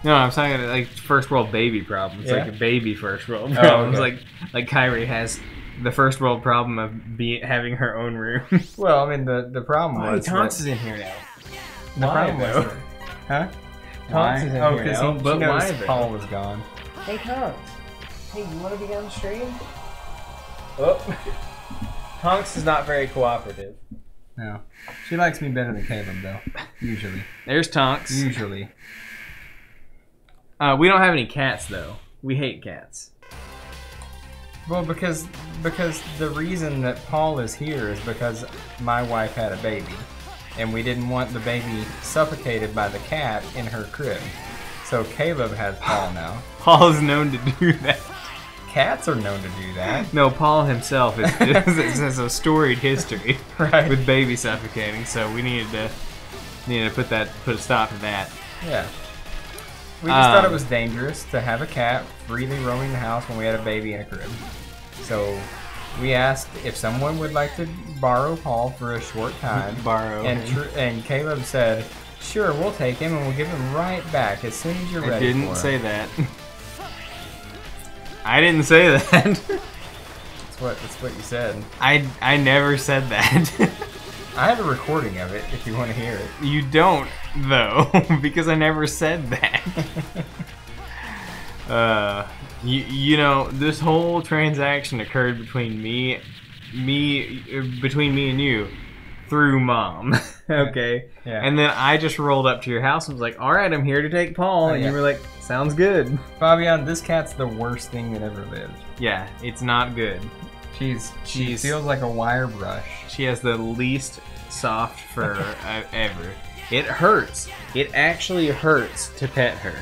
No, I'm talking about like first world baby problems. Yeah? Like a baby first world problems. Okay. Like Kyrie has the first world problem of having her own room. Well, I mean, the problem was... Tonks is in here now. The problem was... Huh? Tonks is in here now. But why Paul was gone. Hey, Tonks. Hey, you want to be on the stream? Oh. Tonks is not very cooperative. No. She likes me better than Caleb, though. Usually. There's Tonks. Usually. We don't have any cats, though. We hate cats. Well, because the reason that Paul is here is because my wife had a baby. And we didn't want the baby suffocated by the cat in her crib. So Caleb has Paul now. Paul is known to do that. Cats are known to do that. No, Paul himself has a storied history with baby suffocating, so we needed to put a stop to that. Yeah. We just thought it was dangerous to have a cat freely roaming the house when we had a baby in a crib. So we asked if someone would like to borrow Paul for a short time. And Caleb said, "Sure, we'll take him and we'll give him right back as soon as you're ready." I didn't say that. I didn't say that. That's what you said. I never said that. I have a recording of it if you want to hear it. You don't, though, because I never said that. You know, this whole transaction occurred between me and you through Mom. Okay? Yeah. And then I just rolled up to your house and was like, alright, I'm here to take Paul. And you were like, sounds good. Fabian, this cat's the worst thing that ever lived. Yeah, it's not good. She feels like a wire brush. She has the least soft fur ever. It hurts. It actually hurts to pet her.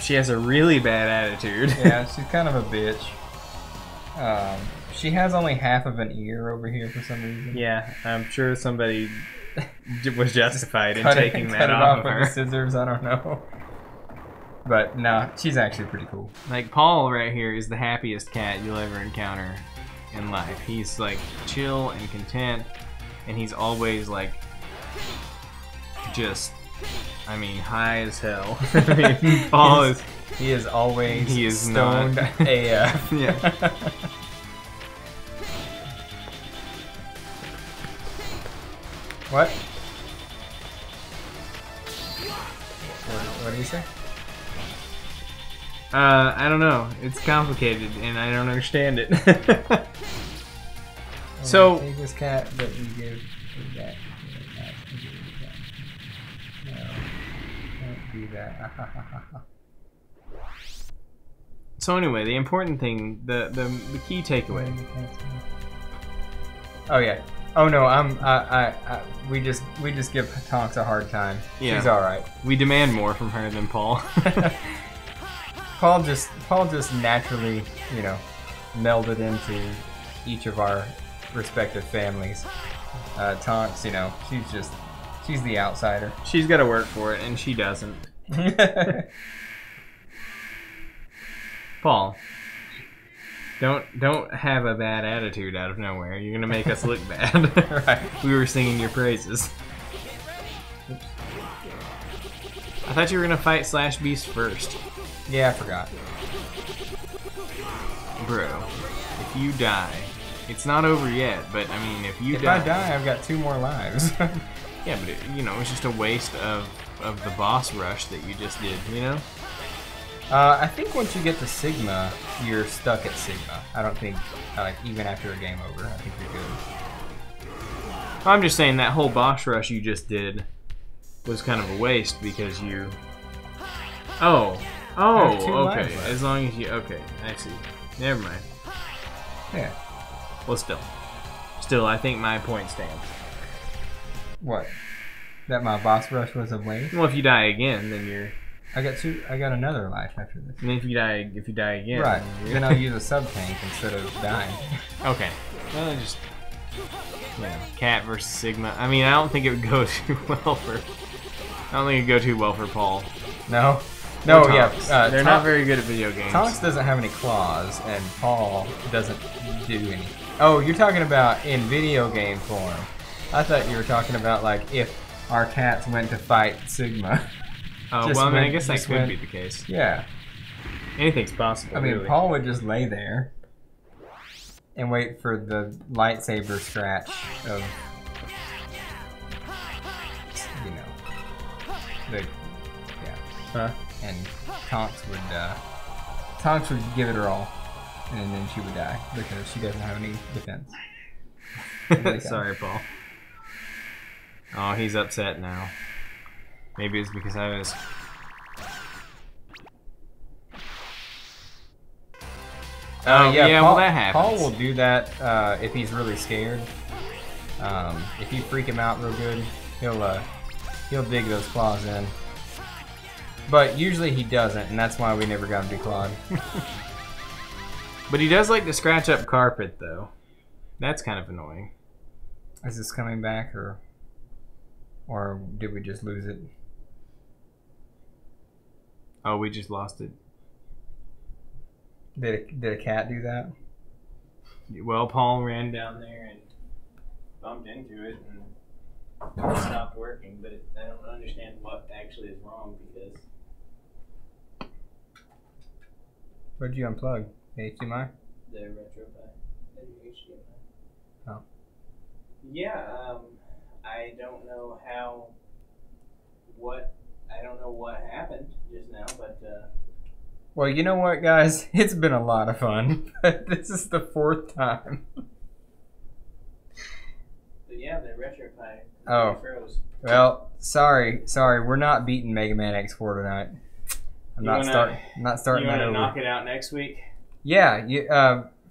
She has a really bad attitude. Yeah, she's kind of a bitch. She has only half of an ear over here for some reason. Yeah, I'm sure somebody was justified in taking that off of her. With the scissors, I don't know. But no, she's actually pretty cool. Like, Paul right here is the happiest cat you'll ever encounter in life. He's like chill and content, and he's always like just, I mean, high as hell. I mean, Paul is... He is always stoned AF. Yeah. What? What do you say? I don't know. It's complicated, and I don't understand it. So take this cat, but you give that. No, don't do that. So anyway, the important thing, the key takeaway. Oh yeah. Oh no, we just give Tonks a hard time. Yeah. She's all right. We demand more from her than Paul. Paul just naturally, you know, melded into each of our respective families. Tonks, you know, she's the outsider. She's got to work for it, and she doesn't. Paul, don't have a bad attitude out of nowhere. You're gonna make us look bad. Right. We were singing your praises. Oops. I thought you were gonna fight Slash Beast first. Yeah, I forgot. Bro, if you die, it's not over yet. But I mean, if I die, I've got 2 more lives. Yeah, but it's just a waste of the boss rush that you just did. You know. I think once you get to Sigma, you're stuck at Sigma. I don't think, like, even after a game over, I think you're good. I'm just saying that whole boss rush you just did was kind of a waste because you... Oh, okay. As long as you... Okay, I see. Never mind. Yeah. Well, still, I think my point stands. What? That my boss rush was a waste? Well, if you die again, then you're... I got another life after this. And if you die again, right? Then I'll use a sub tank instead of dying. Okay. Well, just Cat versus Sigma. I mean, I don't think it would go too well for. I don't think it'd go too well for Paul. No. They're not very good at video games. Tonks doesn't have any claws, and Paul doesn't do any. Oh, you're talking about in video game form. I thought you were talking about like if our cats went to fight Sigma. Oh, well, I mean, I guess that could be the case. Yeah. Anything's possible. I mean, really. Paul would just lay there and wait for the lightsaber scratch of, you know, Huh? And Tonks would give it her all, and then she would die because she doesn't have any defense. Sorry, Paul. Oh, he's upset now. Maybe it's because I was... Yeah, well, that happens. Paul will do that if he's really scared. If you freak him out real good, he'll dig those claws in. But usually he doesn't, and that's why we never got him declawed. But he does like to scratch up carpet, though. That's kind of annoying. Is this coming back, or did we just lose it? Oh, we just lost it. Did a cat do that? Well, Paul ran down there and bumped into it, and it stopped working. But I don't understand what actually is wrong because. What did you unplug? HDMI? The RetroPie. HDMI. Oh. Yeah. I don't know what happened just now, but. Well, you know what, guys? It's been a lot of fun. This is the 4th time. But Oh. Well, sorry. We're not beating Mega Man X4 tonight. I'm not starting that over. You want to knock it out next week? Yeah.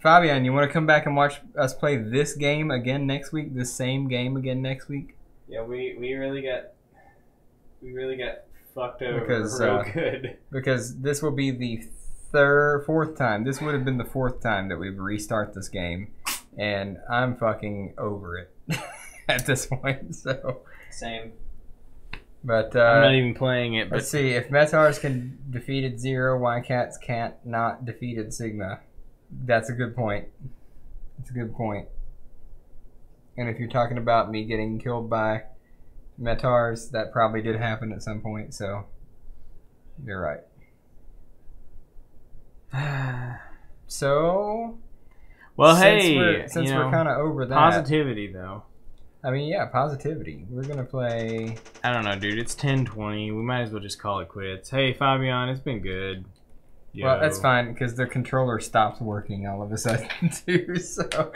Fabian, you want to come back and watch us play this game again next week? This same game again next week? Yeah, we really got fucked over real good. Because this will be the fourth time. This would have been the fourth time that we've restart this game, and I'm fucking over it at this point. So same. But I'm not even playing it. But let's see if Metars can defeated Zero, why Cats can't not defeated Sigma. That's a good point. That's a good point. And if you're talking about me getting killed by Metars, that probably did happen at some point. So you're right. So, well, since we're kind of over that, positivity though. I mean, yeah, positivity. We're gonna play. I don't know, dude. It's 10:20. We might as well just call it quits. Hey, Fabian, it's been good. Yo. Well, that's fine because the controller stopped working all of a sudden too. So,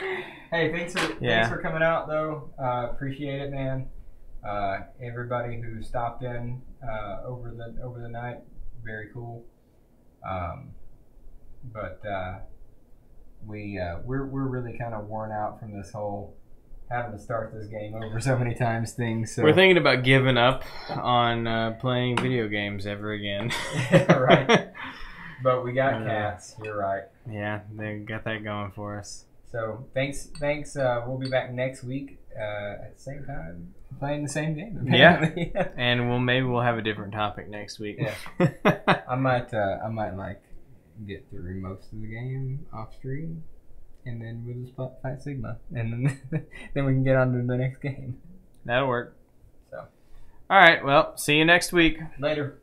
hey, thanks for coming out though. Appreciate it, man. Everybody who stopped in over the night, very cool. But we're really kind of worn out from this whole having to start this game over so many times thing. So we're thinking about giving up on playing video games ever again. Right. But we got cats. You're right. Yeah, they got that going for us. So thanks. We'll be back next week at the same time, playing the same game. Apparently. Yeah, and maybe we'll have a different topic next week. Yeah. I might like get through most of the game off stream, and then we'll just fight Sigma, and then we can get on to the next game. That'll work. So, all right. Well, see you next week. Later.